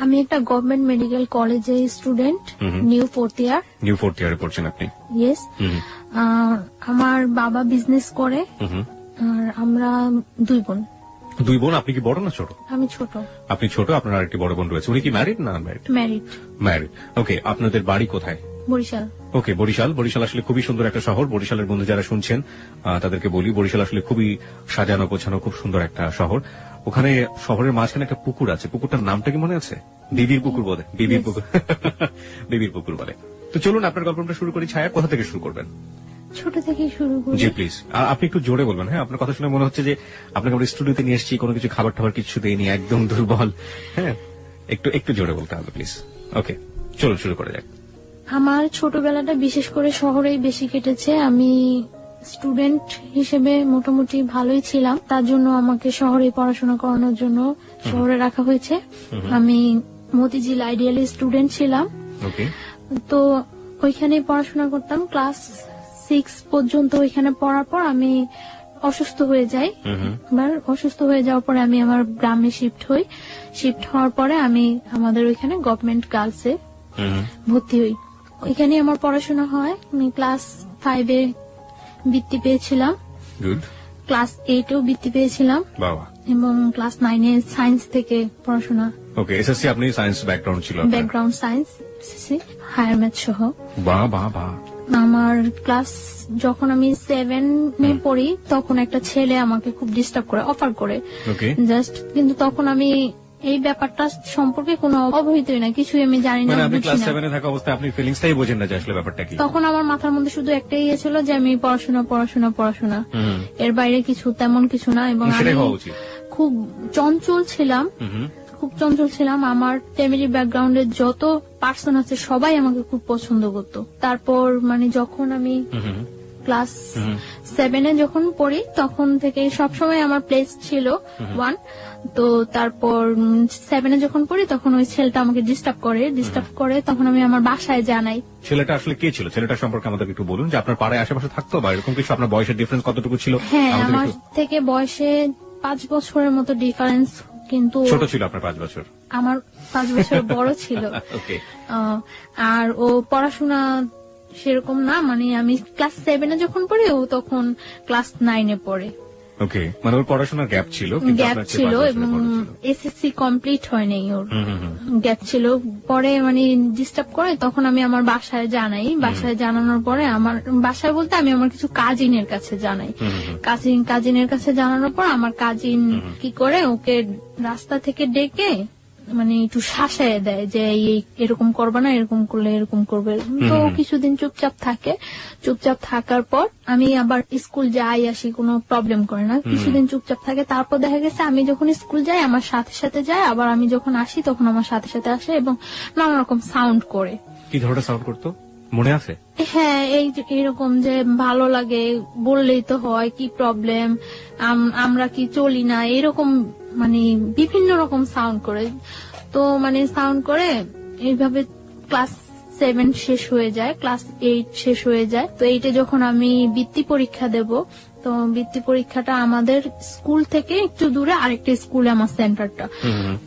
আমি একটা government medical কলেজে স্টুডেন্ট, নিউ ফোর্থ ইয়ারে পড়ছেন আপনি? ইয়েস। আমার বাবা বিজনেস করে, আর আমরা 2 বোন। 2 বোন? আপনি কি বড় না ছোট? আমি ছোট। আপনি ছোট, আপনার আরেকটি বড় বোন রয়েছে। উনি কি ম্যারিড না আনম্যারিড? ম্যারিড। ওকে, আপনাদের বাড়ি কোথায়? বরিশাল। ওকে, বরিশাল আসলে খুবই সুন্দর একটা শহর। বরিশালের বন্ধু যারা শুনছেন তাদেরকে বলি, বরিশাল আসলে খুবই সাজানো গোছানো, খুব সুন্দর একটা শহর। ওখানে শহরের মাঝখানে একটা পুকুর আছে, পুকুরটার নামটা কি মনে আছে? বিবির পুকুর বলে, বিবির পুকুর। বিবির পুকুর বলে। তো চলুন আপনার গল্পটা শুরু করি। ছায়া, কোথা থেকে শুরু করবেন? ছোট থেকে শুরু করি। জি প্লিজ। আপনি একটু জোরে বলবেন। হ্যাঁ, আপনার কথা শুনে মনে হচ্ছে যে আপনাকে আমরা স্টুডিওতে নিয়ে এসেছি, কোনো কিছু খাবার টাবার কিছু দেয়নি, একদম দুর্বল। হ্যাঁ, একটু জোরে বলতে হবে প্লিজ। ওকে, চলুন শুরু করা যাক। আমার ছোটবেলাটা বিশেষ করে শহরেই বেশি কেটেছে। আমি স্টুডেন্ট হিসেবে মোটামুটি ভালোই ছিলাম, তার জন্য আমাকে শহরে পড়াশোনা করানোর জন্য শহরে রাখা হয়েছে। আমি মতিঝিল আইডিয়ালি স্টুডেন্ট ছিলাম। তো ওইখানে পড়াশোনা করতাম। ক্লাস 6 পর্যন্ত ওইখানে পড়ার পর আমি অসুস্থ হয়ে যাই। অসুস্থ হয়ে যাওয়ার পরে আমি আমার গ্রামে শিফট হই। শিফট হওয়ার পরে আমি আমাদের ওইখানে গভর্নমেন্ট গার্লসে ভর্তি হই। ওইখানে আমার পড়াশোনা হয়। আমি ক্লাস 5-এ বৃত্তি পেয়েছিলাম, ক্লাস 8-এও বৃত্তি পেয়েছিলাম, এবং ক্লাস 9-এ সায়েন্স থেকে পড়াশোনা। ওকে, এসএসসি আপনি সায়েন্স ব্যাকগ্রাউন্ড ছিল? Background science, SSC, higher math সহ। বাহ। আমার ক্লাস যখন আমি 7-এ পড়ি তখন একটা ছেলে আমাকে খুব ডিস্টার্ব করে, অফার করে জাস্ট, কিন্তু তখন আমি এই ব্যাপারটা সম্পর্কে কোনো অবহিতই না, কিছুই আমি জানি না। আপনি ক্লাস 7-এ থাকা অবস্থায় আপনি ফিলিংসটাই বোঝেন না যে আসলে ব্যাপারটা কি? তখন আমার মাথার মধ্যে শুধু একটাই ইয়ে ছিল যে আমি পড়াশোনা, এর বাইরে কিছু তেমন কিছু না। এবং আমি খুব চঞ্চল ছিলাম। আমার ফ্যামিলি ব্যাকগ্রাউন্ডে যত পার্সন আছে সবাই আমাকে খুব পছন্দ করতো। তারপর মানে যখন আমি ক্লাস 7-এ যখন পড়ি তখন থেকে সবসময় আমার প্লেস ছিল 1। তো তারপর 7-এ যখন পড়ি তখন ওই ছেলেটা আমাকে ডিস্টার্ব করে, তখন আমি আমার বাসায় জানাই। ছেলেটা আসলে কে ছিল? ছেলেটা সম্পর্কে আমাদের একটু বলুন, যে আপনার পাড়ায় আশেপাশে থাকতো বা এরকম কিছু? আপনার বয়সের ডিফারেন্স কতটুকু ছিল? হ্যাঁ, আমার থেকে বয়সে 5 বছরের মতো ডিফারেন্স, কিন্তু ছোট ছিল আপনার 5 বছর? আমার 5 বছর বড় ছিল। আর ও পড়াশোনা সেরকম না, মানে আমি ক্লাস 7-এ যখন পড়ি ও তখন ক্লাস 9-এ পড়ে। ওকে, মানে ওর পড়াশোনার গ্যাপ ছিল এবং এসএসসি কমপ্লিট হয়নি, ওর গ্যাপ ছিল। পরে মানে ডিস্টার্ব করে, তখন আমি আমার বাসায় জানাই। বাসায় জানানোর পরে আমার বাসায় বলতে আমি আমার কিছু কাজিনের কাছে জানাই। কাজিনের কাছে জানানোর পর আমার কাজিন কি করে ওকে রাস্তা থেকে ডেকে মানে একটু শাসায় দেয় যে এরকম করবে না, এরকম করলে এরকম করবে। তো কিছুদিন চুপচাপ থাকার পর আমি আবার স্কুল যাই আসি, কোনো প্রবলেম করে না। কিছুদিন চুপচাপ থাকে, তারপর দেখা গেছে আমি যখন স্কুল যাই আমার সাথে সাথে যায়, আবার আমি যখন আসি তখন আমার সাথে সাথে আসে, এবং নানা রকম সাউন্ড করে। কি ধরনের সাউন্ড করতো মনে আছে? হ্যাঁ, এইরকম যে ভালো লাগে বললেই তো হয়, কি প্রবলেম, আমরা কি চলি না, এরকম মানে বিভিন্ন রকম সাউন্ড করে। তো মানে সাউন্ড করে এইভাবে ক্লাস 7 শেষ হয়ে যায়, ক্লাস 8 শেষ হয়ে যায়। তো 8-এ যখন আমি বৃত্তি পরীক্ষা দেব, তো বৃত্তি পরীক্ষাটা আমাদের স্কুল থেকে একটু দূরে আরেকটা স্কুলে আমার সেন্টারটা।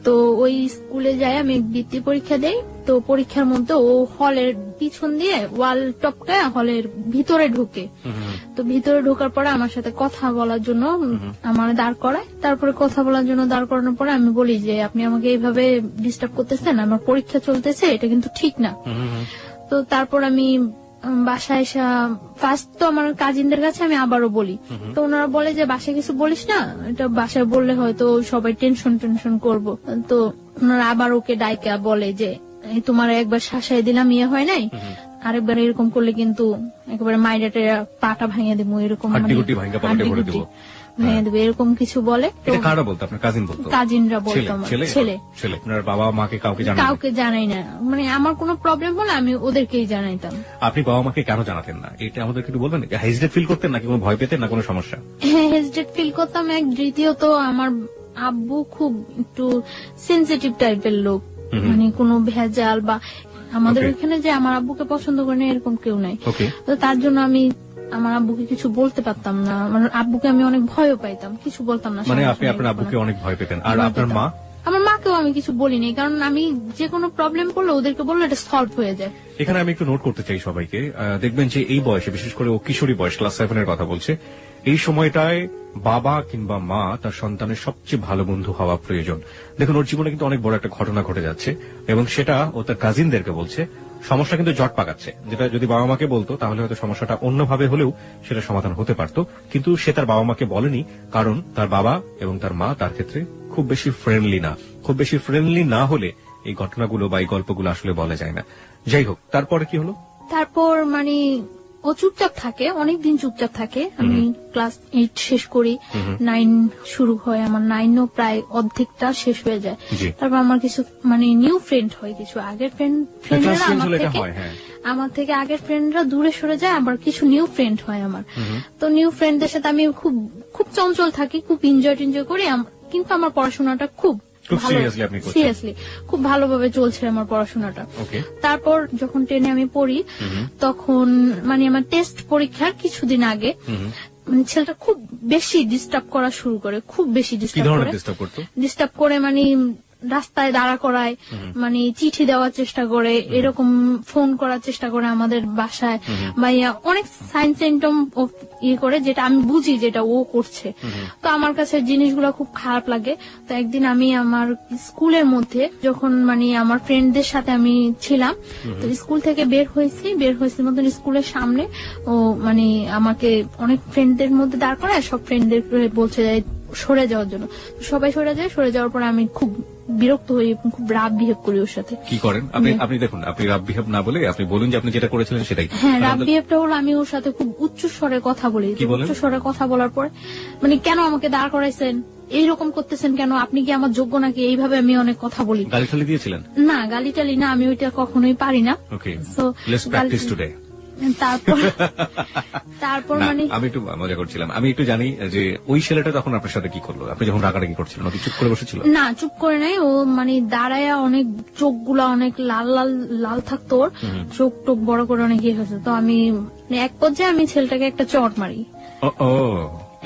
তো ওই স্কুলে যাই আমি বৃত্তি পরীক্ষা দেই। তো পরীক্ষার মধ্যে ও হলের পিছন দিয়ে ওয়াল টপকায় হলের ভিতরে ঢুকে। তো ভিতরে ঢোকার পরে আমার সাথে কথা বলার জন্য আমার দাঁড় করায়। তারপরে কথা বলার জন্য দাঁড় করানোর পরে আমি বলি যে আপনি আমাকে এইভাবে ডিস্টার্ব করতেছেন, আমার পরীক্ষা চলতেছে, এটা কিন্তু ঠিক না। তো তারপর আমি বাসায় এসে ফার্স্ট তো আমার কাজিনদের কাছে আমি আবারও বলি। তো ওনারা বলে যে বাসায় কিছু বলিস না, এটা বাসায় বললে হয়তো সবাই টেনশন করবো। তো ওনারা আবার ওকে ডাইকা বলে যে তোমার একবার শাসাই দিলাম, ইয়ে হয় নাই, আরেকবার এরকম করলে কিন্তু একেবারে মাইরাটে পাটা ভাঙিয়ে দেবো, এরকম ভেঙে দেবে, এরকম কিছু বলে। কারা বলতো? আপনার কাজিন বলতো? কাজিনরা বলতো। ছেলে আপনার বাবা মাকে কাউকে জানাই না, মানে আমার কোনো প্রবলেম হলে আমি ওদেরকেই জানাইতাম। আপনি বাবা মাকে কেন জানাতেন না এটা আমাদের একটু বলবেন? হেজিটেট ফিল করতেন নাকি কোনো ভয় পেতেন, না কোনো সমস্যা? হ্যাঁ, হেজিটেট ফিল করতাম। দ্বিতীয়ত আমার আব্বু খুব একটু সেনসিটিভ টাইপের লোক, মানে কোনো ভেজাল বা আমাদের ওইখানে যে আমার আব্বুকে পছন্দ করে না এরকম কেউ নাই। তো তার জন্য আমি আমার আব্বুকে কিছু বলতে পারতাম না। আমার আব্বুকে আমি অনেক ভয়ও পাইতাম, কিছু বলতাম না। মানে আপনি আপনার আব্বুকে অনেক ভয় পেতেন? আর আপনার মা? আমার মাকেও আমি কিছু বলিনি, কারণ আমি যে কোনো প্রবলেম পড়লে ওদেরকে বললে এটা সলভ হয়ে যায়। এখানে আমি একটু নোট করতে চাই সবাইকে, দেখবেন যে এই বয়সে, বিশেষ করে ও কিশোরী বয়স, ক্লাস 7 এর কথা বলছে, এই সময়টায় বাবা কিংবা মা তার সন্তানের সবচেয়ে ভালো বন্ধু হওয়া প্রয়োজন। দেখুন, ওর জীবনে কিন্তু অনেক বড় একটা ঘটনা ঘটে যাচ্ছে এবং সেটা ও তার কাজিনদেরকে বলছে। সমস্যা কিন্তু জট পাকাচ্ছে, যেটা যদি বাবা মাকে বলতো তাহলে হয়তো সমস্যাটা অন্যভাবে হলেও সেটা সমাধান হতে পারত, কিন্তু সে তার বাবা মাকে বলেনি, কারণ তার বাবা এবং তার মা তার ক্ষেত্রে খুব বেশি ফ্রেন্ডলি না। খুব বেশি ফ্রেন্ডলি না হলে এই ঘটনাগুলো বা এই গল্পগুলো আসলে বলা যায় না। যাই হোক, তারপরে কি হলো? তারপর মানে ও চুপচাপ থাকে, অনেকদিন চুপচাপ থাকে। আমি ক্লাস 8 শেষ করি, 9 শুরু হয় আমার, 9ও প্রায় অর্ধেকটা শেষ হয়ে যায়। জি। তারপর আমার কিছু মানে নিউ ফ্রেন্ড হয়, কিছু আগের ফ্রেন্ডরা আমার থেকে আগের ফ্রেন্ডরা দূরে সরে যায়, আবার কিছু নিউ ফ্রেন্ড হয় আমার। তো নিউ ফ্রেন্ডদের সাথে আমি খুব খুব চঞ্চল থাকি, খুব এনজয় করি, কিন্তু আমার পড়াশোনাটা খুব সিরিয়াসলি খুব ভালোভাবে চলছে আমার পড়াশোনাটা। তারপর যখন 10-এ আমি পড়ি, তখন মানে আমার টেস্ট পরীক্ষার কিছুদিন আগে মানে ছেলেটা খুব বেশি ডিস্টার্ব করা শুরু করে, খুব বেশি ডিস্টার্ব করে মানে রাস্তায় দাঁড়া করায়, মানে চিঠি দেওয়ার চেষ্টা করে, এরকম ফোন করার চেষ্টা করে আমাদের বাসায়, বা অনেক সাইন সিম্পটম করে, যেটা আমি বুঝি যেটা ও করছে। তো আমার কাছে জিনিসগুলো খুব খারাপ লাগে। তো একদিন আমি আমার স্কুলের মধ্যে যখন মানে আমার ফ্রেন্ডদের সাথে আমি ছিলাম, তো স্কুল থেকে বের হয়েছি মতন স্কুলের সামনে ও মানে আমাকে অনেক ফ্রেন্ডদের মধ্যে দাঁড় করায়, সব ফ্রেন্ডদের বলছে সরে যাওয়ার জন্য। সবাই সরে যাওয়ার পরে আমি খুব বিরক্ত হই এবং খুব রাফ বিহেভ করি ওর সাথে। কি করেন আপনি? দেখুন, আপনি রাফ বিহেভ না বলে আপনি বলুন যে আপনি যেটা করেছিলেন সেটাই। হ্যাঁ, রাফ বিহেভটা হলো আমি ওর সাথে খুব উচ্চ স্বরে কথা বলি। উচ্চ স্বরে কথা বলার পরে মানে, কেন আমাকে দাঁড় করাইছেন, এইরকম করতেছেন কেন, আপনি কি আমার যোগ্য নাকি, এইভাবে আমি অনেক কথা বলি। গালি টালি দিয়েছিলেন? না, গালি টালি না, আমি ওইটা কখনোই পারি না। So let's practice today. তারপর মানে আমি একটু মজা করছিলাম। আমি একটু জানি যে ওই ছেলেটা তখন আপনার সাথে কি করলো, আপনি যখন রাগারাগি করছিলেন? ওকে চুপ করে বসেছিল? না, চুপ করে নাই, ও মানে দাঁড়ায়, অনেক চোখগুলা অনেক লাল থাকতো, ওর চোখ টোক বড় করে অনেক ইয়ে হয়েছে। তো আমি এক পর্যায়ে আমি ছেলেটাকে একটা চড় মারি।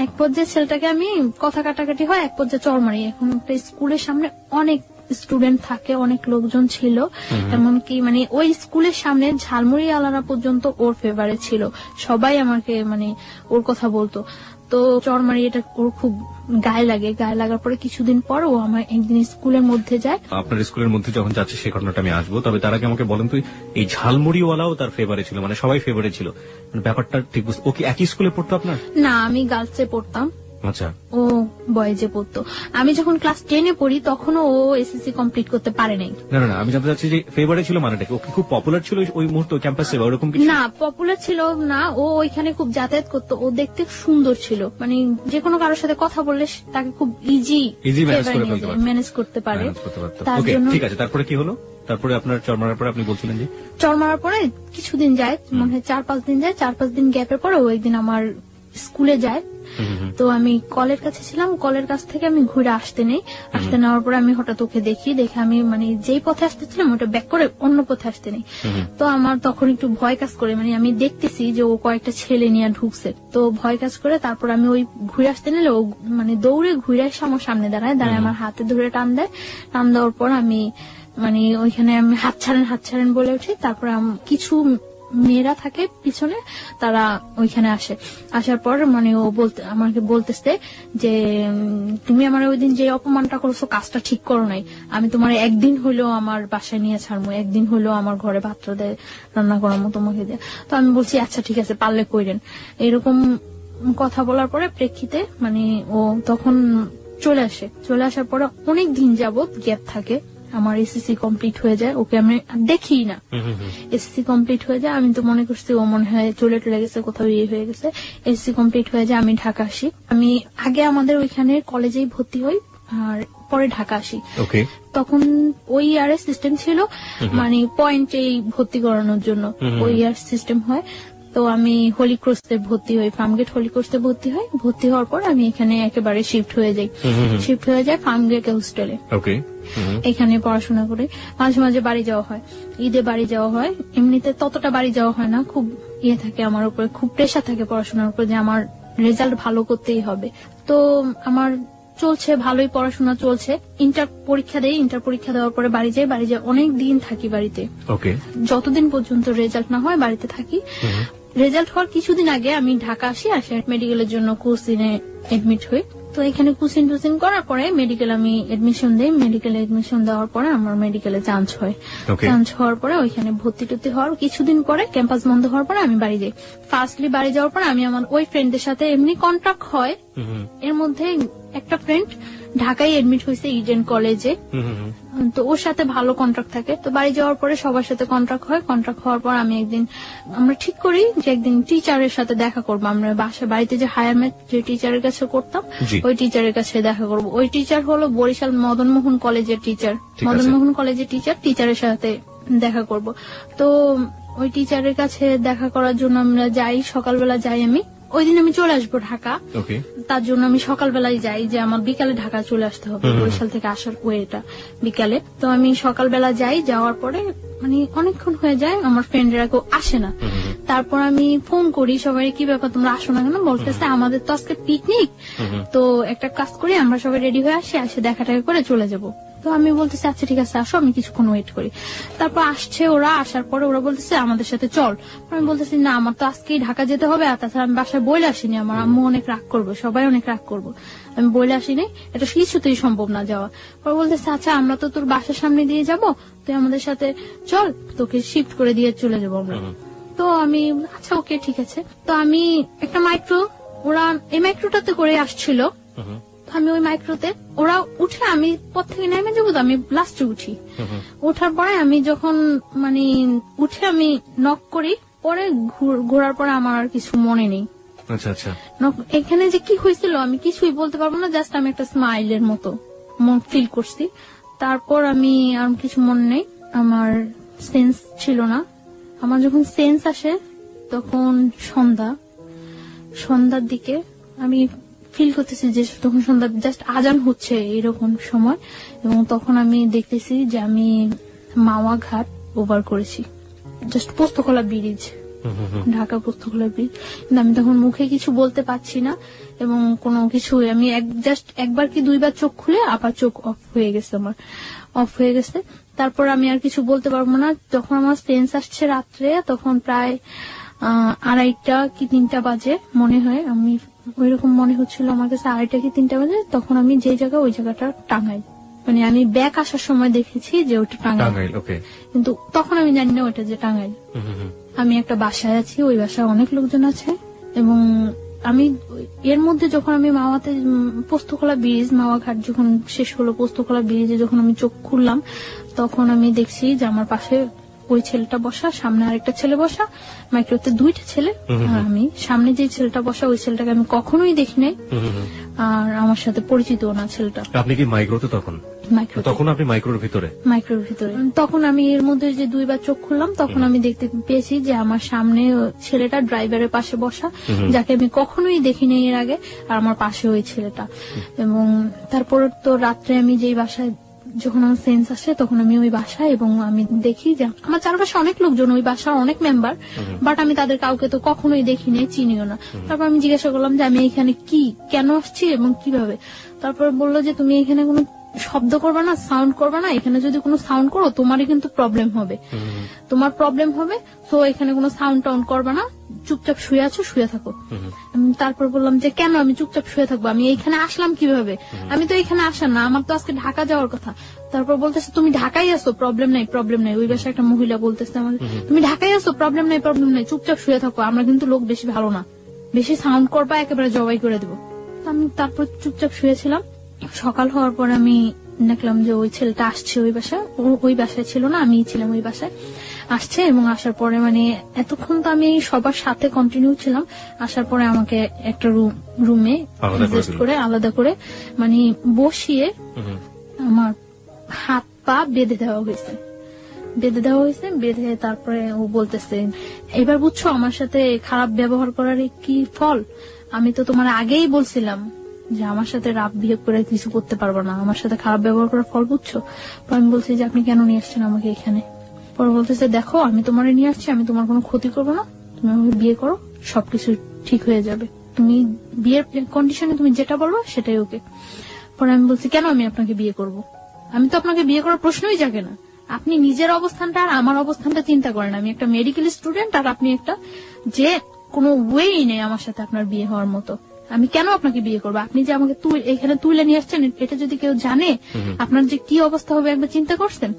এক পর্যায়ে ছেলেটাকে আমি কথা কাটাকাটি হয়, এক পর্যায়ে চড় মারি। এখন একটা স্কুলের সামনে অনেক স্টুডেন্ট থাকে, অনেক লোকজন ছিল, এমনকি মানে ওই স্কুলের সামনে ঝালমুড়ি আলারা পর্যন্ত ওর ফেভারে ছিল, সবাই আমাকে মানে ওর কথা বলতো। তো চরমারি এটা ওর খুব গায়ে লাগে। গায়ে লাগার পরে কিছুদিন পর ও আমার একদিন স্কুলের মধ্যে যায়। আপনার স্কুলের মধ্যে যখন যাচ্ছে সেই ঘটনাটা আমি আসবো, তবে তার আগে আমাকে বলেন তো, এই ঝালমুড়িওয়ালাও তার ফেভারে ছিল, মানে সবাই ফেভারে ছিল, মানে ব্যাপারটা ঠিক বুঝতে। ও কি একই স্কুলে পড়তো আপনার? না, আমি গার্লসে পড়তাম। আচ্ছা। ও বয়েজে পড়তো। আমি যখন ক্লাস 10-এ পড়ি তখনও ও এসএসসি কমপ্লিট করতে পারে নাই। না, আমি জানতে চাচ্ছি যে ফেভারে ছিল মানেটা কি? ও কি খুব পপুলার ছিল ওই মুহূর্তে ক্যাম্পাসে বা ওরকম কিছু? না, পপুলার ছিল না, ও ওইখানে খুব যাতায়াত করতো, ও দেখতে সুন্দর ছিল, মানে যে কোনো কারোর সাথে কথা বললে তাকে খুব ইজি ম্যানেজ করতে পারে। ঠিক আছে, তারপরে কি হলো? তারপরে আপনার চর মারার পরে আপনি বলছিলেন যে চর মারার পরে কিছুদিন যায়, মনে হয় 4-5 দিন যায়। 4-5 দিন গ্যাপের পরে ও একদিন আমার স্কুলে যায়। তো আমি কলের কাছে ছিলাম, কলের কাছ থেকে আমি ঘুরে আসতে নেওয়ার পরে আমি হঠাৎ ওকে দেখে আমি মানে যেই পথে আসতেছিলাম ওটা ব্যাক করে অন্য পথে আসতে নেই। তো আমার তখন একটু ভয় কাজ করে, মানে আমি দেখতেছি যে ও কয়েকটা ছেলে নিয়ে ঢুকছে, তো ভয় কাজ করে। তারপর আমি ওই ঘুরে আসতে নিলে ও মানে দৌড়ে ঘুরে এসে আমার সামনে দাঁড়ায় আমার হাতে ধরে টান দেওয়ার পর আমি মানে ওইখানে আমি হাত ছাড়েন বলে উঠি। তারপরে কিছু মেয়েরা থাকে পিছনে, তারা ওইখানে আসার পর মানে ও আমাকে বলতেছে যে তুমি আমার ওই দিন যে অপমানটা করছো কাজটা ঠিক করো নাই, আমি তোমার একদিন হইলেও আমার বাসায় নিয়ে ছাড়বো, একদিন হইলেও আমার ঘরে ভাত রান্না করামো তোমাকে দিয়ে। তো আমি বলছি আচ্ছা ঠিক আছে, পারলে কইরেন। এরকম কথা বলার পরে প্রেক্ষিতে মানে ও তখন চলে আসার পরে অনেক দিন যাবত গ্যাপ থাকে। আমার এসএসসি কমপ্লিট হয়ে যায়, ওকে আমি দেখি না। এসএসসি কমপ্লিট হয়ে যায়, আমি তো মনে করছি ও মনে হয় চলে গেছে, কোথাও ইয়ে হয়ে গেছে। এসএসসি কমপ্লিট হয়ে যায়, আমি ঢাকা আসি। আমি আগে আমাদের ওইখানে কলেজেই ভর্তি হই আর পরে ঢাকা আসি। তখন ওই ইয়ারের সিস্টেম ছিল, মানে পয়েন্টেই ভর্তি করানোর জন্য ওই ইয়ার সিস্টেম হয়। তো আমি হোলি ক্রসে ভর্তি হই, ফার্মগেট হোলি ক্রসে ভর্তি হওয়ার পর আমি এখানে একেবারে শিফট হয়ে যাই ফার্মগেট হোস্টেলে। এখানে পড়াশোনা করে মাঝে মাঝে বাড়ি যাওয়া হয়, ঈদে বাড়ি যাওয়া হয়। এমনিতে ততটা বাড়ি যাওয়া হয় না, খুব ইয়ে থাকে আমার উপরে, খুব প্রেশার থাকে পড়াশোনার উপর যে আমার রেজাল্ট ভালো করতেই হবে। তো আমার চলছে, ভালোই পড়াশোনা চলছে। ইন্টার পরীক্ষা দেওয়ার পরে বাড়ি যাই অনেক দিন থাকি বাড়িতে। ওকে। যতদিন পর্যন্ত রেজাল্ট না হয় বাড়িতে থাকি। রেজাল্ট হওয়ার কিছুদিন আগে আমি ঢাকা আসি মেডিকেলের জন্য কোচিনে এডমিট হই। তো এখানে কোচিন টুচিন করার পরে মেডিকেল আমি এডমিশন দিই। মেডিকেলে এডমিশন দেওয়ার পরে আমার মেডিকেলে চান্স হয়। চান্স হওয়ার পরে ওইখানে ভর্তি টর্তি হওয়ার কিছুদিন পরে ক্যাম্পাস বন্ধ হওয়ার পরে আমি বাড়ি যাই। ফার্স্টলি বাড়ি যাওয়ার পরে আমি আমার ওই ফ্রেন্ডদের সাথে এমনি কন্ট্যাক্ট হয়। এর মধ্যে একটা ফ্রেন্ড ঢাকায় এডমিট হয়েছে ইডেন কলেজে, তো ওর সাথে ভালো কন্ট্রাক্ট থাকে। তো বাড়ি যাওয়ার পরে সবার সাথে কন্ট্রাক্ট হয়। কন্ট্রাক্ট হওয়ার পর আমরা ঠিক করি যে একদিন টিচারের সাথে দেখা করবো। আমরা বাড়িতে যে হায়ার ম্যাথ যে টিচারের কাছে করতাম ওই টিচারের কাছে দেখা করবো। ওই টিচার হলো বরিশাল মদনমোহন কলেজের টিচার। টিচারের সাথে দেখা করব। তো ওই টিচারের কাছে দেখা করার জন্য আমরা যাই, সকালবেলা যাই। আমি ওই দিন আমি চলে আসবো ঢাকা, তার জন্য আমি সকালবেলায় যাই যে আমার বিকালে ঢাকা চলে আসতে হবে। বরিশাল থেকে আসার ওয়েটা বিকালে। তো আমি সকালবেলা যাই, যাওয়ার পরে মানে অনেকক্ষণ হয়ে যায়, আমার ফ্রেন্ডরা কেউ আসে না। তারপর আমি ফোন করি সবাই, কি ব্যাপার তোমরা আসো না কেন? বলতেছে আমাদের তো আজকে পিকনিক, তো একটা কাজ করি আমরা সবাই রেডি হয়ে আসি দেখা টাকা করে চলে যাব। তো আমি বলতেছি আচ্ছা ঠিক আছে আসো, আমি কিছুক্ষণ ওয়েট করি। তারপর আসছে ওরা, আসার পরে ওরা বলতেছে আমাদের সাথে চল। আমি বলতেছি না আমার তো আজকেই ঢাকা যেতে হবে, আর তাছাড়া আমি বাসায় বলে আসিনি, আমার আম্মু অনেক রাগ করবে, সবাই অনেক রাগ করবো, আমি বলে আসিনি, এটা কিছুতেই সম্ভব না যাওয়া। পরে বলতেছে আচ্ছা আমরা তো তোর বাসার সামনে দিয়ে যাব, তুই আমাদের সাথে চল, তোকে শিফট করে দিয়ে চলে যাবো আমরা। তো আমি আচ্ছা ওকে ঠিক আছে। তো আমি একটা মাইক্রো, ওরা এই মাইক্রোটাতে করে আসছিল, আমি ওই মাইক্রোতে ওরা উঠে আমি পথ থেকে নেমে যাবো, তো আমি লাস্টে উঠি। ওঠার পরে আমি যখন মানে উঠে আমি নক করি, পরে ঘোরার পরে আমার আর কিছু মনে নেই। আচ্ছা আচ্ছা, এখানে যে কি হয়েছিল আমি কিছুই বলতে পারবো না, জাস্ট আমি একটা স্মাইলের মতো ফিল করছি। তারপর আমি আর কিছু মনে নেই, আমার সেন্স ছিল না। আমার যখন সেন্স আসে তখন সন্ধ্যার দিকে আমি ফিল করতেছি যে তখন সন্ধ্যা জাস্ট আজান হচ্ছে এরকম সময়, এবং তখন আমি দেখতেছি যে আমি মাওয়া ঘাট ওভার করেছি, just Postogola bridge, Dhaka Postogola bridge. কিন্তু আমি তখন মুখে কিছু বলতে পারছি না এবং কোনো কিছু, আমি জাস্ট একবার কি দুইবার চোখ খুলে আবার চোখ অফ হয়ে গেছে। তারপর আমি আর কিছু বলতে পারবো না। যখন আমার সেন্স আসছে রাত্রে, তখন প্রায় 2:30 কি 3টা বাজে মনে হয়, আমি ওইরকম মনে হচ্ছিল আমার কাছে 2:30 কি 3টা বাজে। তখন আমি যে জায়গা, ওই জায়গাটা টাঙ্গাইল, মানে আমি ব্যাক আসার সময় দেখেছি যে ওটা টাঙ্গাইল, কিন্তু তখন আমি জানি না ওটা যে টাঙ্গাইল। আমি একটা বাসায় আছি, ওই বাসায় অনেক লোকজন আছে, এবং আমি এর মধ্যে যখন আমি মাওয়াতে পোস্তকলা ব্রিজ, মাওয়া ঘাট যখন শেষ হলো, পোস্তকলা ব্রিজে যখন আমি চোখ খুললাম, তখন আমি দেখছি যে আমার পাশে ওই ছেলেটা বসা, সামনে আরেকটা ছেলে বসা, মাইক্রোতে 2টা ছেলে, আর আমি সামনে যে ছেলেটা বসা, ওই ছেলেটাকে আমি কখনোই দেখি নাই, আর আমার সাথে পরিচিত না ছেলেটা। আপনি কি মাইক্রোতে তখন আপনি মাইক্রোর ভিতরে? তখন আমি এর মধ্যে যে 2বার চোখ খুললাম, তখন আমি দেখতে পেয়েছি যে আমার সামনে ছেলেটা ড্রাইভারের পাশে বসা, যাকে আমি কখনোই দেখিনি এর আগে, আর আমার পাশে ওই ছেলেটা। এবং তারপর তো রাত্রে আমি যেই বাসায়, যখন আমার সেন্স আসে তখন আমি ওই বাসায়, এবং আমি দেখি যে আমার চারপাশে অনেক লোকজন, ওই বাসার অনেক মেম্বার, বাট আমি তাদের কাউকে তো কখনোই দেখিনি, চিনিও না। তারপর আমি জিজ্ঞাসা করলাম যে আমি এখানে কেন আসছি এবং কিভাবে। তারপর বললো যে তুমি এখানে কোনো শব্দ করবে না, সাউন্ড করবে না, এখানে যদি কোনো সাউন্ড করো তোমারই কিন্তু প্রবলেম হবে, তো এখানে কোনো সাউন্ড টাউন্ড করবে না, চুপচাপ শুয়ে থাকো। তারপর বললাম যে কেন আমি চুপচাপ শুয়ে থাকবো, আমি এইখানে আসলাম কিভাবে, আমি তো এখানে আসা না, আমার তো আজকে ঢাকা যাওয়ার কথা। তারপর বলতেছে তুমি ঢাকায় আসো, প্রবলেম নাই। ওই বাসায় একটা মহিলা বলতেছে আমাদের, তুমি ঢাকায় আসো, প্রবলেম নাই, চুপচাপ শুয়ে থাকো, আমরা কিন্তু লোক বেশি ভালো না, বেশি সাউন্ড করবা একেবারে জবাই করে দেবো। আমি তারপর চুপচাপ শুয়েছিলাম। সকাল হওয়ার পর আমি দেখলাম যে ওই ছেলেটা আসছে ওই বাসায়, ওই বাসায় ছিল না, আমি ছিলাম ওই বাসায়, আসছে। এবং আসার পরে মানে এতক্ষণ তো আমি সবার সাথে কন্টিনিউ ছিলাম, আসার পরে আমাকে একটা রুমে আলাদা করে মানে বসিয়ে আমার হাত পা বেঁধে দেওয়া হয়েছে। বেঁধে তারপরে ও বলতেছে এবার বুঝছো আমার সাথে খারাপ ব্যবহার করার কি ফল, আমি তো তোমার আগেই বলছিলাম যে আমার সাথে রাফ বিহেভ করে কিছু করতে পারবো না, আমার সাথে খারাপ ব্যবহার করার ফল বুঝছো। আমি বলছি যে আপনি কেন নিয়ে আসছেন আমাকে এখানে। পরে বলতেছে দেখো আমি তোমার নিয়ে আসছি, আমি তোমার কোনো ক্ষতি করবো না, তুমি আমাকে বিয়ে করো, সবকিছু ঠিক হয়ে যাবে, তুমি বিয়ের কন্ডিশনে তুমি যেটা বলবো সেটাই ওকে। পরে আমি বলছি কেন আমি আপনাকে বিয়ে করব? আমি তো আপনাকে বিয়ে করার প্রশ্নই জাগে না। আপনি নিজের অবস্থানটা আর আমার অবস্থানটা চিন্তা করেন। আমি একটা মেডিকেল স্টুডেন্ট আর আপনি একটা, যে কোনো ওয়েই নেই আমার সাথে আপনার বিয়ে হওয়ার মতো। আমি কেন আপনাকে বিয়ে করবো? আপনি যে আমাকে এখানে তুলে নিয়ে আসছেন, এটা যদি কেউ জানে আপনার যে কি অবস্থা হবে একবার চিন্তা করছেন?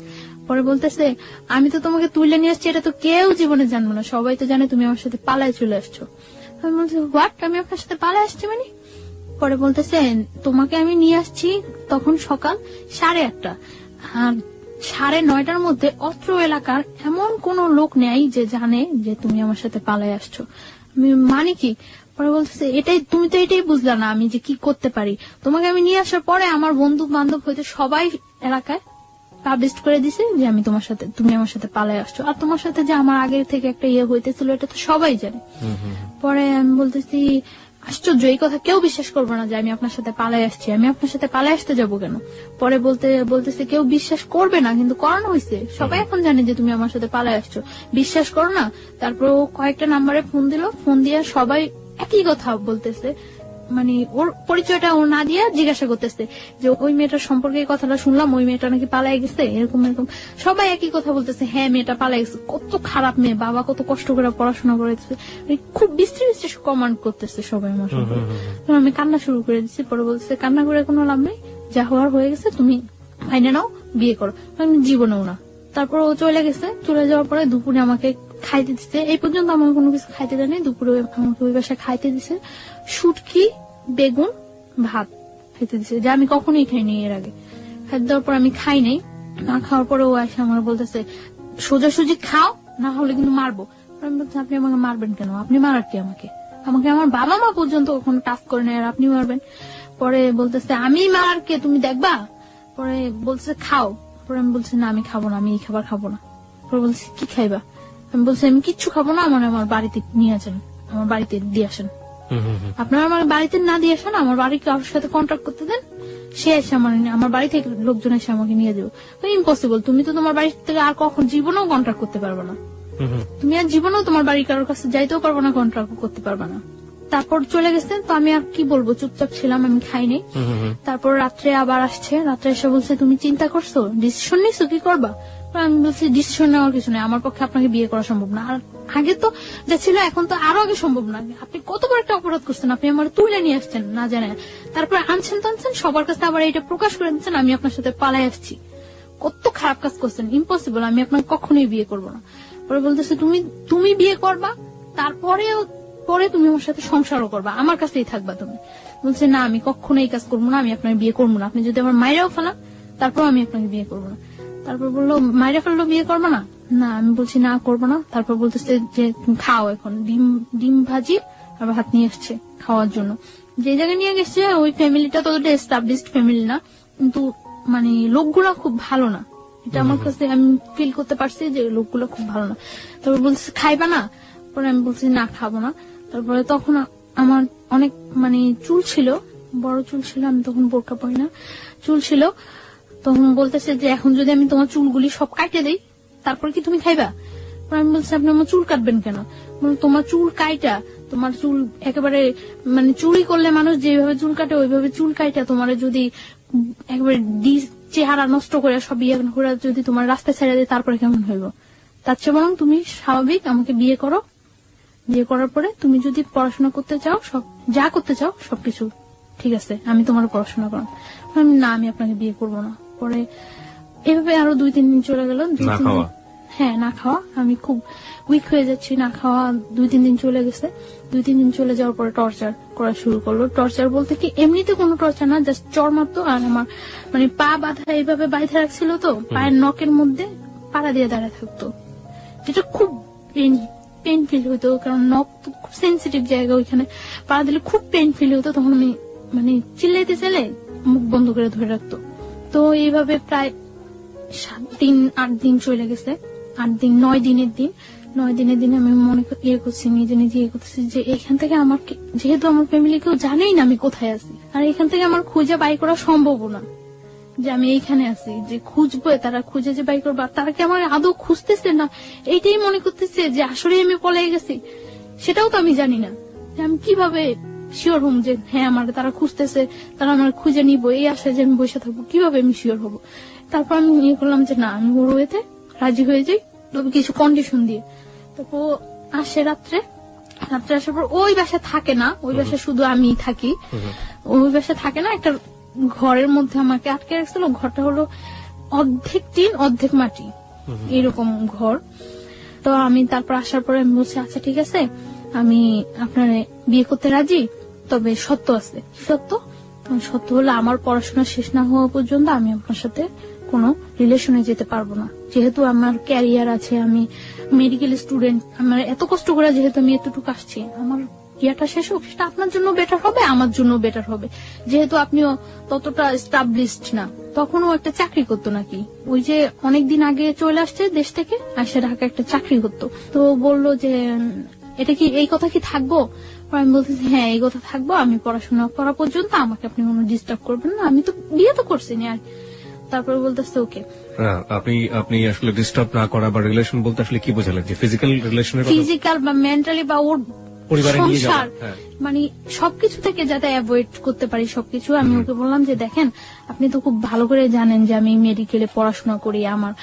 পরে বলতেছে আমি তো তোমাকে তুলে নিয়ে আসছি, এটা তো কেউ জীবনে জানবো না, সবাই তো জানে তুমি আমার সাথে পালায় চলে আসছো। আমি বলছি হোয়াট, আমি আপনার সাথে পালায় আসছি মানে? পরে বলতেছে তোমাকে আমি নিয়ে আসছি তখন সকাল 8:30, আর 9:30 মধ্যে অত্র এলাকার এমন কোন লোক নেই যে জানে যে তুমি আমার সাথে পালায় আসছো। আমি মানে কি? পরে বলতেছে এটাই, তুমি তো এটাই বুঝলা না আমি যে কি করতে পারি। তোমাকে আমি নিয়ে আসার পরে আমার বন্ধু বান্ধব হইতে সবাই এলাকায় পাবলিশ করে দিছে যে আমি তোমার সাথে, তুমি আমার সাথে পালায় আসছো, আর তোমার সাথে যে আমার আগে থেকে একটা ইয়ে হইতেছিল এটা তো সবাই জানে। পরে আমি বলতেছি আশ্চর্য, এই কথা কেউ বিশ্বাস করবে না যে আমি আপনার সাথে পালায় আসছি। আমি আপনার সাথে পালায় আসতে যাবো কেন? পরে বলতেছে কেউ বিশ্বাস করবে না, কিন্তু করানো হয়েছে, সবাই এখন জানে যে তুমি আমার সাথে পালায় আসছো, বিশ্বাস করো না। তারপর ও কয়েকটা নাম্বারে ফোন দিল, ফোন দিয়ে সবাই একই কথা বলতেছে, মানে ওর পরিচয়টা ও না দিয়ে জিজ্ঞাসা করতেছে যে ওই মেয়েটার সম্পর্কে এই কথাটা শুনলাম, ওই মেয়েটা নাকি পালাই গেছে, এরকম এরকম সবাই একই কথা বলতেছে, হ্যাঁ মেয়েটা পালাই গেছে, কত খারাপ মেয়ে, বাবা কত কষ্ট করে পড়াশোনা করেছে, খুব বিশ্রী বিশ্রী কমান্ড করতেছে সবাই আমার সম্পর্কে। আমি কান্না শুরু করে দিচ্ছি। পরে বলতেছে কান্না করে কোনো লাভ নেই, যা হওয়ার হয়ে গেছে, তুমি মাইনে নাও, বিয়ে করো। আমি জীবনেও না। তারপর ও চলে গেছে, চলে যাওয়ার পরে দুপুরে আমাকে খাইতে দিচ্ছে, এই পর্যন্ত আমাকে কোনো কিছু খাইতে দেয়নি, দুপুরে আমাকে ওই বাসায় খাইতে দিছে শুটকি, বেগুন, ভাত খাইতে দিছে, যা আমি কখনোই খাইনি এর আগে। খাইতে দেওয়ার পর আমি খাই নাই, না খাওয়ার পরে ও এসে আমার বলতেছে সোজাসুজি খাও, না হলে কিন্তু মারবো। আমি বলছি আপনি আমাকে মারবেন কেন? আপনি মারার কি আমাকে? আমাকে আমার বাবা মা পর্যন্ত কখনো টাচ করে নেয় আর আপনি মারবেন? পরে বলতেছে আমি মারার কে, তুমি দেখবা। পরে বলতেছে খাও। পরে আমি বলছি না আমি খাবো না, আমি এই খাবার খাবো না। পরে বলছি কি খাইবা? আমি বলছি আমি কিচ্ছু খাবো না, আমার বাড়িতে নিয়ে আসেন, আমার বাড়িতে দিয়ে আসেন। আপনারা আমার বাড়িতে না দিয়ে আসেন, আমার বাড়ি কারোর সাথে কন্ট্যাক্ট করতে দেন, সে এসে আমার বাড়ি থেকে লোকজন এসে আমাকে নিয়ে যাবো। ইম্পসিবল, তুমি তো তোমার বাড়ি থেকে আর কখন জীবনেও কন্ট্যাক্ট করতে পারবে না, তুমি আর জীবনেও তোমার বাড়ি কারোর কাছে যাইতেও পারবো না, কন্ট্যাক্ট করতে পারবে না। তারপর চলে গেছে, তো আমি আর কি বলবো, চুপচাপ ছিলাম, আমি খাইনি। তারপর রাত্রে আবার আসছে, রাত্রে এসে বলছে তুমি চিন্তা করছো, ডিসিশন নিছো, কি করবা? আমি বলছি ডিসিশন নেওয়ার কিছু নেই, আমার পক্ষে আপনাকে বিয়ে করা সম্ভব না, আর আগে তো যা ছিল এখন তো আরো আগে সম্ভব না। আপনি কত বড় একটা অপরাধ করছেন, আপনি আমার তুলে নিয়ে আসছেন না জানে, তারপর আনছেন টানছেন সবার কাছে আবার এটা প্রকাশ করে দিচ্ছেন আমি আপনার সাথে পালাই আসছি, কত খারাপ কাজ করছেন, ইম্পসিবল, আমি আপনাকে কখনোই বিয়ে করবো না। পরে বলতেছে তুমি বিয়ে করবা, পরে তুমি আমার সাথে সংসারও করবা, আমার কাছেই থাকবা তুমি। বলছে না আমি কখনো এই কাজ করবো না, আমি আপনার বিয়ে করবো না, আপনি যদি আমার মায়েরাও ফেলান তারপর আমি আপনাকে বিয়ে করবো না। তারপর বললো মায়েরা ফেললো বিয়ে করবো না, না আমি বলছি না করবো না। তারপর বলতেছে যে খাও, এখন ডিম ভাজি আর ভাত নিয়ে এসছে খাওয়ার জন্য। যে জায়গায় নিয়ে গেছে ওই ফ্যামিলিটা ততটা এস্টাবলিশড ফ্যামিলি না, কিন্তু মানে লোকগুলা খুব ভালো না, এটা আমার কাছে আমি ফিল করতে পারছি যে লোকগুলো খুব ভালো না। তারপর বলতেছে খাইবা না? পরে আমি বলছি না খাবো না। তারপরে তখন আমার অনেক মানে চুল ছিল, বড় চুল ছিল, আমি তখন বোরকা পরি না, চুল ছিল। তখন বলতেছে যে এখন যদি আমি তোমার চুলগুলি সব কাটে দিই তারপর কি তুমি খাইবা? আমি বলছি আপনি আমার চুল কাটবেন কেন? তোমার চুল কাইটা, তোমার চুল একেবারে মানে চুরি করলে মানুষ যেভাবে চুল কাটে ওইভাবে চুল কাইটা তোমার যদি একেবারে চেহারা নষ্ট করে সব ইয়ে করে যদি তোমার রাস্তায় ছেড়ে দেয় তারপরে কেমন হইব? তার চেয়ে বরং তুমি স্বাভাবিক আমাকে বিয়ে করো, বিয়ে করার পরে তুমি যদি পড়াশোনা করতে চাও, সব যা করতে চাও সবকিছু ঠিক আছে, আমি তোমার পড়াশোনা করাম। না আমি আপনাকে বিয়ে করবো না। পরে এভাবে আরো 2-3 দিন চলে গেল, হ্যাঁ না খাওয়া, আমি খুব উইক হয়ে যাচ্ছি, না খাওয়া 2-3 দিন চলে গেছে। 2-3 দিন চলে যাওয়ার পরে টর্চার করা শুরু করলো। টর্চার বলতে কি এমনিতে কোনো টর্চার না, জাস্ট চর মারতো, আর আমার মানে পা বাঁধা এইভাবে বাইধে রাখছিল, তো পায়ের নখের মধ্যে পাড়া দিয়ে দাঁড়ায় থাকতো, যেটা খুব পেন ফিল হতো, কারণ নখ তো খুব সেন্সিটিভ জায়গা, ওইখানে পাড়া দিলে খুব পেন ফিল হতো। তখন আমি মানে চিল্লাইতে চাইলে মুখ বন্ধ করে ধরে রাখতো। তো এইভাবে প্রায় 7-8 দিন চলে গেছে, 8 দিন 9 দিনের দিন, 9 দিনের দিন আমি মনে ইয়ে করছি, নিজে নিজে ইয়ে করতেছি যে এখান থেকে আমার, যেহেতু আমার ফ্যামিলি কেউ জানেই না আমি কোথায় আছি, আর এখান থেকে আমার খুঁজে বাই করা সম্ভব না যে আমি এইখানে আছি, যে খুঁজবো তারা খুঁজে যে বাই করবো, তারা কি আমার আদৌ খুঁজতেছে না এইটাই মনে করতেছে যে আসলে আমি পলাই গেছি, সেটাও তো আমি জানি না যে আমি কিভাবে শিওর হম যে হ্যাঁ আমার তারা খুঁজতেছে, তারা আমার খুঁজে নিবো, এই আশায় যে আমি বসে থাকবো, কিভাবে আমি শিওর হবো। তারপর আমি ইয়ে করলাম যে না, আমি ওর ওয়েতে রাজি হয়ে যাই, তবে কিছু কন্ডিশন দিয়ে। তারপর ও আসে রাত্রে আসার পর ওই বাসায় থাকে না, ওই বাসায় শুধু আমি থাকি। ওই বাসায় থাকে না, একটা ঘরের মধ্যে আমাকে আটকে রাখছিল। ঘরটা হলো অর্ধেক টিন অর্ধেক মাটি, এরকম ঘর। তো আমি তারপর আসার পরে আমি বলছি আচ্ছা ঠিক আছে, আমি আপনার বিয়ে করতে রাজি, তবে সত্য আছে। সত্য সত্য হলো আমার পড়াশোনা শেষ না হওয়া পর্যন্ত আমি আপনার সাথে কোনো রিলেশনে যেতে পারবো না। যেহেতু আমার ক্যারিয়ার আছে, আমি মেডিকেল স্টুডেন্ট, আমার এত কষ্ট করে যেহেতু আমি এতটুকু আসছি, আমার ইয়াটা শেষ হোক, সেটা আপনার জন্য বেটার হবে, আমার জন্য বেটার হবে। যেহেতু আপনিও ততটা এস্টাবলিশড না, তখনও একটা চাকরি করতো নাকি, ওই যে অনেকদিন আগে চলে আসছে দেশ থেকে, আসে ঢাকা একটা চাকরি করতো। তো বললো যে এটা কি, এই কথা কি থাকবো? আমি বলতেছি হ্যাঁ এই কথা থাকবো, আমি পড়াশোনা করা পর্যন্ত আমাকে আপনি কোনো ডিস্টার্ব করবেন না, আমি তো বিয়ে তো করছি না। আর তারপরে বলতেছে ওকে। আপনি আসলে ডিস্টার্ব না করা বা রিলেশন বলতে আসলে কি বোঝালেন, যে ফিজিক্যাল রিলেশনের কথা? ফিজিক্যাল বা মেন্টালি বা ওর পরিবারে নিয়ে সংসার, যাওয়া, হ্যাঁ। মানে সবকিছু থেকে যাতে অ্যাভয়েড করতে পারি সবকিছু। আমি ওকে বললাম যে দেখেন, আপনি তো খুব ভালো করে জানেন যে আমি মেডিকেলে পড়াশোনা করি, আমার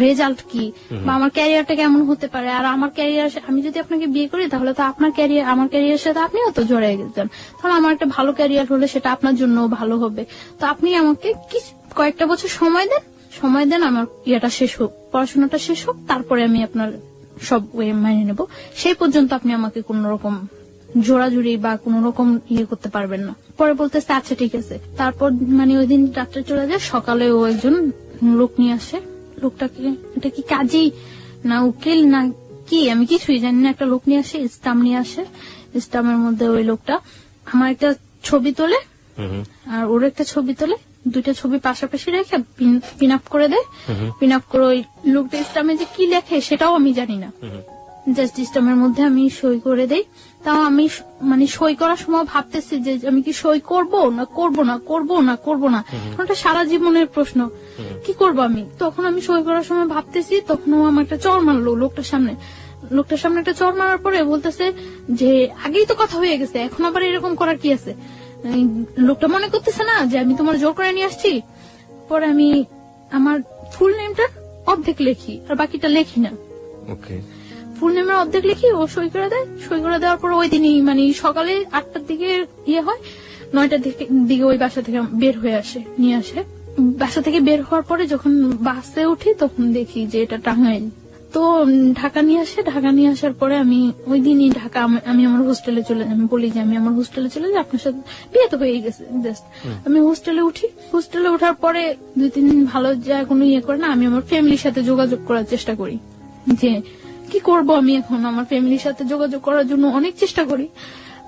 রেজাল্ট কি বা আমার ক্যারিয়ারটা কেমন হতে পারে। আর আমার ক্যারিয়ার, আমি যদি আপনাকে বিয়ে করি তাহলে তো আপনার ক্যারিয়ার, আমার ক্যারিয়ারের সাথে আপনিও তো জড়িয়ে গেছেন, তাহলে আমার একটা ভালো ক্যারিয়ার হলে সেটা আপনার জন্য ভালো হবে। তো আপনি আমাকে কয়েকটা বছর সময় দেন, আমার ইয়েটা শেষ হোক, পড়াশোনাটা শেষ হোক, তারপরে আমি আপনার সব ওয়ে মাইনে নেব। সেই পর্যন্ত আপনি আমাকে কোন রকম জোড়াজুড়ি বা কোন রকম ইয়ে করতে পারবেন না। পরে বলতেছে আচ্ছা ঠিক আছে। তারপর মানে ওই দিন রাত্রে চলে যায়, সকালে ও একজন লোক নিয়ে আসে। লোকটাকে, এটা কি কাজী না উকিল না কি আমি কিছুই জানি না, একটা লোক নিয়ে আসে, স্টাম্প নিয়ে আসে। স্টাম্পের মধ্যে ওই লোকটা আমার একটা ছবি তোলে আর ওর একটা ছবি তোলে, দুইটা ছবি পাশাপাশি রেখে পিন আপ করে দেয়। পিন আপ করে ওই লোকটা স্টাম্পে যে কি লেখে সেটাও আমি জানি না, জাস্ট স্টাম্পের মধ্যে আমি সই করে দেই। তাও আমি মানে সই করার সময় ভাবতেছি যে আমি কি সই করব না করব না করব না করব না, ওটা সারা জীবনের প্রশ্ন, কি করব আমি। তখন আমি সই করার সময় ভাবতেছি, তখন ও আমার একটা চড় মারলো লোকটার সামনে একটা চড় মারার পরে বলতেছে যে আগেই তো কথা হয়ে গেছে, এখন আবার এরকম করার কি আছে। লোকটা মনে করতেছে না যে আমি তোমার জোর করে নিয়ে আসছি। পরে আমি আমার ফুল নেমটা অর্ধেক লিখি আর বাকিটা লেখি না। ফুল নেমের অর্ধেক লিখি, ও সই করে দেয়। সই করে দেওয়ার পর ওই দিনই মানে সকালে 8টার দিকে ইয়ে হয়, 9টার দিকে ওই বাসা থেকে বের হয়ে আসে, নিয়ে আসে। বাসা থেকে বের হওয়ার পরে যখন বাসে উঠি তখন দেখি যে এটা টাঙ্গাইল। তো ঢাকা নিয়ে আসে, ঢাকা নিয়ে আসার পরে আমি ওই দিনই ঢাকা, আমি আমার হোস্টেলে চলে যাই। আমি বলি যে আমি আমার হোস্টেলে চলে যাই, আপনার সাথে বিয়ে তো হয়ে গেছে জাস্ট। আমি হোস্টেলে উঠি। হোস্টেলে ওঠার পরে 2-3 দিন ভালো যায়, কোনো ইয়ে করে না। আমি আমার ফ্যামিলির সাথে যোগাযোগ করার চেষ্টা করি যে কি করব আমি এখন। আমার ফ্যামিলির সাথে যোগাযোগ করার জন্য অনেক চেষ্টা করি,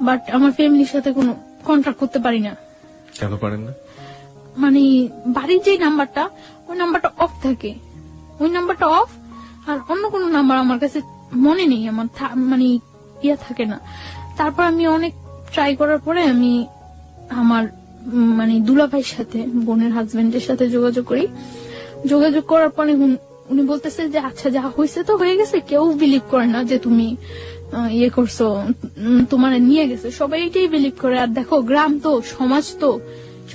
বাট আমার ফ্যামিলির সাথে কোনো কন্ট্যাক্ট করতে পারি না। কেন পারেন না? মানে বাড়ির যে নাম্বারটা, ওই নাম্বারটা অফ থাকে, ওই নাম্বারটা অফ। আর অন্য কোন নাম্বার আমার কাছে মনে নেই, আমার মানে ইয়া থাকে না। তারপর আমি অনেক ট্রাই করার পরে আমি আমার মানে দুলাভাইয়ের সাথে, বোনের হাজবেন্ডের সাথে যোগাযোগ করি। যোগাযোগ করার পরে উনি বলতেছে যে আচ্ছা যা হয়েছে তো হয়ে গেছে, কেউ বিলিভ করে না যে তুমি ইয়ে করছো, তোমার নিয়ে গেছে, সবাই এটাই বিলিভ করে। আর দেখো গ্রাম তো, সমাজ তো,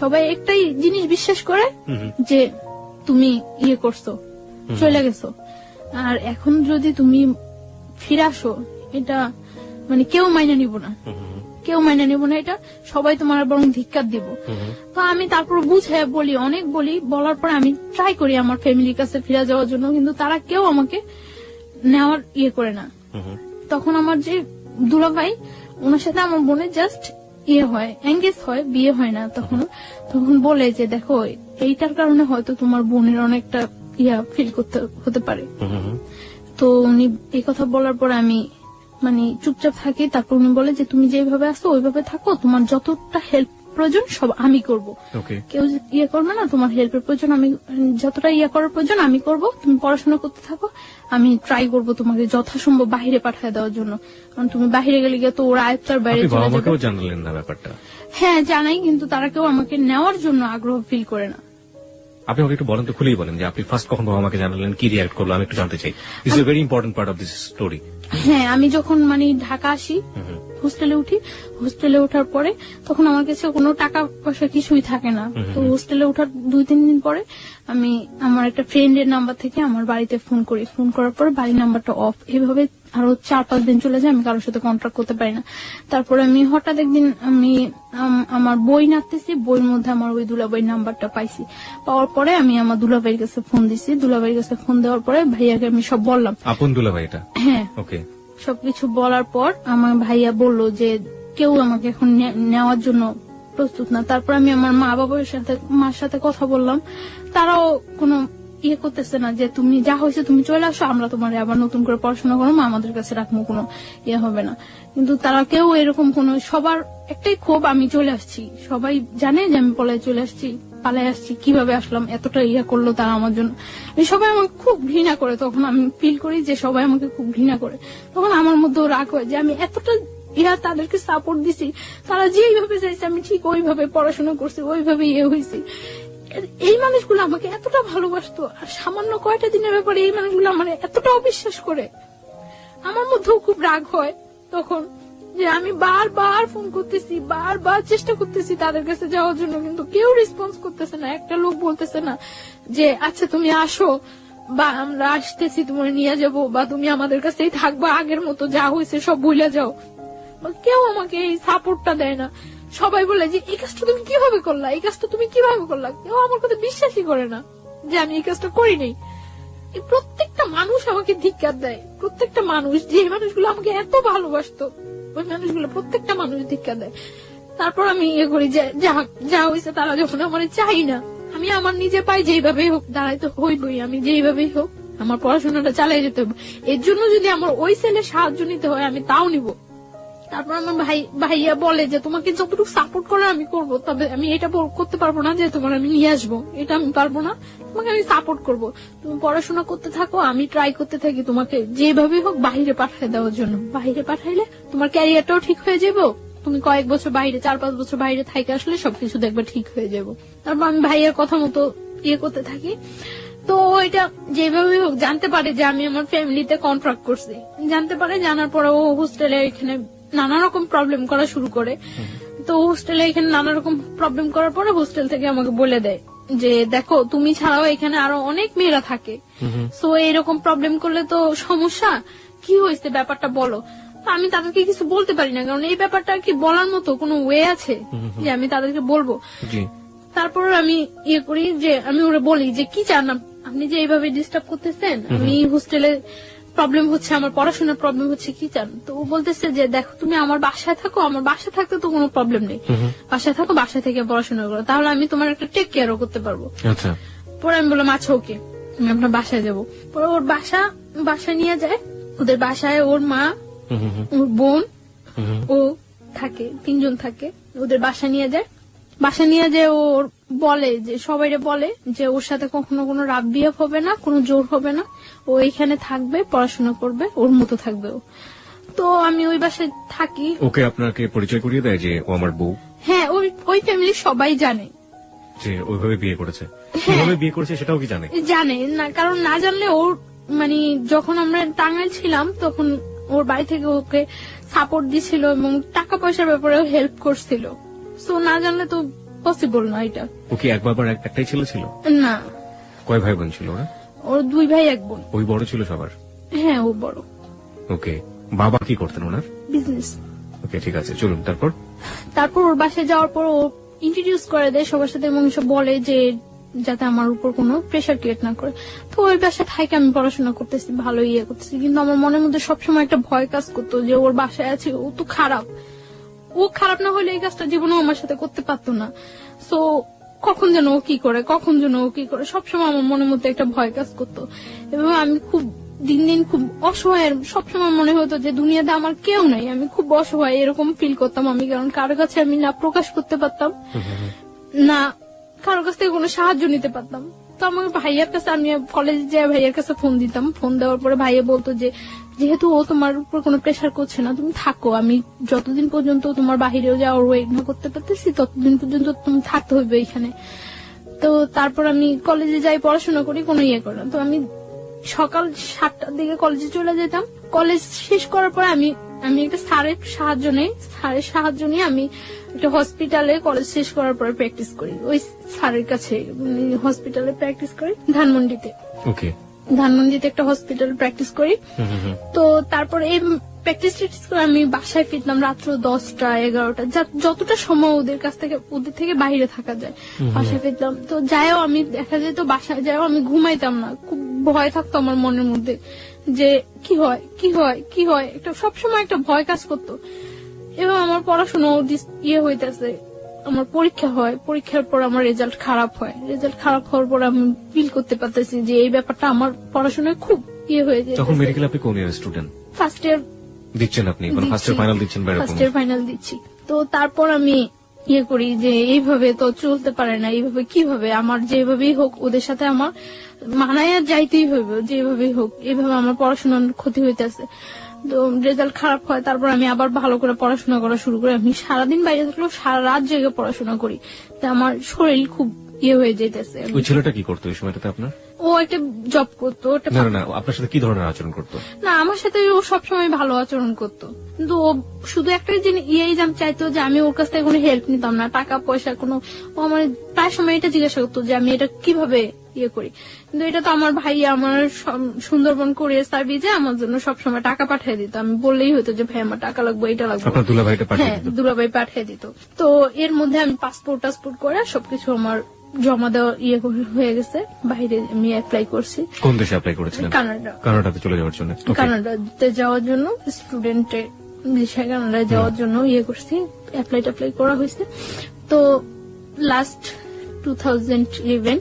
সবাই একটাই জিনিস বিশ্বাস করে যে তুমি ইয়ে করছো, চলে গেছো। আর এখন যদি তুমি ফিরে আসো, এটা মানে কেউ মাইনা নিব না, কেউ মাইনা নিব না, এটা সবাই তোমার বরং ধিক্কার দিব। তো আমি তারপর বুঝে বলি, অনেক বলি, বলার পরে আমি ট্রাই করি আমার ফ্যামিলির কাছে ফিরে যাওয়ার জন্য, কিন্তু তারা কেউ আমাকে নেওয়ার ইয়ে করে না। তখন আমার যে দুলাভাই, ওনার সাথে আমার বোনের জাস্ট ইয়ে হয়, এঙ্গেজ হয়, বিয়ে হয় না। তখন বলে যে দেখো এইটার কারণে হয়তো তোমার বোনের অনেকটা ইয়া ফিল করতে হতে পারে। তো উনি এই কথা বলার পর আমি মানে চুপচাপ থাকি। তারপর উনি বলে যে তুমি যেভাবে আসো ওইভাবে থাকো, তোমার যতটা হেল্প প্রয়োজন সব আমি করব, কেউ ইয়ে করবে না। তোমার হেল্পের প্রয়োজন, আমি যতটা ইয়ে করার প্রয়োজন আমি করব, তুমি পড়াশোনা করতে থাকো, আমি ট্রাই করব তোমাকে যথাসম্ভব বাহিরে পাঠিয়ে দেওয়ার জন্য। কারণ তুমি বাহিরে গেলে গিয়ে তো ওরা আয়ত্তার বাইরে চলে যাবে। জানালেন না ব্যাপারটা? হ্যাঁ জানাই, কিন্তু তারা কেউ আমাকে নেওয়ার জন্য আগ্রহ ফিল করে না। আপনি আমাকে একটু বলেন তো, খুলেই বলেন যে আপনি ফার্স্ট কখন বাবা মাকে জানালেন, কি রিয়াক্ট করলো, আমি একটু জানতে চাই। This is a very important part of this story. হ্যাঁ, আমি যখন মানে ঢাকা আসি হোস্টেলে উঠি। হোস্টেলে ওঠার পরে তখন আমার কাছে কোনো টাকা পয়সা কিছুই থাকে না। তো হোস্টেলে ওঠার 2-3 দিন পরে আমি আমার একটা ফ্রেন্ডের নাম্বার থেকে আমার বাড়িতে ফোন করি। ফোন করার পরে বাড়ির নাম্বারটা অফ। এভাবে আরো 4-5 দিন চলে যায়, আমি কারোর সাথে কন্ট্যাক্ট করতে পারি না। তারপরে আমি হঠাৎ একদিন আমি আমার বই নাড়তেছি, বইয়ের মধ্যে আমার ওই দুলাভাইয়ের নাম্বারটা পাইছি। পাওয়ার পরে আমি আমার দুলাভাইয়ের কাছে ফোন দিছি। দুলাভাইয়ের কাছে ফোন দেওয়ার পরে ভাইয়াকে আমি সব বললাম। আপন দুলাভাই এটা? হ্যাঁ। ওকে। সবকিছু বলার পর আমার ভাইয়া বলল যে কেউ আমাকে এখন নেওয়ার জন্য প্রস্তুত না। তারপর আমি আমার মার সাথে কথা বললাম। তারাও কোনো ইয়ে করতেছে না যে তুমি যা হয়েছে তুমি চলে আসো, আমরা তোমার আবার নতুন করে পড়াশোনা করবো, আমাদের কাছে রাখবো, কোনো ইয়ে হবে না। কিন্তু তারা কেউ এরকম কোন, সবার একটাই ক্ষোভ আমি চলে আসছি। সবাই জানে যে আমি পালাই আসছি, কিভাবে আসলাম, এতটা ইয়ে করলো তারা আমার জন্য। সবাই আমাকে খুব ঘৃণা করে। তখন আমি ফিল করি যে সবাই আমাকে খুব ঘৃণা করে। তখন আমার মধ্যেও রাগ হয় যে আমি এতটা তাদেরকে সাপোর্ট দিছি, তারা যেইভাবে চাইছে আমি ঠিক ওইভাবে পড়াশোনা করছি, ওইভাবে ইয়ে হয়েছি। এই মানুষগুলো আমাকে এতটা ভালোবাসতো, আর সামান্য কয়টা দিনের ব্যাপারে এই মানুষগুলো আমার এতটা অবিশ্বাস করে। আমার মধ্যেও খুব রাগ হয় তখন যে আমি বারবার ফোন করতেছি, বারবার চেষ্টা করতেছি তাদের কাছে যাওয়ার জন্য, কিন্তু কেউ রেসপন্স করতেছে না। একটা লোক বলতেছে না যে আচ্ছা তুমি আসো, বা আমরা আসতেছি তোমার নিয়ে যাবো, বা তুমি আমাদের কাছেই থাকবা, আগের মতো যা হয়েছে সব ভুলে যাও। কেউ আমাকে এই সাপোর্টটা দেয় না। সবাই বলে যে এই কাজটা তুমি কিভাবে করলা, এই কাজটা তুমি কিভাবে করলা। কেউ আমার কথা বিশ্বাসই করে না যে আমি এই কাজটা করি নাই। প্রত্যেকটা মানুষ আমাকে ধিক্কার দেয়, প্রত্যেকটা মানুষ, যে মানুষগুলো আমাকে এত ভালোবাসতো ওই মানুষগুলো প্রত্যেকটা মানুষ ধিক্কার দেয়। তারপর আমি ইয়ে করি যে যা হয়েছে তারা যখন আমার চাই না, আমি আমার নিজে পাই যেইভাবেই হোক দাঁড়াইতে হইবই, আমি যেইভাবেই হোক আমার পড়াশোনাটা চালিয়ে যেতে হবে। এর জন্য যদি আমার ওই ছেলের সাহায্য নিতে হয় আমি তাও নিব। তারপর আমার ভাইয়া বলে যে তোমাকে যতটুকু সাপোর্ট করে আমি করব, তবে আমি এটা করতে পারবো না যে তোমার আমি নিয়ে আসবো, এটা আমি পারবো না। তোমাকে আমি সাপোর্ট করব, তুমি পড়াশোনা করতে থাকো, আমি ট্রাই করতে থাকি তোমাকে যেভাবে হোক বাইরে পাঠিয়ে দেওয়ার জন্য। বাইরে পাঠাইলে তোমার ক্যারিয়ারটাও ঠিক হয়ে যাবে, তুমি কয়েক বছর বাইরে 4-5 বছর বাইরে থাইকে আসলে সবকিছু দেখবে ঠিক হয়ে যাবে। তারপর আমি ভাইয়ার কথা মতো ইয়ে করতে থাকি। তো এটা যেভাবে হোক জানতে পারে যে আমি আমার ফ্যামিলিতে কন্ট্রাক্ট করছি, জানতে পারে। জানার পরে ও হোস্টেলে এখানে নানা রকম প্রবলেম করা শুরু করে। তো হোস্টেলে এখানে নানা রকম প্রবলেম করার পরে হোস্টেল থেকে আমাকে বলে দেয় যে দেখো তুমি ছাড়াও এখানে আরো অনেক মেয়েরা থাকে, সো এরকম প্রবলেম করলে তো সমস্যা, কি হয়েছে ব্যাপারটা বলো। আমি তাদেরকে কিছু বলতে পারি না, কারণ এই ব্যাপারটা কি বলার মতো কোনো ওয়ে আছে যে আমি তাদেরকে বলবো। তারপর আমি ইয়ে করি যে আমি ওরা বলি যে কি চান আপনি যে এইভাবে ডিস্টার্ব করতেছেন, আমি হোস্টেলে প্রবলেম হচ্ছে, আমার পড়াশোনার প্রবলেম হচ্ছে, কি চান। তো ও বলতেছে যে দেখো তুমি আমার বাসায় থাকো, আমার বাসায় থাকতে তো কোনো প্রবলেম নেই, বাসায় থাকো, বাসায় থেকে পড়াশোনা করো, তাহলে আমি তোমার একটা টেক কেয়ারও করতে পারবো। পরে আমি বললাম আচ্ছা ওকে, আমি আপনার বাসায় যাবো। পরে ওর বাসায় নিয়ে যায়। ওদের বাসায় ওর মা, ওর বোন, ও থাকে, 3 জন থাকে। ওদের বাসা নিয়ে যায়। বাসা নিয়ে যে ওর বলে যে সবাইরে বলে যে ওর সাথে কখনো কোনো রাগ বিহেভ হবে না, কোনো জোর হবে না, ও এখানে থাকবে, পড়াশোনা করবে, ওর মতো থাকবে ও। তো আমি ওই বাসায় থাকি। ওকে আপনাকে পরিচয় করিয়ে দেয় যে ও আমার বউ? হ্যাঁ, ওই ফ্যামিলি সবাই জানে যে ওইভাবে বিয়ে করেছে। কিভাবে বিয়ে করেছে সেটাও কি জানে না, কারণ না জানলে ওর মানে যখন আমরা টাঙ্গাইল ছিলাম তখন ওর বাড়ি থেকে ওকে সাপোর্ট দিছিল এবং টাকা পয়সার ব্যাপারে হেল্প করছিল। সো না জানলে তো পসিবল না এটা। ওকে এক বাবার একটাই ছেলে ছিল? না। কয় ভাই বোন ছিল ওরা? ওর 2 ভাই 1 বোন। ওই বড় ছিল সবার? হ্যাঁ, ও বড়। ওকে, বাবা কি করতেন ওনার? বিজনেস। ওকে, ঠিক আছে, চলুন। তারপর ওর বাসায় যাওয়ার পর ও ইন্ট্রোডিউস করে দেয় সবার সাথে এবং সব বলে যে যাতে আমার উপর কোনো প্রেশার ক্রিয়েট না করে। তো ওই বাসায় থাইকে আমি পড়াশোনা করতেছি, ভালো ইয়ে করতেছি, কিন্তু আমার মনের মধ্যে সবসময় একটা ভয় কাজ করতো যে ওর বাসায় আছে, ও তো খারাপ, ও খারাপ না হলে এই কাজটা জীবনেও আমার সাথে করতে পারতো না। সো কখন যেন ও কি করে সবসময় আমার মনের মধ্যে একটা ভয় কাজ করতো। এবং আমি খুব দিন দিন খুব অসহায়, সবসময় মনে হতো যে দুনিয়াতে আমার কেউ নাই, আমি খুব অসহায় এরকম ফিল করতাম আমি। কারণ কারো কাছে আমি না প্রকাশ করতে পারতাম, না কারো কাছ থেকে কোনো সাহায্য নিতে পারতাম। তো আমার ভাইয়ার কাছে, আমি কলেজে যাই ভাইয়ার কাছে ফোন দিতাম। ফোন দেওয়ার পরে ভাইয়া বলতো যে যেহেতু ও তোমার উপর কোনো প্রেশার করছে না, তুমি থাকো, আমি যতদিন পর্যন্ত তোমার বাহিরেও যাওয়ার ওয়েট না করতে পারতেছি ততদিন পর্যন্ত তুমি থাকতে হইবে এখানে। তো তারপর আমি কলেজে যাই, পড়াশোনা করি, কোনো ইয়ে করি না। তো আমি সকাল 7টার দিকে কলেজে চলে যেতাম। কলেজ শেষ করার পরে আমি আমি একটা স্যারের সাহায্য নিয়ে আমি একটা হসপিটালে কলেজ শেষ করার পরে প্র্যাকটিস করি, ওই স্যারের কাছে হসপিটালে প্র্যাকটিস করি ধানমন্ডিতে। ওকে, ধানমন্ডিতে একটা হসপিটালে প্র্যাকটিস করি। তো তারপরে এই প্র্যাকটিস করে আমি বাসায় ফিরতাম রাত্র 10টা 11টা, যতটা সময় ওদের থেকে বাইরে থাকা যায় বাসায় ফিরতাম। তো যাইও আমি দেখা যেত বাসায় যাইও আমি ঘুমাইতাম না, খুব ভয় থাকতো আমার মনের মধ্যে যে কি হয় একটা সবসময় একটা ভয় কাজ করতো। এবং আমার পড়াশোনা হইতেছে, আমার পরীক্ষা হয়, পরীক্ষার পর আমার রেজাল্ট খারাপ হয়, রেজাল্ট খারাপ হওয়ার পর আমি ফিল করতে পারতেছি যে এই ব্যাপারটা আমার পড়াশোনায় খুব হয়ে যায়। তখন মেডিকেল আপনি কোন ইয়ার স্টুডেন্ট? ফার্স্ট ইয়ার দিচ্ছেন আপনি, ফার্স্ট ইয়ার ফাইনাল দিচ্ছেন? ফার্স্ট ইয়ার ফাইনাল দিচ্ছি। তো তারপর আমি করি যে এইভাবে তো চলতে পারে না, এইভাবে কিভাবে আমার যেভাবেই হোক ওদের সাথে আমার মানায় যাইতেই হইবে, যেভাবেই হোক এইভাবে আমার পড়াশোনার ক্ষতি হইতেছে। তো রেজাল্ট খারাপ হয়, তারপর আমি আবার ভালো করে পড়াশোনা করা শুরু করি। আমি সারাদিন বাইরে থাকলেও সারা রাত জেগে পড়াশোনা করি, তো আমার শরীর খুব হয়ে যেতেছে। ওই ছেলেটা কি করতো এই সময়টাতে আপনার? ও একটা জব করতো। না, আপনার সাথে কি ধরনের আচরণ করতো? না, আমার সাথে ও সবসময় ভালো আচরণ করতো, কিন্তু ও শুধু একটা চাইতো যে আমি ওর কাছ থেকে কোনো হেল্প নিতাম না, টাকা পয়সা কোনো। ও আমার প্রায় সময় এটা জিজ্ঞাসা করতো যে আমি এটা কিভাবে করি, কিন্তু এটা তো আমার ভাই আমার সুন্দরবন কুরিয়ার সার্ভিসে আমার জন্য সবসময় টাকা পাঠিয়ে দিত। আমি বললেই হতো যে ভাই আমার টাকা লাগবে, এটা লাগবে, হ্যাঁ দুলাভাই পাঠিয়ে দিত। তো এর মধ্যে আমি পাসপোর্ট করে সবকিছু আমার জমা দেওয়া হয়ে গেছে। বাইরে আমি অ্যাপ্লাই করছি। কোন দেশে অ্যাপ্লাই করেছিলেন? কানাডাতে চলে যাওয়ার জন্য। কানাডাতে যাওয়ার জন্য স্টুডেন্টের ভিসায় কানাডায় যাওয়ার জন্য করছি, অ্যাপ্লাই করা হয়েছে। তো লাস্ট 2011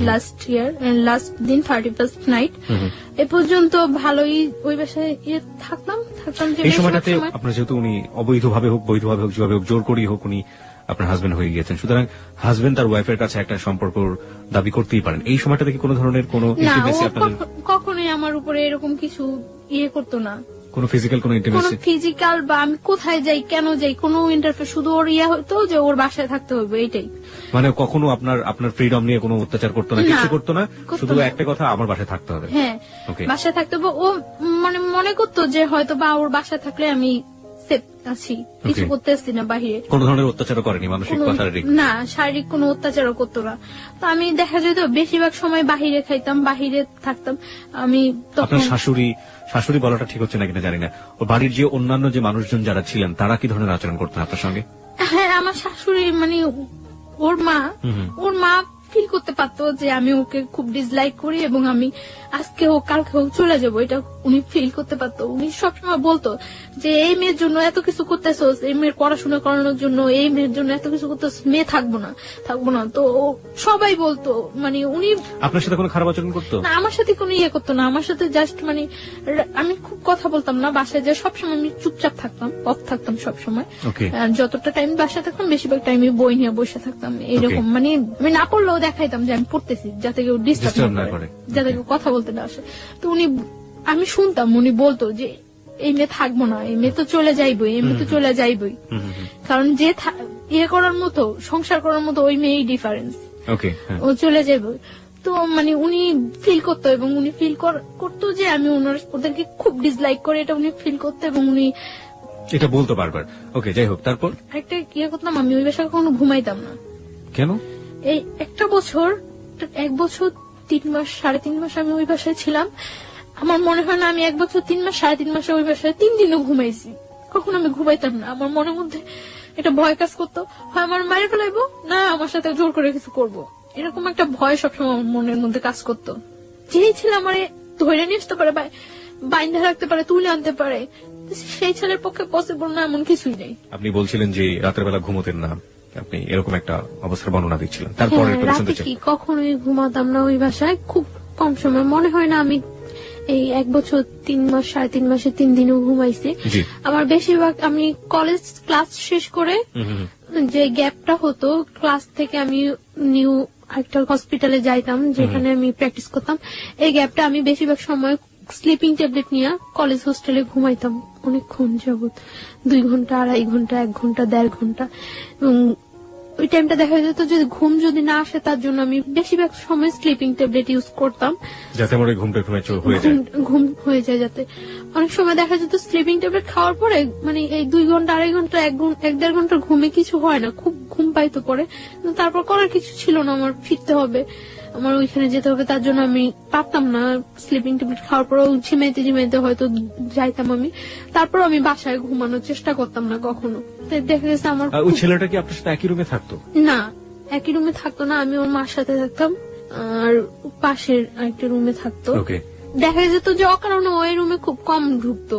লাস্ট ইয়ার লাস্ট দিন 31st নাইট এ পর্যন্ত ভালোই ওই বাসায় থাকতাম। এই সময়টাতে আপনার যেহেতু উনি অবৈধভাবে হোক বৈধভাবে হোক যেভাবে হোক জোর করেই হোক উনি আপনার হাজবেন্ড হয়ে গিয়েছেন, সুতরাং হাজবেন্ড তার ওয়াইফের কাছে একটা সম্পর্ক দাবি করতেই পারেন। এই সময়টাতে কি কোনো ধরনের কোনো ইন্টিমেসি আপনাদের? কখনোই আমার উপরে এরকম কিছু করতো না, কোনো ফিজিক্যাল কোনো ইন্টিমেসি, ফিজিক্যাল বা আমি কোথায় যাই কেন যাই কোনো ইন্টারফেয়ার, শুধু ওর হতো যে ওর বাসায় থাকতে হবে এইটাই। মানে কখনো আপনার ফ্রিডম নিয়ে কোনো অত্যাচার করতো না, কিছু করতো না, শুধু একটা কথা আমার বাসায় থাকতে হবে। হ্যাঁ, বাসায় থাকতে হবে। ও মানে মনে করতো যে হয়তো বা ওর বাসায় থাকলে আমি সেফ আছি, কিছু করতে আসছি না বাহিরে। কোনো ধরনের অত্যাচারও করেনি, মানসিক বা শারীরিক? না, শারীরিক কোনো অত্যাচারও করতো না। তো আমি দেখা যেত বেশিরভাগ সময় বাহিরে খাইতাম, বাহিরে থাকতাম। আমি আপনার শাশুড়ি বলাটা ঠিক হচ্ছে না কিনা জানি না, ও বাড়ির যে অন্যান্য যে মানুষজন যারা ছিলেন তারা কি ধরনের আচরণ করতেন আপনার সঙ্গে? হ্যাঁ, আমার শাশুড়ি মানে ওর মা ফিল করতে পারতো যে আমি ওকে খুব ডিসলাইক করি এবং আমি আজকে হোক কালকে হোক চলে যাবো, এটা উনি ফিল করতে পারতো। উনি সবসময় বলতো যে এই মেয়ের জন্য এত কিছু করতেছোস, এই মেয়ের পড়াশোনা করানোর জন্য এই মেয়ের জন্য এত কিছু করতেছ, মেয়ে থাকবো না। তো সবাই বলতো, মানে উনি আপনার সাথে কোনো খারাপ আচরণ করতো না, আমার সাথে কোনো করতো না। আমার সাথে জাস্ট মানে আমি খুব কথা বলতাম না বাসায়, যে সবসময় আমি চুপচাপ থাকতাম, অফ থাকতাম সবসময়। যতটা টাইম বাসায় থাকতাম বেশিরভাগ টাইমে বই নিয়ে বসে থাকতাম, এরকম। মানে আমি না পড়লেও দেখাইতাম যে আমি পড়তেছি, যাতে কেউ ডিস্টার্ব না করে, যাতে কেউ কথা বলতে না আসে। তো আমি শুনতাম উনি বলতো যে এই মেয়ে থাকবো না, এই মেয়ে তো চলে যাইবই, এই মেয়ে তো চলে যাইবই, কারণ যে করার মতো সংসার করার মতো ওই মেয়েই ডিফারেন্স, ও চলে যাইবই। তো মানে উনি ফিল করতো এবং উনি ফিল করতো যে আমি ওদেরকে খুব ডিসলাইক করে, এটা উনি ফিল করতো এবং উনি এটা বলতো বারবার। ওকে, যাই হোক, তারপর একটা করতাম, আমি ওই বাসায় কখনো ঘুমাইতাম না। কেন? এই 1 বছর 3 মাস 3.5 মাস আমি ওই বাসায় ছিলাম। আমার মনে হয় না আমি 1 বছর 3 মাস 3.5 মাসে ওই বাসায় 3 দিনও ঘুমাইছি। কখনো আমি ঘুমাইতাম না। আমার মনের মধ্যে এটা ভয় কাজ করতো, হয় আমার মায়ের ফেলাইবো, না আমার সাথে জোর করে কিছু করবো, এরকম একটা ভয় সবসময় মনের মধ্যে কাজ করতো। যেই ছেলে আমার ধরে নিয়ে আসতে পারে, বাইন্ধা রাখতে পারে, তুলে আনতে পারে, সেই ছেলের পক্ষে পসিবল না এমন কিছুই নেই। আপনি বলছিলেন যে রাতের বেলা ঘুমোতেন না, আপনি এরকম একটা অবস্থার বর্ণনা দিচ্ছিলেন। তারপরে রাতে কি কখনোই ঘুমাতাম না ওই বাসায়, খুব কম সময়। মনে হয় না আমি এই 1 বছর 3 মাস 3.5 মাসে 3 দিনও ঘুমাইছি। আমার বেশিরভাগ আমি কলেজ ক্লাস শেষ করে যে গ্যাপটা হতো, ক্লাস থেকে আমি নিউ একটা হসপিটালে যাইতাম যেখানে আমি প্র্যাকটিস করতাম, এই গ্যাপটা আমি বেশিরভাগ সময় স্লিপিং ট্যাবলেট নিয়ে কলেজ হোস্টেলে ঘুমাইতাম অনেকক্ষণ যাবত, 2 ঘন্টা 2.5 ঘন্টা 1 ঘন্টা 1.5 ঘন্টা। এবং ওই টাইমটা দেখা যেত যদি ঘুম যদি না আসে তার জন্য আমি বেশিরভাগ সময় স্লিপিং ট্যাবলেট ইউজ করতাম, যাতে আমার ওই ঘুমটা একটু ম্যাচুর হয়ে যায়। ঘুম হয়ে যায় যাতে। অনেক সময় দেখা যেত স্লিপিং ট্যাবলেট খাওয়ার পরে মানে এই 2 ঘন্টা 2.5 ঘন্টা 1-1.5 ঘন্টার ঘুমে কিছু হয় না, খুব ঘুম পাইতো পরে, কিন্তু তারপর করার কিছু ছিল না, আমার ফিরতে হবে, আমার ওইখানে যেতে হবে, তার জন্য আমি পারতাম না স্লিপিং ট্যাবলেট খাওয়ার পরেও ঝিমাইতে হয়তো যাইতাম আমি, তারপর আমি বাসায় ঘুমানোর চেষ্টা করতাম না কখনো। তো দেখা গেছে আমার ওই ছেলেটা কি আপনার সাথে একই রুমে থাকতো? না, একই রুমে থাকতো না, আমি ওর মার সাথে থাকতাম আর পাশের আরেকটা রুমে থাকতো। ওকে। দেখা যেত যে অকারণে ওই রুমে খুব কম ঢুকতো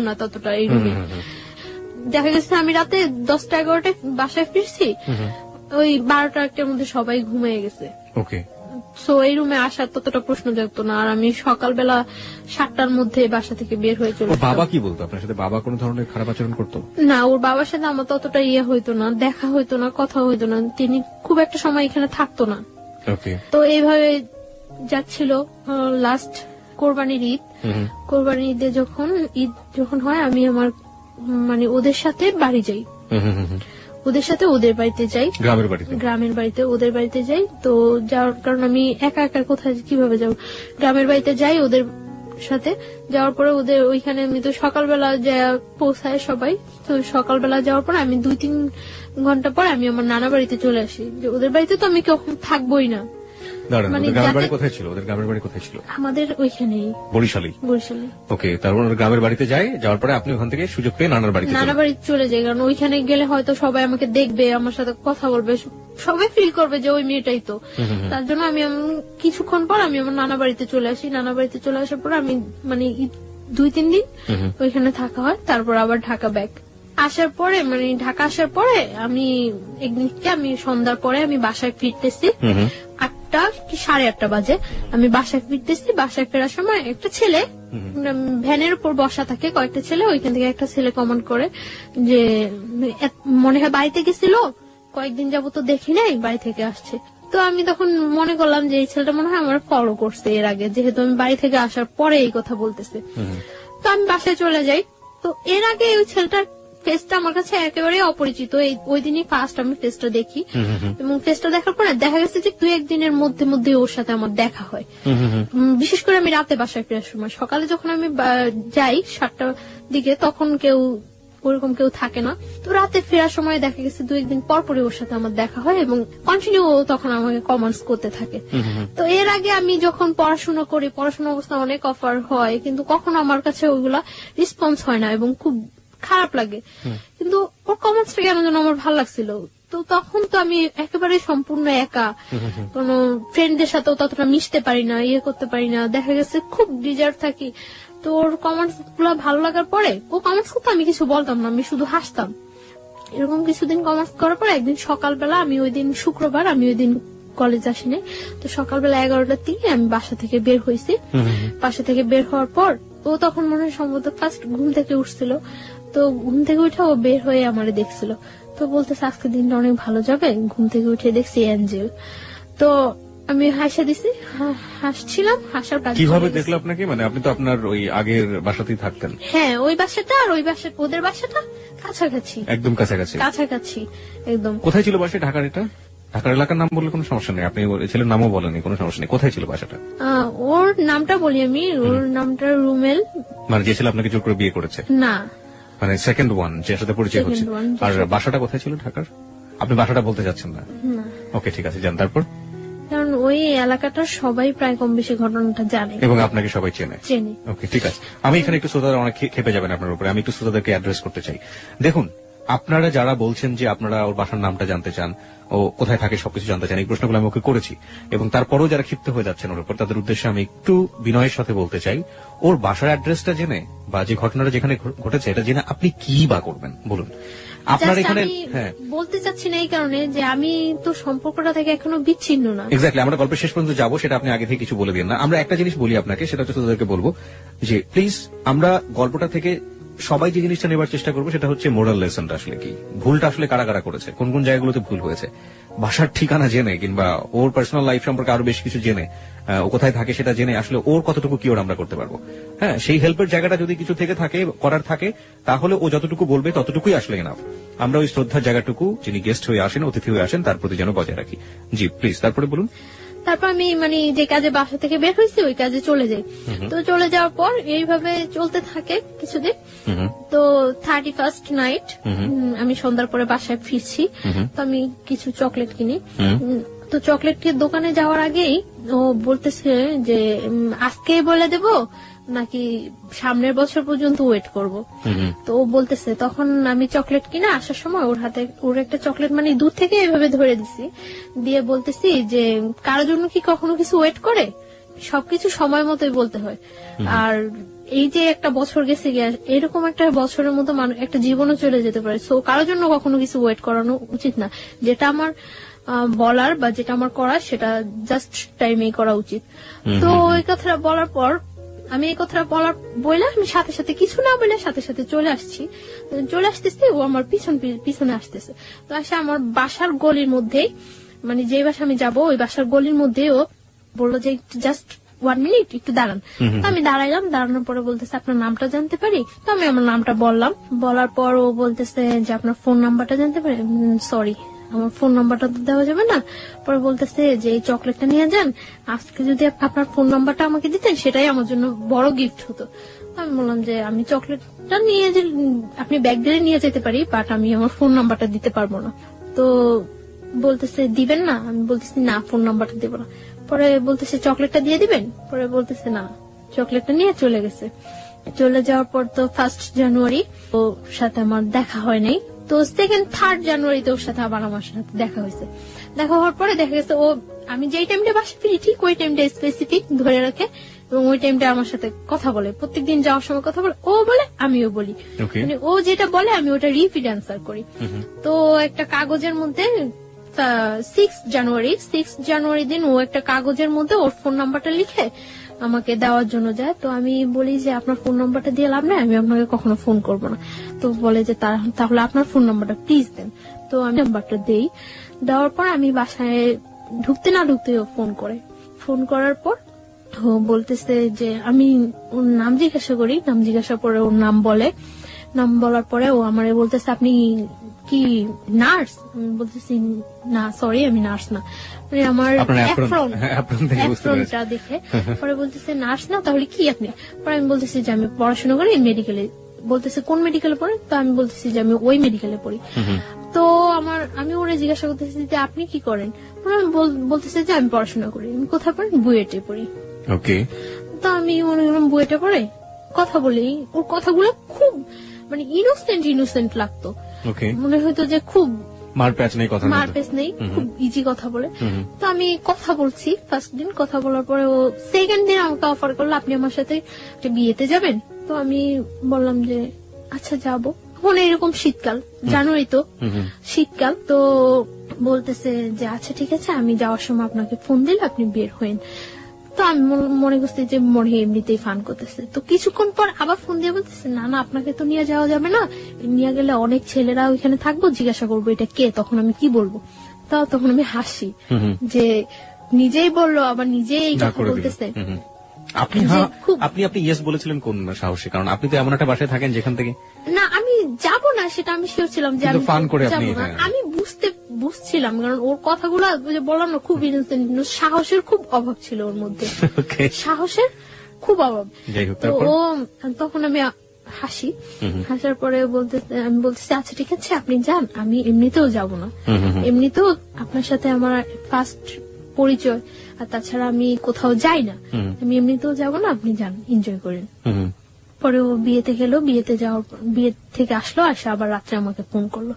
না ততটা এই রুমে। দেখা গেছে আমি রাতে 10টা-11টায় বাসায় ফিরছি, ওই 12টা-1টার মধ্যে সবাই ঘুমিয়ে গেছে। ওকে। সো এই রুমে আসার ততটা প্রশ্ন জাগতো না, আর আমি সকালবেলা 7টার মধ্যে বাসা থেকে বের হয়ে চলে ওর বাবা কি বলতো আপনার সাথে? বাবা কোনো ধরনের খারাপ আচরণ করতো? না, ওর বাবার সাথে আমার ততটা হইতো না, দেখা হইতো না, কথা হইতো না, তিনি খুব একটা সময় এখানে থাকতো না। ওকে। তো এইভাবে যাচ্ছিল। লাস্ট কোরবানির ঈদ, কোরবানির ঈদে যখন হয় আমি আমার মানে ওদের সাথে বাড়ি যাই, ওদের সাথে ওদের বাড়িতে যাই, গ্রামের বাড়িতে ওদের বাড়িতে যাই। তো যাওয়ার কারণ আমি একা একা কোথায় কিভাবে যাব, গ্রামের বাড়িতে যাই ওদের সাথে। যাওয়ার পরে ওদের ওইখানে আমি তো সকালবেলা যা পৌঁছায় সবাই, তো সকালবেলা যাওয়ার পর আমি 2-3 ঘন্টা পর আমি আমার নানা বাড়িতে চলে আসি, যে ওদের বাড়িতে তো আমি কখন থাকবোই না। মানে গ্রামের বাড়ি কোথায় ছিল? ওদের গ্রামের বাড়ি কোথায় ছিল? আমাদের ওইখানেই, বরিশালে। ওকে, তারপর গ্রামের বাড়িতে যায়, যাওয়ার পরে আপনি ওখান থেকে সুযোগ পেয়ে নানা বাড়িতে চলে যাই, কারণ ওইখানে গেলে হয়তো সবাই আমাকে দেখবে, আমার সাথে কথা বলবে, সবাই ফিল করবে যে ওই মেয়েটাই তো। তার জন্য আমি কিছুক্ষণ পর আমি আমার নানা বাড়িতে চলে আসি। নানা বাড়িতে চলে আসার পর আমি মানে 2-3 দিন ওইখানে থাকা হয়, তারপর আবার ঢাকা ব্যাক আসার পরে মানে ঢাকা আসার পরে আমি একদিনকে আমি সন্ধ্যার পরে আমি বাসায় ফিরতেছি, 8টা কি 8:30 বাজে আমি বাসায় ফিরতেছি। বাসায় ফেরার সময় একটা ছেলে ভ্যানের উপর বসা থাকে, কয়েকটা ছেলে, ওইখান থেকে একটা ছেলে কমেন্ট করে যে মনে হয় বাড়িতে গেছিল, কয়েকদিন যাবো তো দেখি নাই, বাড়ি থেকে আসছে। তো আমি তখন মনে করলাম যে এই ছেলেটা মনে হয় আমার ফলো করছে এর আগে, যেহেতু আমি বাড়ি থেকে আসার পরে এই কথা বলতেছে। তো আমি বাসায় চলে যাই। তো এর আগে ওই ছেলেটার ফেসটা আমার কাছে একেবারে অপরিচিত, ওই দিনই ফার্স্ট আমি ফেসটা দেখি, এবং ফেসটা দেখার পরে দেখা গেছে যে 2-1 দিনের মধ্যে ওর সাথে আমার দেখা হয়। বিশেষ করে আমি রাতে বাসায় ফেরার সময়, সকালে যখন আমি যাই 7টার দিকে তখন ওরকম কেউ থাকে না। তো রাতে ফেরার সময় দেখা গেছে 2-1 দিন পর ওর সাথে আমার দেখা হয়, এবং কন্টিনিউ তখন আমাকে কমেন্টস করতে থাকে। তো এর আগে আমি যখন পড়াশোনা করি, পড়াশোনা অবস্থা অনেক অফার হয়, কিন্তু কখনো আমার কাছে ওইগুলা রেসপন্স হয় না এবং খুব খারাপ লাগে, কিন্তু ওর কমেন্টসটা কেন যেন আমার ভালো লাগছিল। তো তখন তো আমি একেবারে সম্পূর্ণ একা, কোন ফ্রেন্ডদের সাথেও ততটা মিশতে পারি না, করতে পারি না, দেখা গেছে খুব ডিজার্ভ থাকি। তো ওর কমেন্টস গুলো ভালো লাগার পরে ও কমেন্টস করতে আমি কিছু বলতাম না, আমি শুধু হাসতাম। এরকম কিছুদিন কমেন্টস করার পরে একদিন সকালবেলা, আমি ওই দিন শুক্রবার, আমি ওই দিন কলেজ আসিনি, তো সকালবেলা 11টার দিকে আমি বাসা থেকে বের হয়েছি। বাসা থেকে বের হওয়ার পর ও তখন মনে হয় সম্ভবত ফার্স্ট ঘুম থেকে উঠছিল, তো ঘুম থেকে উঠে ও বের হয়ে আমারে দেখছিল, তো বলতেছে আজকে দিনটা অনেক ভালো যাবে। ঘুম থেকে উঠে দেখছি অ্যাঞ্জেল। তো আমি হাসা দিছি, হাসছিলাম, হাসার কাজ। কিভাবে দেখলো আপনাকে? মানে আপনি তো আপনার ওই আগের বাসাতেই থাকতেন। হ্যাঁ, ওই বাসাটা আর ওই বাসা, ওদের বাসাটা কাছাকাছি, একদম কাছাকাছি একদম। কোথায় ছিল বাসা? ঢাকার? এটা ঢাকার এলাকার নাম বললে কোনো সমস্যা নেই, আপনি ছেলের নামও বলেনি, কোনো সমস্যা নেই। কোথায় ছিল বাসাটা? ওর নামটা বলি আমি, ওর নামটা রুমেল। মানে যে ছেলে আপনাকে জোর করে বিয়ে করেছে? না, মানে সেকেন্ড ওয়ান, যে সাথে পরিচয় হচ্ছে। আর বাসাটা কোথায় ছিল ঢাকার? আপনি বাসাটা বলতে যাচ্ছেন না? ওকে, ঠিক আছে, যান। তারপর? কারণ ওই এলাকাটার সবাই প্রায় কম বেশি ঘটনাটা জানে এবং আপনাকে সবাই চেনে। ওকে, ঠিক আছে। আমি এখানে একটু শ্রোতারা অনেক খেপে যাবেন আপনার উপরে, আমি একটু শ্রোতাদেরকে অ্যাড্রেস করতে চাই। দেখুন, আপনারা যারা বলছেন যে আপনারা ওর বাসার নামটা জানতে চান, ও কোথায় থাকে সবকিছু জানতে চান, এই প্রশ্নগুলো আমি ওকে করেছি, এবং তারপরও যারা ক্ষিপ্ত হয়ে যাচ্ছেন ওর উপর, তাদের উদ্দেশ্যে আমি একটু বিনয়ের সাথে বলতে চাই, ওর বাসার অ্যাড্রেসটা জেনে বা যে ঘটনাটা যেখানে ঘটেছে এটা জেনে আপনি কি বা করবেন বলুন। আপনার এখানে বলতে চাচ্ছি না এই কারণে যে আমি তো সম্পর্কটা থেকে এখনো বিচ্ছিন্ন না। এক্স্যাক্টলি, আমরা গল্পের শেষ পর্যন্ত যাবো, সেটা আপনি আগে থেকে কিছু বলে দিন না। আমরা একটা জিনিস বলি আপনাকে, সেটা হচ্ছে তাদেরকে বলবো যে প্লিজ আমরা গল্পটা থেকে সবাই যে জিনিসটা নেবার চেষ্টা করবো সেটা হচ্ছে মোরাল লেসনটা আসলে কি, ভুলটা আসলে কারা কারা করেছে, কোন কোন জায়গাগুলোতে ভুল হয়েছে, বাসার ঠিকানা জেনে কিংবা ওর পার্সোনাল লাইফ সম্পর্কে আরো বেশ কিছু জেনে, ও কোথায় থাকে সেটা জেনে আসলে ওর কতটুকু কিওর আমরা করতে পারবো। হ্যাঁ, সেই হেল্পের জায়গাটা যদি কিছু থেকে থাকে, করার থাকে, তাহলে ও যতটুকু বলবে ততটুকুই আসলে এনাফ। আমরা ওই শ্রদ্ধার জায়গাটুকু যিনি গেস্ট হয়ে আসেন, অতিথি হয়ে আসেন, তার প্রতি যেন বজায় রাখি। জি প্লিজ, তারপরে বলুন। তারপর আমি মানে যে কাজে বাসা থেকে বের হয়েছি ওই কাজে চলে যাই। তো চলে যাওয়ার পর এইভাবে চলতে থাকে কিছুদিন। তো 31st নাইট আমি সন্ধ্যার পরে বাসায় ফিরছি। তো আমি কিছু চকলেট কিনি। তো চকলেটের দোকানে যাওয়ার আগেই ও বলতেছে যে আজকে বলে দেব নাকি সামনের বছর পর্যন্ত ওয়েট করব। তো ও বলতেছে, তখন আমি চকলেট কিনে আসার সময় ওর হাতে ওর একটা চকলেট মানে দূর থেকে এভাবে ধরে দিছি, দিয়ে বলতেছি যে কারোর জন্য কি কখনো কিছু ওয়েট করে, সবকিছু সময় মতোই বলতে হয়। আর এই যে একটা বছর গেছে গিয়ে, এরকম একটা বছরের মতো একটা জীবনও চলে যেতে পারে। সো কারোর জন্য কখনো কিছু ওয়েট করানো উচিত না। যেটা আমার বলার বা যেটা আমার করার সেটা জাস্ট টাইমেই করা উচিত। তো ওই কথাটা বলার পর আমি এই কথাটা বলে আমি সাথে সাথে কিছু না বলে সাথে সাথে চলে আসতেছি। ও আমার পিছনে আসতেছে। তো আসে আমার বাসার গলির মধ্যেই, মানে যে বাসা আমি যাবো ওই বাসার গলির মধ্যে ও বললো যে জাস্ট 1 মিনিট একটু দাঁড়ান। তো আমি দাঁড়াইলাম, দাঁড়ানোর পরে বলতেছে আপনার নামটা জানতে পারি? তো আমি আমার নামটা বললাম। বলার পর ও বলতেছে যে আপনার ফোন নাম্বারটা জানতে পারি? সরি, আমার ফোন নাম্বারটা তো দেওয়া যাবে না। পরে বলতেছে যে এই চকলেটটা নিয়ে যান, আজকে যদি আপনার ফোন নাম্বারটা আমাকে দিতেন সেটাই আমার জন্য বড় গিফট হতো। আমি বললাম যে আমি চকলেটটা নিয়ে যে আপনি ব্যাগ দিয়ে নিয়ে যেতে পারি, বাট আমি আমার ফোন নাম্বারটা দিতে পারবো না। তো বলতেছে দিবেন না? আমি বলতেছি না, ফোন নাম্বারটা দেবো না। পরে বলতেছে চকলেটটা দিয়ে দিবেন? পরে বলতেছে না, চকলেটটা নিয়ে চলে গেছে। চলে যাওয়ার পর তো 1st জানুয়ারি ওর সাথে আমার দেখা হয় নাই। তো 2nd 3rd জানুয়ারিতে ওর সাথে আবার আমার সাথে দেখা হয়েছে। দেখা হওয়ার পরে দেখা গেছে ও আমি যেই টাইমটা বাসা ফিরি ঠিক ওই টাইমটা স্পেসিফিক ধরে রাখে এবং ওই টাইমটা আমার সাথে কথা বলে। প্রত্যেকদিন যাওয়ার সময় কথা বলে, ও বলে আমিও বলি। মানে ও যেটা বলে আমি ওটা রিপিট অ্যান্সার করি। তো একটা কাগজের মধ্যে 6 জানুয়ারি দিন ও একটা কাগজের মধ্যে ওর ফোন নাম্বারটা লিখে আমাকে দেওয়ার জন্য যায়। তো আমি বলি যে আপনার ফোন নাম্বারটা দিয়ে লাভ নাই, আমি আপনাকে কখনো ফোন করবো না। তো বলে যে তাহলে আপনার ফোন নাম্বারটা প্লিজ দেন। তো আমি নাম্বারটা দেই। দেওয়ার পর আমি বাসায় ঢুকতে না ঢুকতেই ও ফোন করার পর ও বলতেছে যে আমি ওর নাম জিজ্ঞাসা করি। নাম জিজ্ঞাসা করে ওর নাম বলার পরে ও আমারে বলতেছে আপনি কি নার্স? আমি বলতেছি না, সরি আমি নার্স না। মানে আমার অ্যাপ্রনটা দেখে পরে বলতেছে নার্স না, তাহলে কি আপনি? পরে আমি বলতেছি যে আমি পড়াশোনা করি মেডিকেলে। বলতেছে কোন মেডিকেলে পড়েন? তো আমি বলতেছি যে আমি ওই মেডিকেলে পড়ি। তো আমি ওরা জিজ্ঞাসা করতেছি যে আপনি কি করেন? বলতেছে যে আমি পড়াশোনা করি। আমি কোথায় পড়ি? বুয়েটে পড়ি। ওকে। তো আমি মনে করলাম বুয়েটে পড়ে, কথা বলি। ওর কথাগুলো খুব মানে ইনোসেন্ট লাগতো। মনে হয়তো যে খুব মারপ্যাচ নেই, খুব ইজি কথা বলে। তো আমি কথা বলছি। 1st দিন কথা বলার পরে ও 2nd দিন আমাকে অফার করলো আপনি আমার সাথে বিয়েতে যাবেন। তো আমি বললাম যে আচ্ছা যাবো। মনে এরকম শীতকাল, জানুয়ারি তো শীতকাল। তো বলতেছে যে আচ্ছা ঠিক আছে, আমি যাওয়ার সময় আপনাকে ফোন দিলে আপনি বের হইন। তো আমি মনে করছি যে মনে এমনিতেই ফান করতেছে। তো কিছুক্ষণ পর আবার ফোন দিয়ে বলতেছে না আপনাকে তো নিয়ে যাওয়া যাবে না, নিয়ে গেলে অনেক ছেলেরা ওইখানে থাকবো, জিজ্ঞাসা করবো এটা কে, তখন আমি কি বলবো? তখন আমি হাসি যে নিজেই বললো আবার নিজেই এই কথা বলতেছে। আপনি ইয়েস বলেছিলেন কোন সাহসে? কারণ আপনি তো এমন একটা বাসায় থাকেন যেখান থেকে না আমি যাব না সেটা আমি শিওর ছিলাম যে আমি ফান করে আপনি আমি বুঝছিলাম, কারণ ওর কথাগুলো বললাম না খুব ইনোসেন্ট, সাহসের খুব অভাব ছিল ওর মধ্যে। সাহসের খুব অভাব। ও তখন আমি হাসি, হাসার পরে আমি বলতেছি আচ্ছা ঠিক আছে আপনি যান, আমি এমনিতেও যাব না, এমনিতেও আপনার সাথে আমার 1st পরিচয়, আর তাছাড়া আমি কোথাও যাই না, আমি এমনিতেও যাব না, আপনি যান এনজয় করেন। পরে ও বিয়েতে গেল, বিয়ে থেকে আসলো, আসে আবার রাত্রে আমাকে ফোন করলো।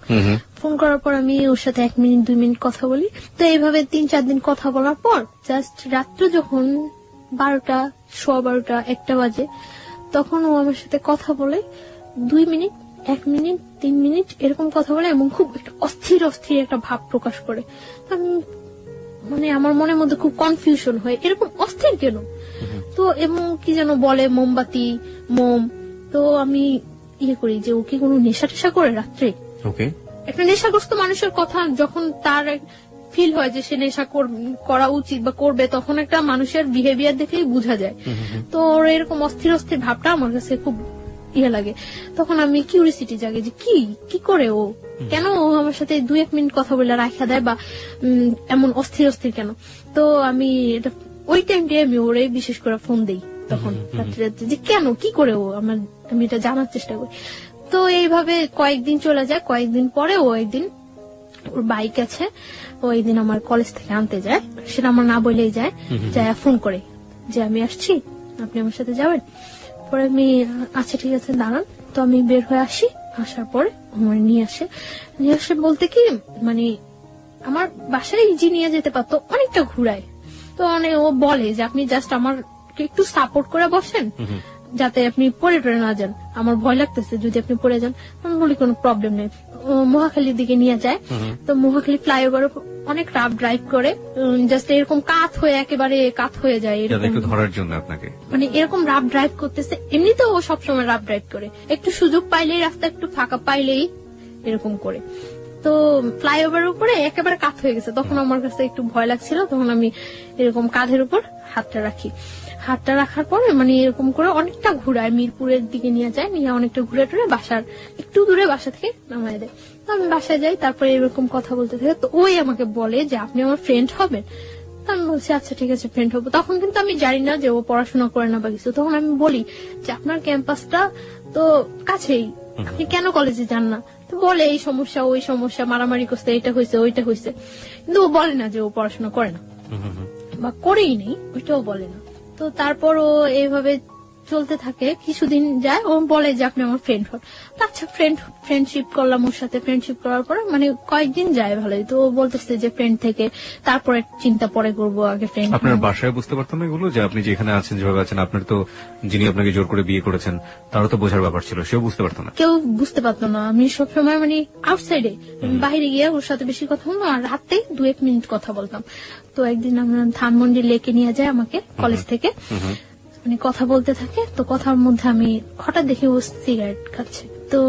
ফোন করার পর আমি ওর সাথে 1 মিনিট 2 মিনিট কথা বলি। তো এইভাবে 3-4 দিন কথা বলার পর জাস্ট রাত্র যখন 12টা, 12:15, 1টা বাজে, তখন ও আমার সাথে কথা বলে 2 মিনিট, 1 মিনিট, 3 মিনিট এরকম কথা বলে এবং খুব একটা অস্থির একটা ভাব প্রকাশ করে। মানে আমার মনের মধ্যে খুব কনফিউশন হয়, এরকম অস্থির কেন? তো এবং কি যেন বলে মোমবাতি, মোম। তো আমি করি যে ও কি কোনো নেশা টেশা করে রাত্রে? একটা নেশাগ্রস্ত মানুষের কথা যখন তার ফিল হয় যে সে নেশা করা উচিত বা করবে, তখন একটা মানুষের বিহেভিয়ার দেখলেই বোঝা যায়। তো ওর এরকম অস্থির ভাবটা আমার কাছে খুব লাগে। তখন আমি কিউরিসিটি জাগে যে কি করে ও কেন ও আমার সাথে 2-1 মিনিট কথা বলে রাখা দেয় বা এমন অস্থির অস্থির কেন? তো আমি এটা ওই টাইমটাই আমি ওরে বিশেষ করে ফোন দেই তখন রাত্রে রাত্রে, যে কেন কি করে ও আমি এটা জানার চেষ্টা করি। তো এইভাবে কয়েকদিন চলে যায়। কয়েকদিন পরে ও একদিন, ওর বাইক আছে, ও একদিন আমার কলেজ থেকে আনতে যায়, সেটা আমার না বলেই যায়, যায় ফোন করে যে আমি আসছি, আপনি আমার সাথে যাবেন। পরে আমি আচ্ছা ঠিক আছে দাঁড়ান। তো আমি বের হয়ে আসি, আসার পরে আমার নিয়ে আসে বলতে কি মানে আমার বাসায় ইজি নিয়ে যেতে পারতো, অনেকটা ঘুরায়। তো ও বলে যে আপনি জাস্ট আমাকে একটু সাপোর্ট করে বসেন, যাতে আপনি পড়ে টরে না যান, আমার ভয় লাগতেছে যদি আপনি পড়ে যান। আমি বলি কোনো প্রবলেম নেই। ও মহাখালীর দিকে নিয়ে যায়। তো মহাখালী ফ্লাইওভার অনেক রাফ ড্রাইভ করে, জাস্ট এরকম একেবারে কাত হয়ে যায় এরকম, একটু ধরার জন্য আপনাকে, মানে এরকম রাফ ড্রাইভ করতেছে। এমনিতেও ও সবসময় রাফ ড্রাইভ করে, একটু সুযোগ পাইলেই, রাস্তা একটু ফাঁকা পাইলেই এরকম করে। তো ফ্লাইওভারের উপরে একেবারে কাত হয়ে গেছে। তখন আমার কাছে একটু ভয় লাগছিল, তখন আমি এরকম কাঁধের উপর হাতটা রাখি। হাতটা রাখার পরে মানে এরকম করে অনেকটা ঘুরায়, মিরপুরের দিকে নিয়ে যায়, নিয়ে অনেকটা ঘুরে টুরে বাসার একটু দূরে বাসা থেকে নামায় দেয়। তো আমি বাসায় যাই, তারপরে এরকম কথা বলতে থাকে। তো ওই আমাকে বলে যে আপনি আমার ফ্রেন্ড হবেন। তো আমি বলছি আচ্ছা ঠিক আছে ফ্রেন্ড হবো। তখন কিন্তু আমি জানি না যে ও পড়াশোনা করে না বা কিছু। তখন আমি বলি যে আপনার ক্যাম্পাসটা তো কাছেই, আপনি কেন কলেজে যান না? তো বলে এই সমস্যা ওই সমস্যা, মারামারি করছে, এটা হয়েছে ওইটা হয়েছে, কিন্তু ও বলে না যে ও পড়াশোনা করে না বা করেই নেই, ওইটাও বলে না। তো তারপর ও এইভাবে চলতে থাকে, কিছুদিন যায়, ও বলে যে আপনি আমার ফ্রেন্ড হন। তো আচ্ছা ফ্রেন্ডশিপ করলাম ওর সাথে। ফ্রেন্ডশিপ করার পরে মানে কয়েকদিন যায় ভালোই। তো ও বলতেছে যে ফ্রেন্ড থেকে তারপরে চিন্তা পরে করবো, আগে ফ্রেন্ড। আপনার বাসায় বুঝতে পারতাম না এগুলো, যে আপনি যেখানে আছেন যেভাবে আছেন, আপনার তো যিনি আপনাকে জোর করে বিয়ে করেছেন তারও তো বোঝার ব্যাপার ছিল, সেও বুঝতে পারতো না? কেউ বুঝতে পারতো না। আমি সবসময় মানে আউটসাইডে, বাইরে গিয়ে ওর সাথে বেশি কথা বলতাম, আর রাতে 2-1 মিনিট কথা বলতাম। তো একদিন আমরা ধানমন্ডি লেকে নিয়ে যায় আমাকে কলেজ থেকে, মানে কথা বলতে থাকে। তো কথার মধ্যে আমি হঠাৎ দেখি ও সিগারেট খাচ্ছে। তো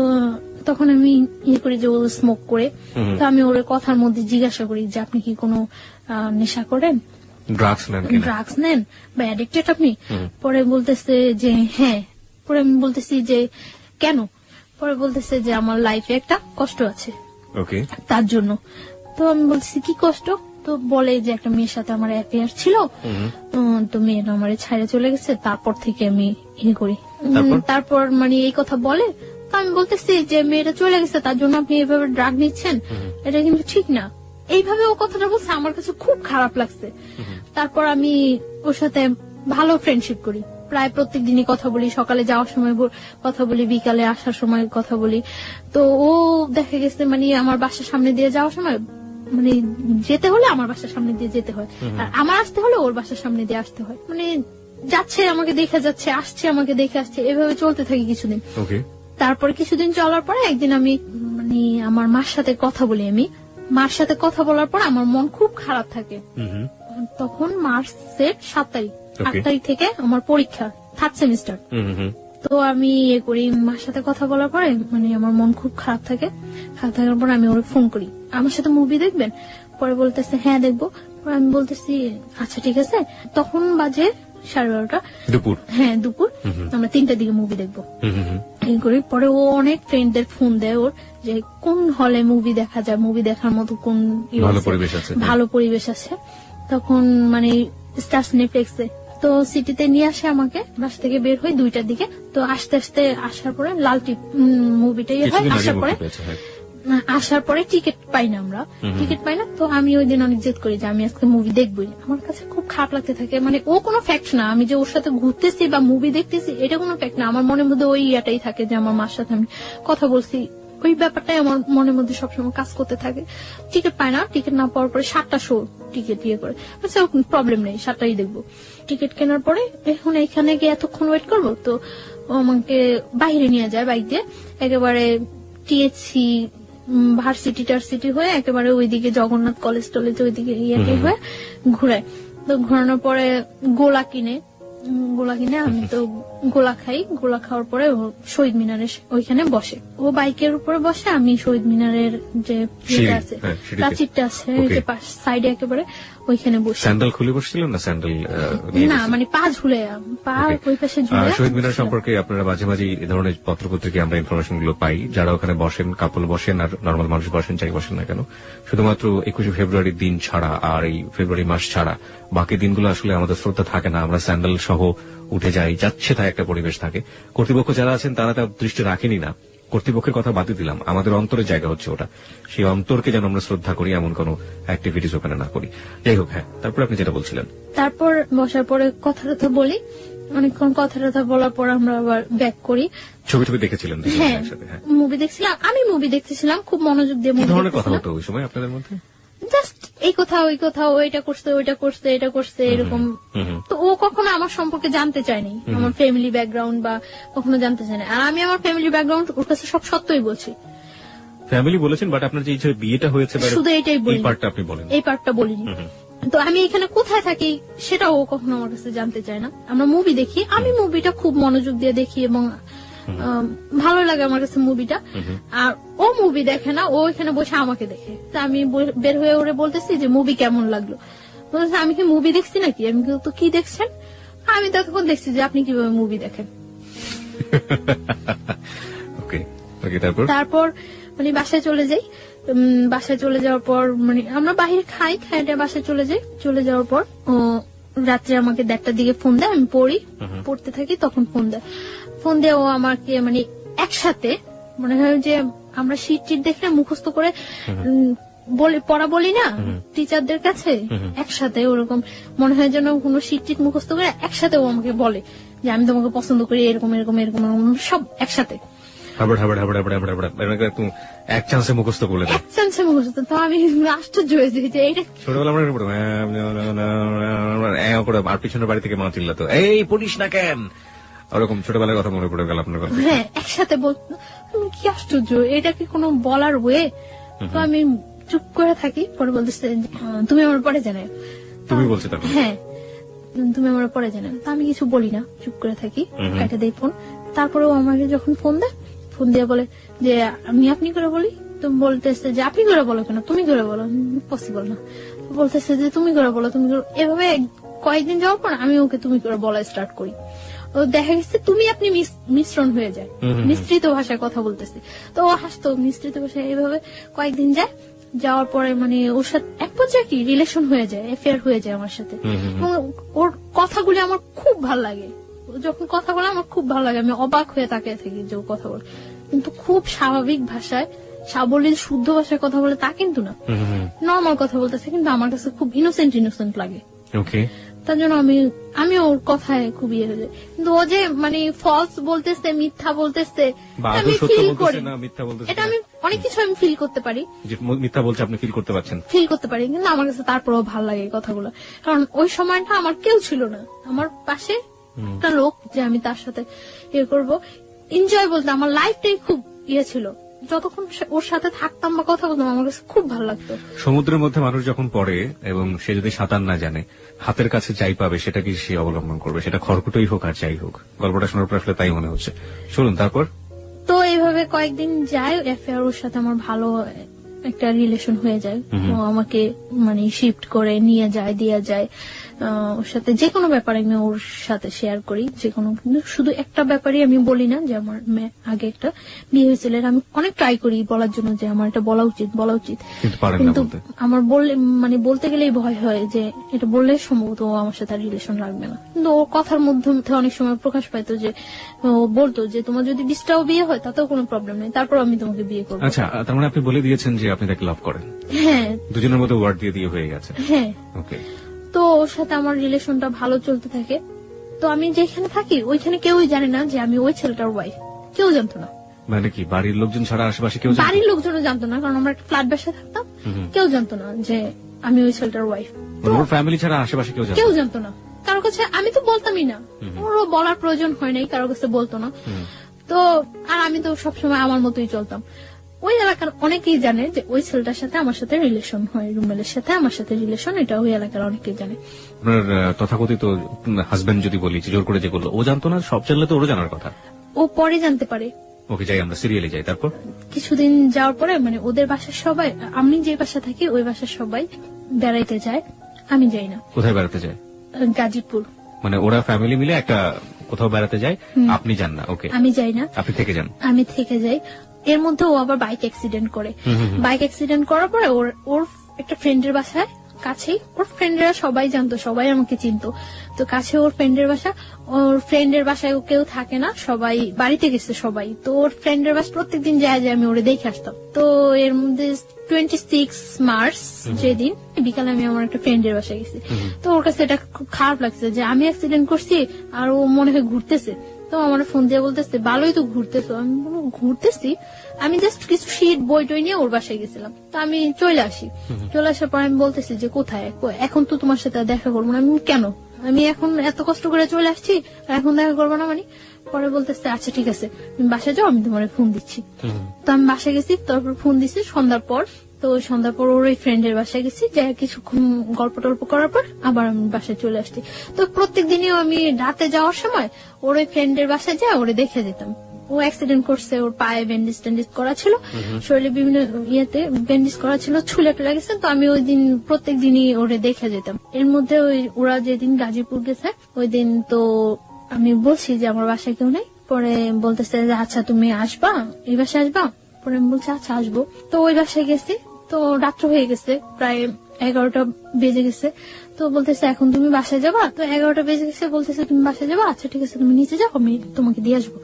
তখন আমি ইয়ে করি যে ও স্মোক করে। তো আমি ওর কথার মধ্যে জিজ্ঞাসা করি যে আপনি কি কোনো নেশা করেন, ড্রাগস নেন বা অ্যাডিক্টেড আপনি? পরে বলতেছে যে হ্যাঁ। পরে আমি বলতেছি যে কেন? পরে বলতেছে যে আমার লাইফে একটা কষ্ট আছে, তার জন্য। তো আমি বলতেছি কি কষ্ট? তো বলে যে একটা মেয়ের সাথে আমার অ্যাফেয়ার ছিল, তো মেয়েটা আমার ছাইড়ে চলে গেছে, তারপর থেকে আমি ইয়ে করি। তারপর মানে এই কথা বলে। তো আমি বলতেছি যে মেয়েটা চলে গেছে তার জন্য আপনি এইভাবে ড্রাগ নিচ্ছেন, এটা কিন্তু ঠিক না। এইভাবে ও কথাটা বলছে, আমার কাছে খুব খারাপ লাগছে। তারপর আমি ওর সাথে ভালো ফ্রেন্ডশিপ করি, প্রায় প্রত্যেক দিনই কথা বলি, সকালে যাওয়ার সময় কথা বলি, বিকালে আসার সময় কথা বলি। তো ও দেখা গেছে মানে আমার বাসার সামনে দিয়ে যাওয়ার সময়, মানে যেতে হলে আমার বাসার সামনে দিয়ে যেতে হয়, আর আমার আসতে হলে ওর বাসার সামনে দিয়ে আসতে হয়। মানে যাচ্ছে আমাকে দেখে যাচ্ছে, আসছে আমাকে দেখে আসছে, এভাবে চলতে থাকি কিছুদিন। তারপরে কিছুদিন চলার পরে একদিন আমি মানে আমার মার সাথে কথা বলি। আমি মার সাথে কথা বলার পর আমার মন খুব খারাপ থাকে। তখন মার্চের 7 তারিখ, 8 তারিখ থেকে আমার পরীক্ষা, 3rd সেমিস্টার। তো আমি ইয়ে করি, মার সাথে কথা বলার পরে মানে আমার মন খুব খারাপ থাকে। খারাপ থাকার পর আমি ওরে ফোন করি, আমার সাথে মুভি দেখবেন? পরে বলতেছে হ্যাঁ দেখবো। পরে আমি বলতেছি আচ্ছা ঠিক আছে। তখন বাজে 12:30 দুপুর। হ্যাঁ দুপুর, আমরা 3টার দিকে মুভি দেখবো। এই করি। পরে ও অনেক ফ্রেন্ডদের ফোন দেয় ওর, যে কোন হলে মুভি দেখা যায়, মুভি দেখার মতো কোন ভালো পরিবেশ আছে। তখন মানে স্টার নেটফ্লিক্সে। তো সিটিতে নিয়ে আসে আমাকে, বাসা থেকে বের হই 2টার দিকে। তো আস্তে আস্তে আসার পরে লাল টিপ মুভিটাই হয়। আসার পরে টিকিট পাই না, আমরা টিকিট পাই না। তো আমি ওই দিন অনেক জেদ করি যে আমি আজকে মুভি দেখবই। আমার কাছে খুব খারাপ লাগতে থাকে, মানে ও কোনো ফ্যাক্ট না, আমি যে ওর সাথে ঘুরতেছি বা মুভি দেখতেছি এটা কোনো ফ্যাক্ট না। আমার মনের মধ্যে ওই ইয়াটাই থাকে যে আমার মার সাথে আমি কথা বলছি, ওই ব্যাপারটাই আমার মনের মধ্যে সবসময় কাজ করতে থাকে। টিকিট পায় না, টিকিট না পাওয়ার পরে 7টা শো টিকিট ইয়ে করে, আচ্ছা প্রবলেম নেই 7টাই দেখবো। টিকিট কেনার পরে এখন এখানে গিয়ে এতক্ষণ ওয়েট করবো। তো ও আমাকে বাইরে নিয়ে যায় বাইক দিয়ে, একেবারে টিএসসি ভার্সিটি টার্সিটি হয়ে একেবারে ওইদিকে জগন্নাথ কলেজ টলেজ ওইদিকে ইয়েটি হয়ে ঘুরায়। তো ঘোরানোর পরে গোলা কিনে আমি তো গোলা খাই। গোলা খাওয়ার পরে ও শহীদ মিনারের ওইখানে বসে, ও বাইকের উপরে বসে, আমি শহীদ মিনারের যে আছে প্রাচীরটা আছে সাইডে একেবারে ওইখানে বসে। স্যান্ডেল খুলে বসছিলেন না স্যান্ডেল না মানে পা ঝুলে, পা Okay. ওই পাশে ঝুলে। শহীদ মিনার সম্পর্কে আপনারা মাঝে মাঝে এই ধরনের পত্রপত্রিকায় আমরা ইনফরমেশন গুলো পাই, যারা ওখানে বসেন, কাপল বসেন আর নর্মাল মানুষ বসেন, যাই বসেন না কেন, শুধুমাত্র 21শে ফেব্রুয়ারির দিন ছাড়া আর এই ফেব্রুয়ারি মাস ছাড়া বাকি দিনগুলো আসলে আমাদের শ্রদ্ধা থাকে না, আমরা স্যান্ডেল সহ উঠে যাই, যাচ্ছে তাই একটা পরিবেশ থাকে। কর্তৃপক্ষ যারা আছেন তারা তার দৃষ্টি রাখেনি না, কর্তৃপক্ষের কথা বাদ দিলাম, আমাদের অন্তরের জায়গা হচ্ছে ওটা, সেই অন্তরকে যেন আমরা শ্রদ্ধা করি, এমন কোন অ্যাক্টিভিটিস ওখানে না করি। যাই হোক, হ্যাঁ, তারপর আপনি যেটা বলছিলেন। তারপর বসার পরে কথা টথা বলি, অনেকক্ষণ কথা টথা বলার পর আমরা আবার ব্যাক করি। ছবি টবি দেখেছিলেন দুজনে হ্যাঁ, একসাথে? হ্যাঁ। মুভি দেখছিলাম, আমি মুভি দেখতেছিলাম খুব মনোযোগ দিয়ে কি মুভি ধরনের কথা দেখতেছিলাম। হতো ওই সময় আপনাদের মধ্যে? জাস্ট এই কথা ওই কথা, ওইটা করছে ওইটা করছে এটা করছে এরকম। তো ও কখনো আমার সম্পর্কে জানতে চায়নি, আমার ফ্যামিলি ব্যাকগ্রাউন্ড বা কখনো জানতে চায় না। আর আমি আমার ফ্যামিলি ব্যাকগ্রাউন্ড ওর কাছে সব সত্যই বলছি। ফ্যামিলি বলেছেন, বাট আপনার যে বিয়েটা হয়েছে শুধু এটাই বলি, এই পার্টটা আপনি বলেন। এই পার্টটা বলিনি। তো আমি এখানে কোথায় থাকি সেটাও ও কখনো আমার কাছে জানতে চায় না। আমরা মুভি দেখি, আমি মুভিটা খুব মনোযোগ দিয়ে দেখি এবং ভালো লাগে আমার কাছে মুভিটা। আর ও মুভি দেখে না, ও এখানে বসে আমাকে দেখে। তা আমি বের হয়ে ওরে বলতেছি যে মুভি কেমন লাগলো, বলতেছে আমি কি মুভি দেখছি নাকি? আমি তো কি দেখছেন? আমি তখন দেখছি যে আপনি কিভাবে মুভি দেখেন। ওকে ওকে, তারপর মানে বাসায় চলে যাই। বাসায় চলে যাওয়ার পর মানে আমরা বাইরে খাইটা বাসায় চলে যাই। চলে যাওয়ার পর ও রাত্রে আমাকে 1:30টার দিকে ফোন দেয়, আমি পড়তে থাকি, তখন ফোন দেয়। ফোন দিয়ে ও আমাকে মানে একসাথে মনে হয় যে আমরা শীট টিট দেখে মুখস্থ করে পড়া বলি না টিচারদের কাছে, একসাথে ওরকম মনে হয় যেন কোনো শীট টিট মুখস্থ করে একসাথে ও আমাকে বলে যে আমি তোমাকে পছন্দ করি, এরকম এরকম এরকম সব একসাথে এক চান্সে মুখস্থ করলে এক চান্সে মুখস্থ। তো আমি আশ্চর্য হয়েছি যে এইটা ছোটবেলা আর পিছনের বাড়ি থেকে মা চিল্লাতো, এই পড়িস না কেন, ওরকম ছোটবেলার কথা মনে পড়ে গেল আপনার কথা। হ্যাঁ, একসাথে বলতো। আমি কি আশ্চর্য, এটা কি কোনো বলার ওয়ে? তো আমি চুপ করে থাকি। পরে বলতেছে তুমি আমার পরে জানাও। তুমি বলছো তখন? হ্যাঁ, তুমি আমার পরে জানাও। তো আমি কিছু বলি না, চুপ করে থাকি, কেটে দেই ফোন। তারপরেও আমাকে যখন ফোন দেয়, ফোন দিয়ে বলে যে আমি আপনি করে বলি। তো বলতেছে যে আপনি করে বলো কেন, তুমি করে বলো, পসিবল না। বলতেছে যে তুমি করে বলো, তুমি করে। এভাবে কয়েকদিন যাওয়ার পর আমি ওকে তুমি করে বলা স্টার্ট করি। ও দেখা গেছে তুমি আপনি মিশ্রণ হয়ে যায়, মিশ্রিত ভাষায় কথা বলতেছি। তো ও হাসতো মিশ্রিত ভাষায়। এইভাবে কয়েকদিন যায়, যাওয়ার পরে মানে ওর সাথে এক পর্যায়ে কি রিলেশন হয়ে যায়, অ্যাফেয়ার হয়ে যায় আমার সাথে। এবং ওর কথাগুলি আমার খুব ভালো লাগে, যখন কথা বলে আমার খুব ভালো লাগে। আমি অবাক হয়ে তাকিয়ে থাকি যে ও কথা বলে, কিন্তু খুব স্বাভাবিক ভাষায়, সাবলীল শুদ্ধ ভাষায় কথা বলে তা কিন্তু না, নর্মাল কথা বলতেছে, কিন্তু আমার কাছে খুব ইনোসেন্ট লাগে। ওকে, তার জন্য আমি ওর কথায় খুব ইয়ে হয়ে যায়। কিন্তু ও যে মানে ফলস বলতেছে, মিথ্যা বলতেছে, আমি ফিল করি, এটা আমি অনেক কিছু আমি ফিল করতে পারি। মিথ্যা বলছে আপনি ফিল করতে পারছেন? ফিল করতে পারি, কিন্তু আমার কাছে তারপরেও ভালো লাগে এই কথাগুলো। কারণ ওই সময়টা আমার কেউ ছিল না, আমার পাশে একটা লোক যে আমি তার সাথে ইয়ে করবো, এনজয় বলতে আমার লাইফটাই খুব ইয়ে ছিল। যতক্ষণ ওর সাথে থাকতাম বা কথা বলতাম আমার কাছে খুব ভালো লাগতো। সমুদ্রের মধ্যে মানুষ যখন পড়ে এবং সে যদি সাঁতার না জানে, হাতের কাছে যাই পাবে সেটাকে সে অবলম্বন করবে, সেটা খড়কুটোই হোক আর যাই হোক। গল্পটা শোনার পর আসলে তাই মনে হচ্ছে। শুনুন তারপর। তো এইভাবে কয়েকদিন যায়, অ্যাফেয়ার ওর সাথে আমার ভালো একটা রিলেশন হয়ে যায়। ও আমাকে মানে শিফট করে নিয়ে যায়, দিয়ে যায়। ওর সাথে যে কোনো ব্যাপারে আমি ওর সাথে শেয়ার করি, যে কোনো, কিন্তু শুধু একটা ব্যাপারই আমি বলি না যে আমার আগে একটা বিয়ে হয়েছিল। আমি অনেক ট্রাই করি বলার জন্য যে আমার এটা বলা উচিত, কিন্তু আমার বলতে গেলেই ভয় হয় যে এটা বললে সম্ভবত ও আমার সাথে রিলেশন রাখবে না। কিন্তু ওর কথার মধ্যে অনেক সময় প্রকাশ পাইতো যে ও বলতো যে তোমার যদি 20টাও বিয়ে হয় তাতেও কোনো প্রবলেম নেই, তারপর আমি তোমাকে বিয়ে করবো। আচ্ছা, তার মানে আপনি বলে দিয়েছেন যে আপনি তাকে লাভ করেন? হ্যাঁ, দুজনের মধ্যে ওয়ার্ড দিয়ে হয়ে গেছে। হ্যাঁ, ওকে। তো ওর সাথে আমার রিলেশনটা ভালো চলতে থাকে। তো আমি যেখানে থাকি ওইখানে কেউই জানে না যে আমি ওই ছেলেটার ওয়াইফ, কেউ জানতো না। মানে কি বাড়ির লোকজন ছাড়া আশেপাশে কেউ? বাড়ির লোকজনও জানতো না, কারণ আমরা একটা ফ্ল্যাট বাসায় থাকতাম, কেউ জানতো না যে আমি ওই ছেলেটার ওয়াইফ। ওর ফ্যামিলি ছাড়া আশেপাশে কেউ জানতো না, কারোর কাছে আমি তো বলতামই না, ওরও বলার প্রয়োজন হয় নাই, কারোর কাছে বলতো না। তো আর আমি তো সবসময় আমার মতোই চলতাম। ওই এলাকার অনেকেই জানে যে ওই ছেলেটার সাথে আমার সাথে রিলেশন হয়, রুমেলের সাথে আমার সাথে রিলেশন, এটা ওই এলাকার অনেকেই জানে। আপনার তথাকথিত হাজবেন্ড যদি বলি জোর করে যে বললো, ও জানতো না? সব জানলে তো ওরও জানার কথা। ও পরে জানতে পারে। ওকে, যাই আমরা সিরিয়ালে যাই। তারপর কিছুদিন যাওয়ার পরে মানে ওদের বাসার সবাই, আমি যে বাসা থাকি ওই বাসার সবাই বেড়াইতে যায়। আমি যাই না। কোথায় বেড়াতে যায়? গাজীপুর। মানে ওরা ফ্যামিলি মিলে একটা কোথাও বেড়াতে যায়, আপনি যান না? ওকে, আমি যাই না, আপনি থেকে যান। আমি থেকে যাই। এর মধ্যে ও আবার বাইক অ্যাক্সিডেন্ট করে। বাইক অ্যাক্সিডেন্ট করার পরে ওর একটা ফ্রেন্ডের বাসায় কাছেই, ওর ফ্রেন্ডরা সবাই জানতো, সবাই আমাকে চিনতো, তো কাছে ওর ফ্রেন্ডের বাসা। ওর ফ্রেন্ডের বাসায় কেউ থাকে না, সবাই বাড়িতে গেছে সবাই। তো ওর ফ্রেন্ডের বাসা প্রত্যেকদিন যায় আমি ওরে দেখে আসতাম। তো এর মধ্যে 26 মার্চ যেদিন বিকালে আমি আমার একটা ফ্রেন্ডের বাসায় গেছি। তো ওর কাছে এটা খুব খারাপ লাগছে যে আমি অ্যাক্সিডেন্ট করছি আর ও মনে হয় ঘুরতেছে। তো আমার ফোন দিয়ে বলতেছে ভালোই তো ঘুরতেছো। আমি বলবো ঘুরতেছি, আমি জাস্ট কিছু শীট বই টই নিয়ে ওর বাসায় গেছিলাম। তো আমি চলে আসি, চলে আসার পর আমি বলতেছি যে কোথায়, এখন তো তোমার সাথে আর দেখা করবো না। আমি কেন, আমি এখন এত কষ্ট করে চলে আসছি আর এখন দেখা করবো না মানে? পরে বলতেছে আচ্ছা ঠিক আছে তুমি বাসায় যাও, আমি তোমার ফোন দিচ্ছি। তো আমি বাসায় গেছি, তারপর ফোন দিচ্ছি সন্ধ্যার পর। তো সন্ধ্যার পর ওর ওই ফ্রেন্ডের বাসায় গেছি, যাই কিছুক্ষণ গল্প টল্প করার পর আবার আমি বাসায় চলে আসছি। তো প্রত্যেক দিনই আমি রাতে যাওয়ার সময় ওর ওই ফ্রেন্ডের বাসায় যা ওরে দেখে যেতাম। ও অ্যাক্সিডেন্ট করছে, ওর পায়ে ব্যান্ডেজ ট্যান্ডেজ করা ছিল, শরীরে বিভিন্ন ইয়েতে ব্যান্ডেজ করা ছিল, ছুলে টেলে গেছে। তো আমি ওই দিন প্রত্যেক দিনই ওরে দেখে যেতাম। এর মধ্যে ওরা যেদিন গাজীপুর গেছে ওই দিন তো আমি বলছি যে আমার বাসায় কেউ নেই। পরে বলতেছে যে আচ্ছা তুমি আসবা, এই বাসায় আসবা? পরে আমি বলছি আচ্ছা আসবো। তো ওই বাসায় গেছি, তো রাত্র হয়ে গেছে, প্রায় 11টা বেজে গেছে। তো বলতেছে এখন তুমি বাসায় যাবা? তো 11টা বেজে গেছে, বলতেছে তুমি বাসায় যাবা? আচ্ছা ঠিক আছে তুমি নিচে যাও, আমি তোমাকে দিয়ে আসবো।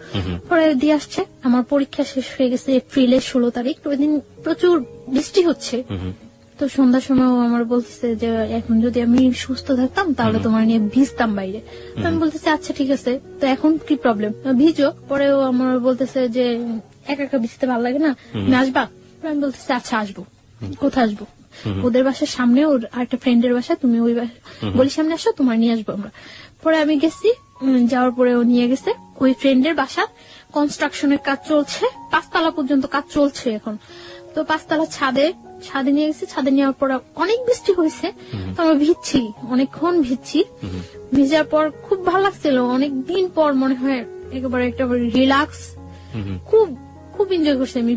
পরে দিয়ে আসছে। আমার পরীক্ষা শেষ হয়ে গেছে এপ্রিলের 16 তারিখ। ওই দিন প্রচুর বৃষ্টি হচ্ছে। তো সন্ধ্যার সময় আমার বলতেছে যে এখন যদি আমি সুস্থ থাকতাম তাহলে তোমার নিয়ে ভিজতাম বাইরে। তো আমি বলতেছি আচ্ছা ঠিক আছে, তো এখন কি প্রবলেম, ভিজো। পরেও আমার বলতেছে যে একা একা ভিজতে ভালো লাগে না, তুমি আসবা? আমি বলতেছি আচ্ছা আসবো। কোথায় আসবো? ওদের বাসার সামনে ওর আরেকটা ফ্রেন্ডের বাসা, তুমি ওই বলি সামনে আসো, তোমার নিয়ে আসবো আমরা। পরে আমি গেছি, যাওয়ার পরে ও নিয়ে গেছে ওই ফ্রেন্ডের বাসা। কনস্ট্রাকশনের কাজ চলছে, 5 তলা পর্যন্ত কাজ চলছে এখন। তো 5 তলা ছাদে নিয়ে গেছি। ছাদে নেওয়ার পর অনেক বৃষ্টি হয়েছে, তো আমরা ভিজছি, অনেকক্ষণ ভিজছি। ভিজার পর খুব ভালো লাগছিল, অনেকদিন পর মনে হয় একেবারে একটা রিল্যাক্স, খুব খুব এনজয় করছি আমি।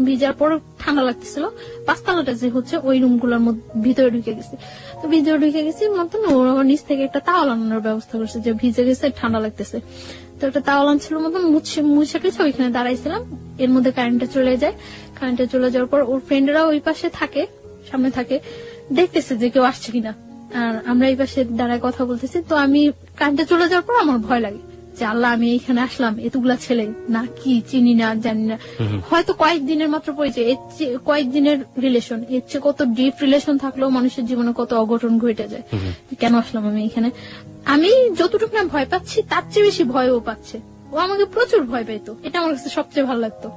ভিজার পর ঠান্ডা লাগতেছিল। 5 তলাটা যে হচ্ছে ওই রুম গুলোর ভিতরে ঢুকে গেছি। তো ভিতরে ঢুকে গেছি মতন ওর নিচ থেকে একটা তাওয়াল আনানোর ব্যবস্থা করছে, যে ভিজে গেছে ঠান্ডা লাগতেছে। তো একটা তাওয়াল আনছিল মতন মুছে গেছে, ওইখানে দাঁড়াইছিলাম। এর মধ্যে কারেন্টটা চলে যায়। কারেন্টটা চলে যাওয়ার পর ওর ফ্রেন্ডরা ওই পাশে থাকে, সামনে থাকে, দেখতেছে যে কেউ আসছে কিনা। আর আমরা এই পাশে দাঁড়ায় কথা বলতেছি। তো আমি কারেন্টটা চলে যাওয়ার পর আমার ভয় লাগে যে আল্লাহ আমি এখানে আসলাম, এতগুলা ছেলে না কি চিনি না জানি না, হয়তো কয়েকদিনের মাত্র পরিচয়, এর চেয়ে কয়েকদিনের রিলেশন, এর চেয়ে কত ডিপ রিলেশন থাকলেও মানুষের জীবনে কত অঘটন ঘটে যায়। কেন আসলাম আমি এখানে? আমি যতটুকু না ভয় পাচ্ছি তার চেয়ে বেশি ভয় ও পাচ্ছে। ও আমাকে প্রচুর ভয় পেতো, এটা আমার কাছে সবচেয়ে ভালো লাগতো।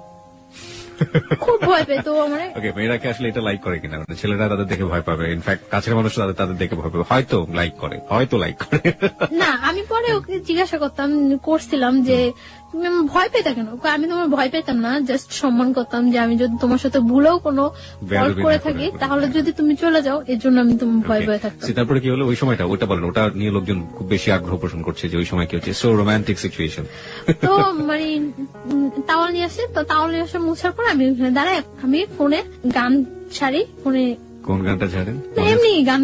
খুব ভয় পেতো আমার। ওকে, মেয়েরাকে আসলে এটা লাইক করে কিনা? মানে ছেলেরা তাদের দেখে ভয় পাবে, ইনফ্যাক্ট কাছের মানুষ তাদের দেখে ভয় পাবে, হয়তো লাইক করে না। আমি পরে ওকে জিজ্ঞাসা করছিলাম যে তুমি আমার ভয় পেতা কেন? আমি তোমার ভয় পেতাম না, জাস্ট সম্মান করতাম যে আমি যদি তোমার সাথে ভুলেও কোনো ফল্ট করে থাকি তাহলে যদি তুমি চলে যাও, এর জন্য আমি তোমার ভয় ভয় থাকতাম। তারপরে কি হলো ওই সময়টা? ওটা বলেন, ওটা নিয়ে লোকজন খুব বেশি আগ্রহ পোষণ করছে যে ওই সময় কি হচ্ছে, সো রোমান্টিক সিচুয়েশন। তো মানে তাওয়াল নিয়ে আসে, তো তাওয়াল নিয়ে আসে মুছার পর আমি ওখানে দাঁড়াই, আমি ফোনে গান ছাড়ি। ফোনে কোন গানটা ছাড়েন? এমনি গান,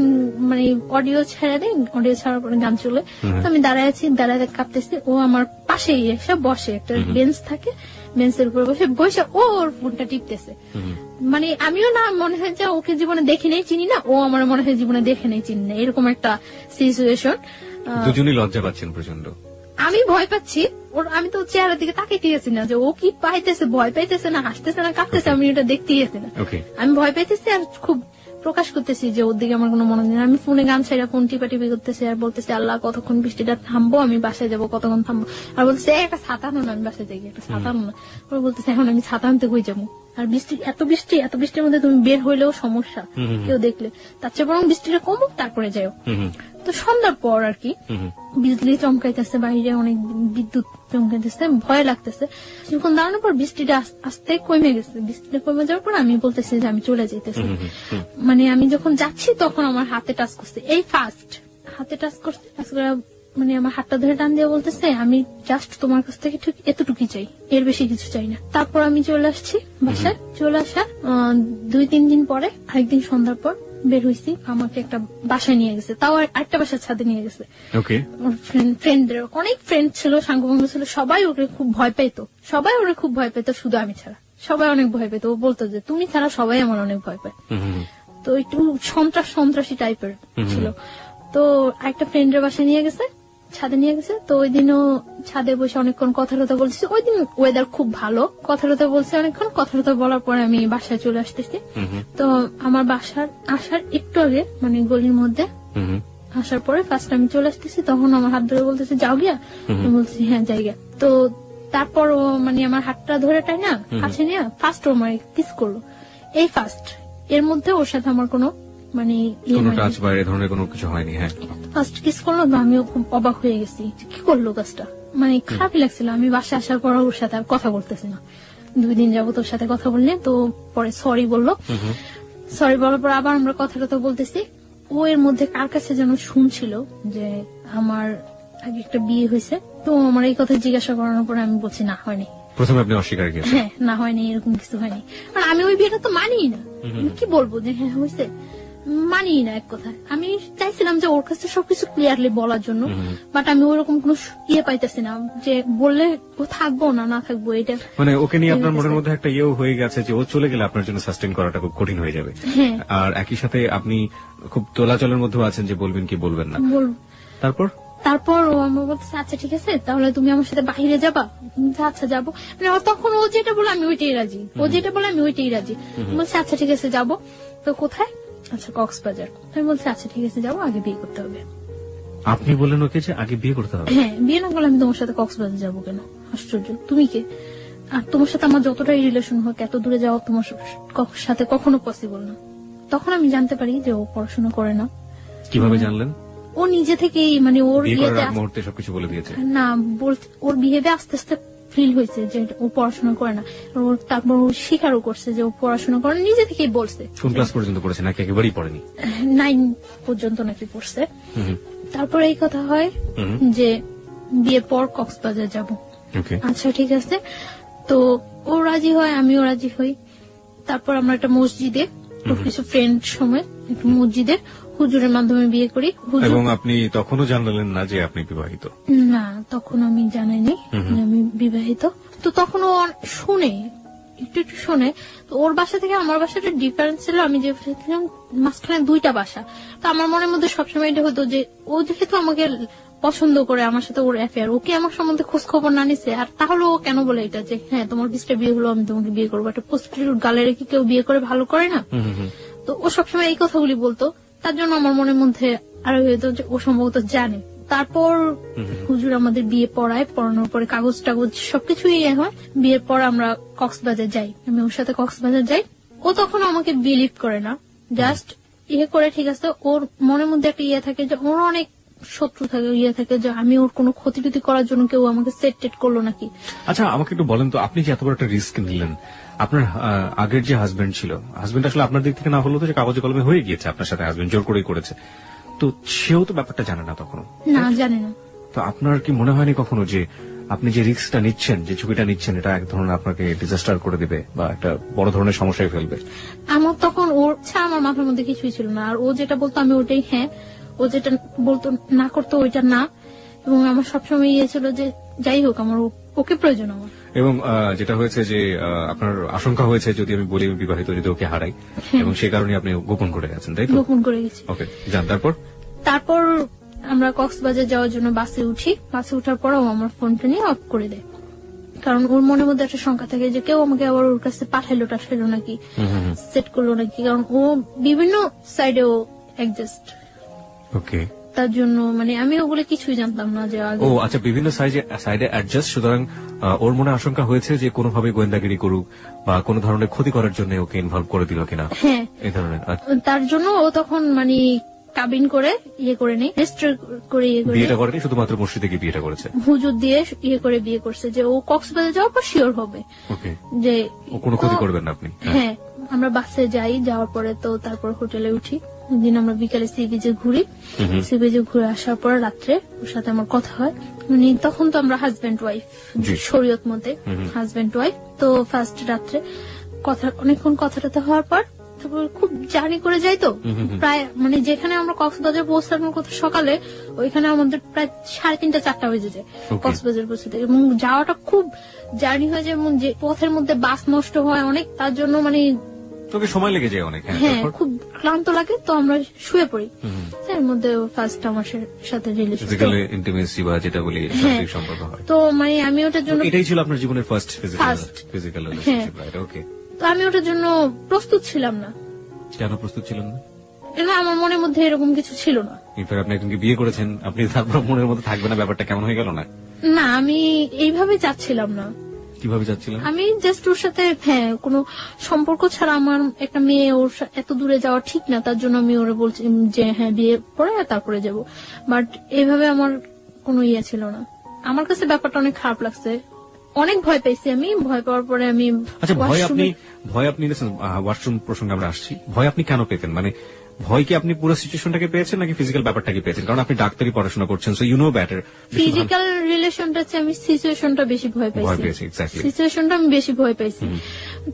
মানে অডিও ছেড়ে দেয়, অডিও ছাড়ার পরে গান চলে। তো আমি দাঁড়ায় আছি, দাঁড়ায় কাঁপতেছি। ও আমার পাশেই এসে বসে, একটা বেঞ্চ থাকে, বেঞ্চের উপরে বসে ওর ফোনটা টিপতেছে। মানে আমিও না মনে হয় যে ওকে জীবনে দেখে নেই চিনি না, ও আমার মনে হয় জীবনে দেখে নেই চিনি না, এরকম একটা সিচুয়েশন। দুজনই লজ্জা পাচ্ছেন প্রচন্ড। আমি ভয় পাচ্ছি, আমি তো চেহারার দিকে তাকাইতে গেছি না যে ও কি পাইতেছে, ভয় পাইতেছে না হাসতেছে না কাঁপতেছে, আমি এটা দেখতেই গেছি না। আমি ভয় পাইতেছি আর খুব প্রকাশ করতেছি যে ওর দিকে আমার কোনো মনোযোগ নেই। আমি ফোনে গান ছাড়া ফোন টিপাটিপি করতেছি আর বলতেছি আল্লাহ কতক্ষণ বৃষ্টিটা থামবো, আমি বাসায় যাবো, কতক্ষণ থামবো। আর বলতেছে একটা ছাতা আনো না, আমি বাসায় যাই, একটা ছাতা আনো না। ওরা বলতেছে এখন আমি ছাতা আনতে হয়ে যাবো, আর এত বৃষ্টির মধ্যে তুমি বের হইলেও সমস্যা কেউ দেখলে, তার চেয়ে বরং বৃষ্টিটা কমুক তারপরে যাও। তো সন্ধ্যার পর আর কি বিজলি চমকাইতেছে, বাইরে অনেক বিদ্যুৎ চমকাইতেছে, ভয় লাগতেছে। যখন দাঁড়ানোর পর বৃষ্টিটা আস্তে কমে গেছে। বৃষ্টিটা কমে যাওয়ার পর আমি বলতেছি যে আমি চলে যেতেছি। মানে আমি যখন যাচ্ছি তখন আমার হাতে টাচ করছে, এই ফার্স্ট হাতে টাচ করছে। মানে আমার হাতটা ধরে টান দিয়ে বলতেছে আমি জাস্ট তোমার কাছ থেকে ঠিক এতটুকুই চাই, এর বেশি কিছু চাই না। তারপর আমি চলে আসছি বাসায়। চলে আসা 2-3 দিন পরে, আরেকদিন সন্ধ্যার পর বের হয়েছি, আমাকে একটা বাসায় নিয়ে গেছে, তাও আরেকটা বাসার ছাদে নিয়ে গেছে। ওকে। ওর ফ্রেন্ডদের অনেক ফ্রেন্ড ছিল, সাঙ্গভঙ্গ ছিল, সবাই ওকে খুব ভয় পেত, সবাই ওরে খুব ভয় পেত, শুধু আমি ছাড়া সবাই অনেক ভয় পেত। ও বলতো যে তুমি ছাড়া সবাই আমার অনেক ভয় পায়। তো একটু সন্ত্রাসী টাইপের ছিল। তো একটা ফ্রেন্ডের বাসায় নিয়ে গেছে, ছাদে নিয়ে গেছে। তো ওই দিনও ছাদে বসে অনেকক্ষণ কথা টথা বলছি। ওই দিন ওয়েদার খুব ভালো, কথা টথা বলছে অনেকক্ষণ। কথা টথা বলার পরে আমি বাসায় চলে আসতেছি। তো আমার বাসার আসার একটু আগে, মানে গলির মধ্যে আসার পরে ফার্স্ট আমি চলে আসতেছি, তখন আমার হাত ধরে বলতেছে যাও গিয়া। আমি বলছি হ্যাঁ যাই গিয়া। তো তারপর ও মানে আমার হাতটা ধরে টাই না কাছে নিয়ে ফার্স্ট ও আমার কিস করলো, এই ফার্স্ট। এর মধ্যে ওর সাথে আমার কোনো মানে কোনো টাচ বা এই ধরনের কোনো কিছু হয়নি। হ্যাঁ, ফার্স্ট কিস করলো, তো আমিও খুব অবাক হয়ে গেছি, কি করলো কাজটা, মানে খারাপই লাগছিল। আমি বাসায় আসার পর ওর সাথে আর কথা বলতেছি না, 2 দিন যাবো তোর সাথে কথা বললে। তো পরে সরি বললো, সরি বলার পর আবার আমরা কথা টথা বলতেছি। ও এর মধ্যে কার কাছে যেন শুনছিল যে আমার আগে একটা বিয়ে হয়েছে। তো আমার এই কথা জিজ্ঞাসা করানোর পরে আমি বলছি না হয়নি। প্রথমে আপনি অস্বীকার করেছেন? হ্যাঁ, না হয়নি, এরকম কিছু হয়নি। আর আমি ওই বিয়েটা তো মানি না, আমি কি বলবো যে হ্যাঁ হয়েছে, মানি না এক কথা। আমি চাইছিলাম যে ওর কাছে সবকিছু ক্লিয়ারলি বলার জন্য, বাট আমি ওইরকম কোন ইয়ে পাইতেছি না যে বললে ও থাকবো না থাকবো। এটা মানে ওকে নিয়ে আপনার মনের মধ্যে একটা ইয়েও হয়ে গেছে যে ও চলে গেলে আপনার জন্য সাস্টেন করাটা খুব কঠিন হয়ে যাবে। হ্যাঁ। আর একই সাথে আপনি খুব তোলাচলের মধ্যেও আছেন যে বলবেন কি বলবেন না। বলবো। তারপর ও আমার বলতেছে আচ্ছা ঠিক আছে, তাহলে তুমি আমার সাথে বাইরে যাবা। আচ্ছা যাবো। মানে তখন ও যেটা বলে আমি ওইটাই রাজি, ও যেটা বলে আমি ওইটাই রাজি। বলছে আচ্ছা ঠিক আছে যাবো। তো কোথায়? আচ্ছা কক্সবাজার। আমি বলছি আচ্ছা ঠিক আছে যাবো, আগে বিয়ে করতে হবে। আপনি বললেন ওকে যে আগে বিয়ে করতে হবে? হ্যাঁ, বিয়ে না করলে আমি তোমার সাথে কক্সবাজার যাবো কেন? আশ্চর্য, তুমি কে? আর তোমার সাথে আমার যতটাই রিলেশন হোক, এত দূরে যাওয়া তোমার সাথে কখনো পসিবল না। তখন আমি জানতে পারি যে ও পড়াশোনা করে না। কিভাবে জানলেন? ও নিজে থেকেই মানে ওর বিয়ে করার বিয়েতে আগ মুহূর্তে সবকিছু বলে দিয়েছে? না, ওর বিহেভে আস্তে আস্তে ফিল হয়েছে যে ও পড়াশোনা করে না। তারপর ও স্বীকারও করছে যে ও পড়াশোনা করে না, নিজে থেকেই বলছে। কোন ক্লাস পর্যন্ত পড়েছে নাকি একেবারেই পড়েনি? 9 পর্যন্ত নাকি পড়ছে। তারপর এই কথা হয় যে বিয়ের পর কক্সবাজার যাব। আচ্ছা ঠিক আছে। তো ও রাজি হয়, আমিও রাজি হই। তারপর আমরা একটা মসজিদে, কিছু ফ্রেন্ড সময় একটা মসজিদে হুজুরের মাধ্যমে বিয়ে করি। এবং আপনি তখনও জানালেন না যে আপনি বিবাহিত? না, তখন আমি জানাইনি যে আমি বিবাহিত। তো তখন ও শুনে, একটু শুনে। তো ওর বাসা থেকে আমার বাসাটা ডিফারেন্স ছিল, আমি যে মাঝখানে 2টা বাসা। তো আমার মনের মধ্যে সবসময় এটা হতো যে ও যেহেতু আমাকে পছন্দ করে, আমার সাথে ওর অ্যাফেয়ার, ওকে আমার সম্বন্ধে খোঁজ খবর না নিছে, আর তাহলে ও কেন বলে এটা যে হ্যাঁ তোমার 20টা বিয়ে হলো, আমি তোমাকে বিয়ে করবো। একটা প্রস্টিটিউট গালে কি কেউ বিয়ে করে ভালো করে না? তো ও সবসময় এই কথাগুলি বলতো। তার জন্য আমার মনের মধ্যে আরো হতো যে ও সম্ভবত জানে। তারপর হুজুর আমাদের বিয়ে পড়ানোর পরে কাগজ টাগজ সবকিছুই হয়। বিয়ের পর আমরা কক্সবাজার যাই, আমি ওর সাথে কক্সবাজার যাই। ও তখন আমাকে বিলিভ করে না, জাস্ট করে ঠিক আছে। ওর মনের মধ্যে একটা থাকে যে ওর অনেক শত্রু থাকে, থাকে যে আমি ওর কোনো ক্ষতি টতি করার জন্য কেউ আমাকে সেট করলো নাকি। আচ্ছা আমাকে একটু বলেন তো, আপনি যে এত বড় একটা রিস্ক নিলেন, আপনার আগের যে হাজবেন্ড ছিল, হাজবেন্ড আসলে আপনার দিক থেকে না হলো তো যে কাগজে কলমে হয়ে গিয়েছে আপনার সাথে, হাজবেন্ড জোর করেই করেছে, তো সেও তো ব্যাপারটা জানে না তখনও? না, জানে না। তো আপনার কি মনে হয়নি কখনো যে আপনি যে রিস্কটা নিচ্ছেন, যে ঝুঁকিটা নিচ্ছেন, এটা এক ধরনের আপনাকে ডিজাস্টার করে দিবে বা একটা বড় ধরনের সমস্যায় ফেলবে? আমার তখন ওর ছাড়া আমার মাথার মধ্যে কিছুই ছিল না। আর ও যেটা বলতো আমি ওটাই হ্যাঁ, ও যেটা বলতো না করতো ওইটা না। এবং আমার সবসময় ছিল যে যাই হোক আমার ওকে প্রয়োজন আমার। এবং যেটা হয়েছে যে আপনার আশঙ্কা হয়েছে যদি আমি বলি আমি বিবাহিত, যদি ওকে হারাই, এবং সেই কারণে আপনি গোপন করে গেছেন, তাই তো? গোপন করে গেছি। ওকে, যান। তারপর আমরা কক্সবাজার যাওয়ার জন্য বাসে উঠি। বাসে উঠার পর ও আমার ফোনটা নিয়ে অফ করে দেয়, কারণ ওর মনের মধ্যে একটা শঙ্কা থাকে যে কেউ আমাকে আবার ওর কাছে পাঠাইলো নাকি, সেট করলো নাকি। কারণ ও বিভিন্ন সাইডে ও অ্যাডজাস্ট। ওকে। তার জন্য মানে আমি ওগুলো কিছুই জানতাম না যে আগে। ও আচ্ছা, বিভিন্ন সাইডে অ্যাডজাস্ট। সুতরাং ওর মনে আশঙ্কা হয়েছে যে কোনোভাবে গোয়েন্দাগিরি করুক বা কোনো ধরনের ক্ষতি করার জন্য ওকে ইনভলভ করে দিল কিনা, হ্যাঁ এই ধরনের। তার জন্য ও তখন মানে কাবিন করে করে নেই, রেজিস্টার করে বিয়েটা করেনি, শুধুমাত্র মসজিদে গিয়ে বিয়েটা করেছে, হুজুর দিয়ে করে বিয়ে করছে যে ও কক্সবাজার যাওয়ার পর শিওর হবে যে ও কোনো ক্ষতি করবেন না আপনি। হ্যাঁ, আমরা বাসে যাই, যাওয়ার পরে তো তারপর হোটেলে উঠি। দিন আমরা বিকালে সি বিচে ঘুরি। সি বিচে ঘুরে আসার পর রাত্রে ওর সাথে আমার কথা হয়। মানে তখন তো আমরা হাজবেন্ড ওয়াইফ শরীয়ত মতে, হাজবেন্ড ওয়াইফ। তো ফার্স্ট রাত্রে অনেকক্ষণ কথা হওয়ার পর তারপর খুব জার্নি করে যাই তো, প্রায় মানে যেখানে আমরা কক্সবাজার পৌঁছানোর কথা সকালে, ওইখানে আমাদের প্রায় 3:30 4টা বেজে যায় কক্সবাজার পৌঁছাতে, এবং যাওয়াটা খুব জার্নি হয়ে যায়, এবং যে পথের মধ্যে বাস নষ্ট হয় অনেক, তার জন্য মানে তোকে সময় লেগে যায় অনেক। হ্যাঁ, খুব ক্লান্ত লাগে, তো আমরা শুয়ে পড়ি। এর মধ্যে ফার্স্ট আমার সাথে রিলেশন, ফিজিক্যাল ইন্টিমেসি বা যেটা বলি শারীরিক সম্পর্ক হয়। তো মানে আমি ওটার জন্য, এটাই ছিল আপনার জীবনের ফার্স্ট ফিজিক্যাল রিলেশনশিপ, রাইট? ওকে। তো আমি ওটার জন্য প্রস্তুত ছিলাম না। কেন প্রস্তুত ছিলেন না? এটা আমার মনের মধ্যে এরকম কিছু ছিল না। এরপর আপনি একজনকে বিয়ে করেছেন, আপনি তারপর মনের মধ্যে থাকবে না, ব্যাপারটা কেমন হয়ে গেল না? না, আমি এইভাবে চাচ্ছিলাম না। কিভাবে যাচ্ছিলেন? আমি জাস্ট ওর সাথে কোনো সম্পর্ক ছাড়া আমার একটা মেয়ে ওর এত দূরে যাওয়া ঠিক না, তার জন্য আমি ওরা বলছি যে হ্যাঁ বিয়ে করে তারপরে যাব। বাট এইভাবে আমার কোনো ইয়ে ছিল না। আমার কাছে ব্যাপারটা অনেক খারাপ লাগছে, অনেক ভয় পেয়েছি আমি। ভয় পাওয়ার পরে আমি, আচ্ছা, ভয় আপনি ওয়াশরুম প্রসঙ্গে আমরা আসছি, ভয় আপনি কেন পেতেন? মানে ভয় কি আপনি পুরো সিচুয়েশনটাকে পেয়েছেন নাকি ফিজিক্যাল ব্যাপারটাকে পেয়েছেন? কারণ আপনি ডাক্তারি পড়াশোনা করছেন, so you know better. Physical রিলেশনটা চেয়ে আমি সিচুয়েশনটা বেশি ভয় পাইছি। সিচুয়েশনটা আমি বেশি ভয় পাইছি।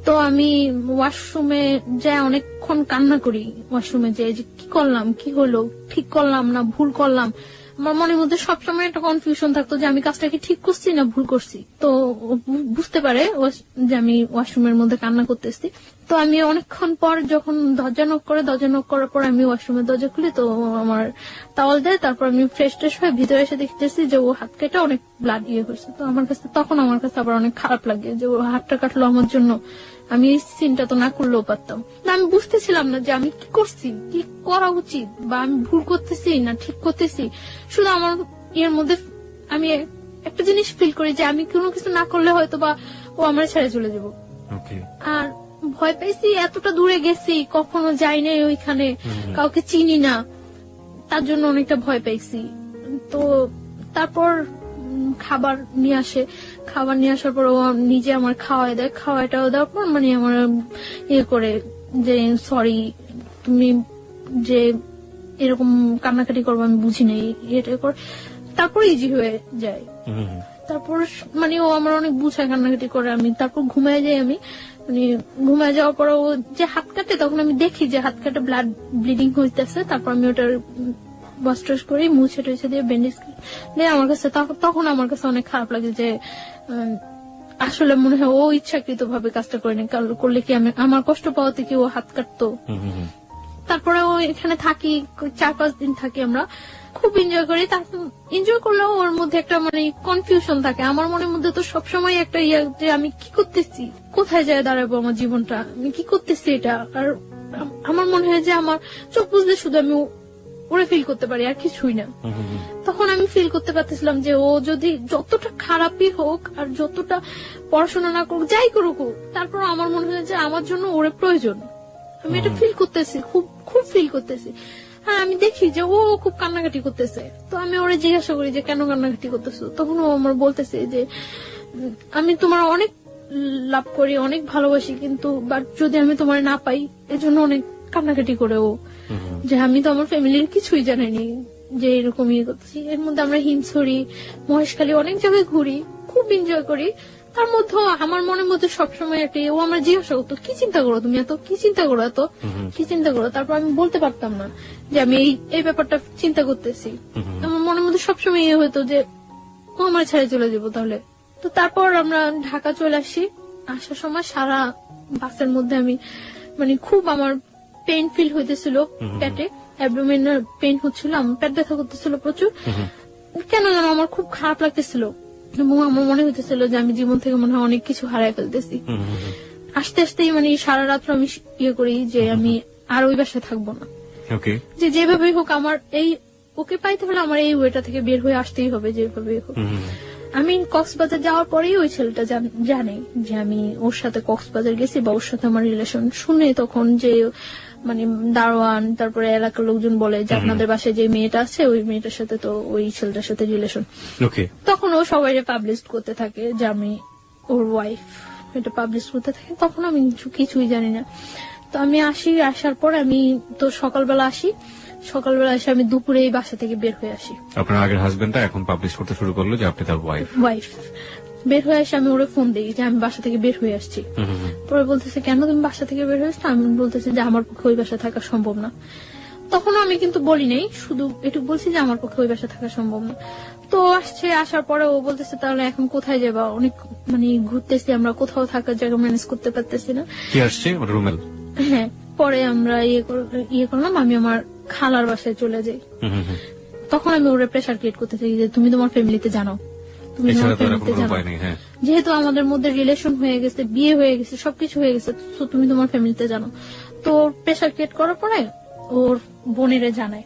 তো আমি ওয়াশরুমে যাই অনেকক্ষণ কান্না করি, ওয়াশরুমে যাই যে কি করলাম, কি হলো, ঠিক করলাম না ভুল করলাম। আমার মনের মধ্যে সবসময় একটা কনফিউশন থাকতো যে আমি কাজটা কি ঠিক করছি না ভুল করছি। তো বুঝতে পারে যে আমি ওয়াশরুমের মধ্যে কান্না করতেছি। তো আমি অনেকক্ষণ পর যখন দরজা নক করার পর আমি ওয়াশরুমের দরজা খুলি, তো আমার টাওয়াল দেয়। তারপর আমি ফ্রেশ ট্রেশ হয়ে ভিতরে এসে দেখতেছি যে ও হাত কেটে অনেক ব্লাড ইয়ে হয়েছে। তো আমার কাছে আবার অনেক খারাপ লাগে যে ও হাতটা কাটলো আমার জন্য। আমি এই সিনটা তো না করলেও পারতাম না। আমি বুঝতেছিলাম না যে আমি কি করছি, কি করা উচিত, বা আমি ভুল করতেছি না ঠিক করতেছি। শুধু আমার এর মধ্যে আমি একটা জিনিস ফিল করি যে আমি কোনো কিছু না করলে হয়তো বা ও আমার ছেড়ে চলে যাবো। আর ভয় পাইছি, এতটা দূরে গেছি, কখনো যাই নাই ওইখানে, কাউকে চিনি না, তার জন্য অনেকটা ভয় পাইছি। তো তারপর খাবার নিয়ে আসার পর ও নিজে আমার খাওয়াই দেয়। খাওয়াইটাও দেওয়ার পর মানে আমার ইয়ে করে যে সরি, তুমি যে এরকম কান্নাকাটি করবো আমি বুঝি নাই, এটা করে তারপর ইজি হয়ে যায়। তারপর মানে ও আমার অনেক বুঝায়, কান্নাকাটি করে। আমি তারপর ঘুমায় যাই। আমি মানে ঘুমায় যাওয়ার পর ও যে হাত কাটে, তখন আমি দেখি যে হাত কাটে ব্লাড ব্লিডিং হইতেছে। তারপর আমি ওটার ওয়াশ টশ করি, মুছে টুছে দিয়ে ব্যান্ডেজ দিয়ে আমার কাছে, তখন আমার কাছে অনেক খারাপ লাগে যে আসলে মনে হয় ও ইচ্ছাকৃত ভাবে কাজটা করেনি, করলে কি আমার কষ্ট পাওয়াতে কি ও হাত কাটতো। তারপরে ও এখানে থাকি, 4-5 দিন থাকি, আমরা খুব এনজয় করি। এনজয় করলেও ওর মধ্যে একটা মানে কনফিউশন থাকে। আমার মনের মধ্যে তো সবসময় একটা ইয়ে যে আমি কি করতেছি, কোথায় যায় দাঁড়াবো আমার জীবনটা, আমি কি করতেছি এটা। আর আমার মনে হয় যে আমার চোখ বুঝলে শুধু আমি ওরে ফিল করতে পারি, আর কিছুই না। তখন আমি ফিল করতে পারতেছিলাম যে ও যদি যতটা খারাপই হোক আর যতটা পড়াশোনা না করুক, যাই করুক, তারপর আমার মনে হয় যে আমার জন্য ওরে প্রয়োজন। আমি এটা ফিল করতেছি, খুব খুব ফিল করতেছি। হ্যাঁ, আমি দেখি যে ও খুব কান্নাকাটি করতেছে। তো আমি ওরে জিজ্ঞাসা করি যে কেন কান্নাকাটি করতেছো। তখন ও আমার বলতেছে যে আমি তোমার অনেক লাভ করি, অনেক ভালোবাসি, কিন্তু বাট যদি আমি তোমার না পাই এজন্য অনেক কান্নাকাটি করে ও, যে আমি তো আমার ফ্যামিলির কিছুই জানিনি যে এরকম ইয়ে করতেছি। এর মধ্যে আমরা হিমছড়ি, মহেশখালী অনেক জায়গায় ঘুরি, খুব এনজয় করি। তার মধ্যে আমার মনের মধ্যে সবসময় একটা ও আমার জিজ্ঞাসা করতো কি চিন্তা করো তুমি, এত কি চিন্তা করো, এত কি চিন্তা করো। তারপর আমি বলতে পারতাম না যে আমি এই ব্যাপারটা চিন্তা করতেছি। আমার মনের মধ্যে সবসময় ইয়ে হতো যে ও আমার ছেড়ে চলে যাবো তাহলে। তো তারপর আমরা ঢাকা চলে আসি। আসার সময় সারা বাসের মধ্যে আমি মানে খুব আমার পেইন ফিল হইতেছিল, পেটে অ্যাবডোমেনাল পেইন হচ্ছিল, আমার পেট ব্যথা করতেছিল প্রচুর। কেন যেন আমার খুব খারাপ লাগতেছিল, আমার মনে হইতেছিল যে আমি জীবন থেকে মনে হয় অনেক কিছু হারাই ফেলতেছি। আস্তে আস্তেই মানে সারা রাত্র আমি ইয়ে করি যে আমি আর ওই বাসায় থাকবো না, যে যেভাবেই হোক আমার এই ওকে পাইতে হলে আমার এই ওয়েটা থেকে বের হয়ে আসতেই হবে যেভাবেই হোক। আমি কক্সবাজার যাওয়ার পরেই ওই ছেলেটা জানে যে আমি ওর সাথে কক্সবাজার গেছি বা ওর সাথে আমার রিলেশন। শুনে তখন যে মানে দারোয়ান, তারপরে এলাকার লোকজন বলে যে আপনাদের বাসায় যে মেয়েটা আছে ওই মেয়েটার সাথে তো ওই ছেলেটার সাথে রিলেশন। তখন ও সবাই পাবলিশ করতে থাকে যে আমি ওর ওয়াইফ, এটা পাবলিশ করতে থাকে। তখন আমি কিছুই জানি না। তো আমি আসার পর আমি তো সকালবেলা এসে আমি দুপুরে এই বাসা থেকে বের হয়ে আসি। আপনার আগের হাজবেন্ডটা এখন পাবলিশ করতে শুরু করলো যে আপনি তার ওয়াইফ। বের হয়ে এসে আমি ওরে ফোন দিই যে আমি বাসা থেকে বের হয়ে আসছি। পরে বলতেছে কেন তুমি বাসা থেকে বের হয়েছো? আমি বলতেছি যে আমার পক্ষে ওই বাসায় থাকা সম্ভব না। তখন আমি কিন্তু বলি নাই, শুধু একটু বলছি যে আমার পক্ষে ওই বাসায় থাকা সম্ভব না। তো আসছে, আসার পরে ও বলতেছে তাহলে এখন কোথায় যাবা? অনেক মানে ঘুরতেছি আমরা, কোথাও থাকার জায়গা ম্যানেজ করতে পারতেছি না। কি আসছে রুমেল? হ্যাঁ, পরে আমরা ইয়ে করলাম, আমি আমার খালার বাসায় চলে যাই। তখন আমি ওরে প্রেশার ক্রিয়েট করতে চাই যে তুমি তোমার ফ্যামিলিতে জানো, তুমি তোমার এছাড়া তো আর ফ্যামিলিতে কোনো জানো, উপায় নেই। হ্যাঁ, যেহেতু আমাদের মধ্যে রিলেশন হয়ে গেছে, বিয়ে হয়ে গেছে, সবকিছু হয়ে গেছে, তো তুমি তোমার ফ্যামিলিতে জানো। তো প্রেশার ক্রিয়েট করার পরে ওর বোনেরে জানায়।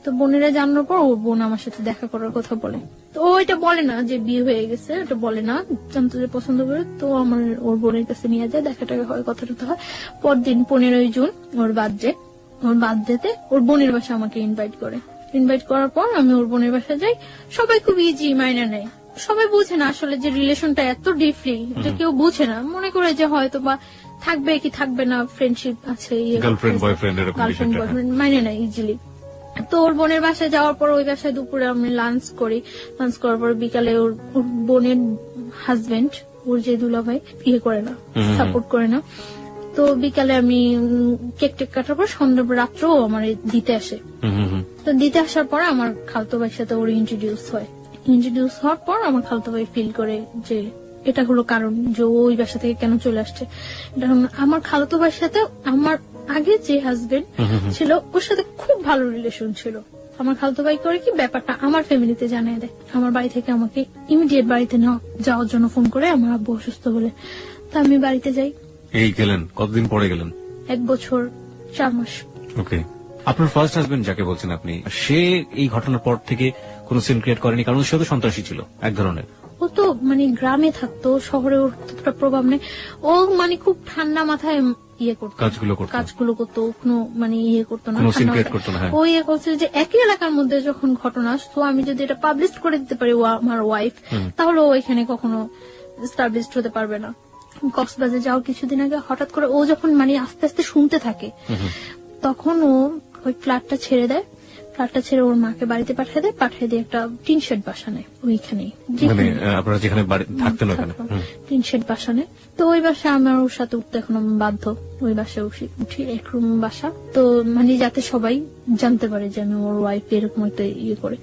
তো বোনেরা জানানোর পর ওর বোন আমার সাথে দেখা করার কথা বলে। তো ও এটা বলে না যে বিয়ে হয়ে গেছে, এটা বলে না, জানতো যে পছন্দ করে। তো আমার ওর বোনের কাছে নিয়ে যায়, দেখা টাকা হয়, কথা টথা হয়। পরদিন 15ই জুন ওর বার্থডেতে ওর বোনের বাসা আমাকে ইনভাইট করে। ইনভাইট করার পর আমি ওর বোনের বাসায় যাই। সবাই খুব ইজি মাইনে নেয়, সবাই বুঝে না আসলে যে রিলেশনটা এত ডিপলি, এটা কেউ বুঝে না, মনে করে যে হয়তো বা থাকবে কি থাকবে না, ফ্রেন্ডশিপ আছে, গার্লফ্রেন্ড বয়ফ্রেন্ড এরকম গার্লফ্রেন্ড বিষয়টা। বয়ফ্রেন্ড মাইনে নেয় ইজিলি। তো ওর বোনের বাসায় যাওয়ার পর ওই বাসায় দুপুরে আমি লাঞ্চ করি। লাঞ্চ করার পর বিকালে ওর বোনের হাজবেন্ড, ওর যে দুলাভাই, ইয়ে করে না, সাপোর্ট করে না। তো বিকালে আমি কেক টেক কাটার পর সন্ধ্যা রাত্রেও আমার দিতে আসে। তো দিতে আসার পর আমার খালতো ভাইয়ের সাথে ওর ইন্ট্রোডিউস হয়। ইন্ট্রোডিউস হওয়ার পর আমার খালতো ভাই ফিল করে যে এটা হলো কারণ যে ও ওই বাসা থেকে কেন চলে আসছে। এটা হলো আমার খালতো ভাইয়ের সাথে আমার আগে যে হাজবেন্ড ছিল ওর সাথে খুব ভালো রিলেশন ছিল। আমার খালতো ভাই করে কি ব্যাপারটা আমার ফ্যামিলিতে জানিয়ে দেয়। আমার বাড়ি থেকে আমাকে ইমিডিয়েট বাড়িতে যাওয়ার জন্য ফোন করে, আমার আব্বু অসুস্থ বলে। তা আমি বাড়িতে যাই। এই গেলেন কতদিন পরে গেলেন? 1 বছর 4 মাস। ওকে, আপনার ফার্স্ট হাজবেন্ড যাকে বলছেন আপনি, সে এই ঘটনার পর থেকে কোনো সিন ক্রিয়েট করেনি? কারণ সে তো সন্ত্রাসী ছিল এক ধরনের। ও তো মানে গ্রামে থাকতো, শহরে ওর ততটা প্রভাব নেই। ও মানে খুব ঠান্ডা মাথায় ইয়ে করতো, কাজগুলো করতো, কোনো মানে ইয়ে করতো না, কোনো সিন ক্রিয়েট করতো না। ও ইয়ে করছে যে একই এলাকার মধ্যে যখন ঘটনা, তো আমি যদি এটা পাবলিশ করে দিতে পারি ও আমার ওয়াইফ, তাহলে ও এখানে কখনো এস্টাবলিশড হতে পারবে না। কক্সবাজার যাওয়ার কিছুদিন আগে হঠাৎ করে ও যখন মানে আস্তে আস্তে শুনতে থাকে, তখন ও ওই ফ্ল্যাটটা ছেড়ে দেয়। ফ্ল্যাটটা ছেড়ে ওর মাকে বাড়িতে পাঠিয়ে দিয়ে একটা টিন শেড বাসা নেয় ওইখানেই, আপনারা যেখানে থাকতেন ওখানে টিন শেড বাসা নেয়। তো ওই বাসায় আমার ওর সাথে উঠতে এখন বাধ্য। ওই বাসায় উঠি, এক রুম বাসা, তো মানে যাতে সবাই জানতে পারে যে আমি ওর ওয়াইফ এরকম একটা ইয়ে করে।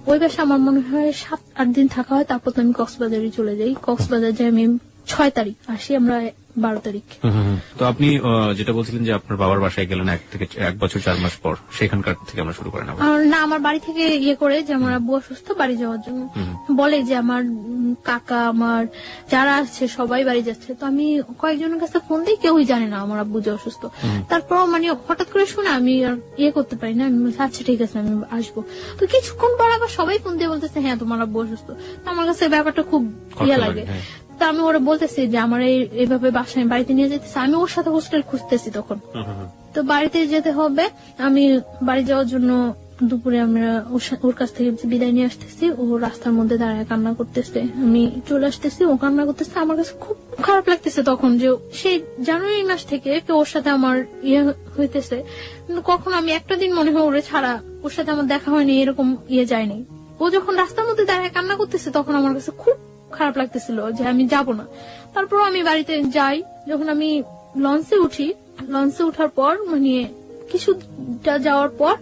ওই বাসা আমার মনে হয় 7-8 দিন থাকা হয়, তারপর তো আমি কক্সবাজারে চলে যাই। কক্সবাজার যাই আমি 6 তারিখ, আসি আমরা 12 তারিখ। তো আপনি যেটা বলছিলেন যে আপনার বাবার বাসায় গেলেন 1 বছর 4 মাস পর, সেখানকার থেকে আমরা শুরু করেন। না, আমার বাড়ি থেকে ইয়ে করে যে আমার আব্বু অসুস্থ, বাড়ি যাওয়ার জন্য বলে যে আমার কাকা, আমার যারা আছে সবাই বাড়ি যাচ্ছে। তো আমি কয়েকজনের কাছে ফোন দিই, কেউই জানে না আমার আব্বু যে অসুস্থ। তারপর মানে হঠাৎ করে শুনে আমি আর ইয়ে করতে পারি না, আমি আচ্ছা ঠিক আছে আমি আসবো। তো কিছুক্ষণ পর আবার সবাই ফোন দিয়ে বলতেছে হ্যাঁ তোমার আব্বু অসুস্থ। তো আমার কাছে ব্যাপারটা খুব ইয়ে লাগে। তো আমি ওরা বলতেছি যে আমার এইভাবে বাসায় বাড়িতে নিয়ে যেতেছে, আমি ওর সাথে হোস্টেল খুঁজতেছি তখন। তো বাড়িতে যেতে হবে, আমি বাড়ি যাওয়ার জন্য দুপুরে আমরা ওর কাছ থেকে বিদায় নিয়ে আসতেছি। ও রাস্তার মধ্যে দাঁড়ায় কান্না করতেছে, আমি চলে আসতেছি, ও কান্না করতেছে। আমার কাছে খুব খারাপ লাগতেছে তখন যে সেই জানুয়ারি মাস থেকে ওর সাথে আমার ইয়ে হইতেছে, কিন্তু কখন আমি একটা দিন মনে হয় ওরে ছাড়া ওর সাথে আমার দেখা হয়নি, এরকম ইয়ে যায়নি। ও যখন রাস্তার মধ্যে দাঁড়ায় কান্না করতেছে তখন আমার কাছে খুব খারাপ লাগতেছিল যে আমি যাব না। তারপর আমি বাড়িতে যাই। যখন আমি লঞ্চে উঠি, লঞ্চে উঠার পর মানে কিছুটা যাওয়ার পর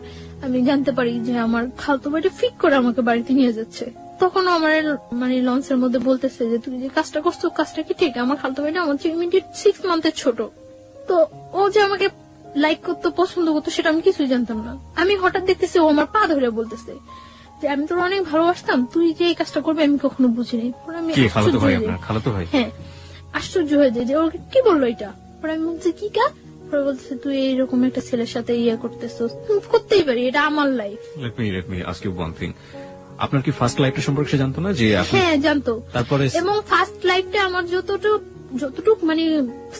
আমি জানতে পারি যে আমার খালতো ভাইটা ফিক করে আমাকে বাড়িতে নিয়ে যাচ্ছে। তখন আমার মানে লঞ্চের মধ্যে বলতেছে যে তুই যে কাজটা করছো কাজটা কি ঠিক? আমার খালতো ভাইটা আমার ইমিডিয়েট 6 মান্থের ছোট। তো ও যে আমাকে লাইক করতো, পছন্দ করতো, সেটা আমি কিছুই জানতাম না। আমি হঠাৎ দেখতেছি ও আমার পা ধরে বলতেছে যে আমি তোর অনেক ভালোবাসতাম, তুই যে এই কাজটা করবে আমি কখনো বুঝিনি। হ্যাঁ, আশ্চর্য হয়ে যায় যে ওকে কি বললো এটা। পরে আমি বলছি কি কাজ? পরে বলতেছে তুই এইরকম একটা ছেলের সাথে ইয়ে করতেছিস, করতেই পারি, এটা আমার life. Let me ask you one thing. আপনার কি ফার্স্ট লাইফটা সম্পর্কে সে জানতো না? যে হ্যাঁ জানতো। তারপরে এবং ফার্স্ট লাইফটা আমার যতটুকু মানে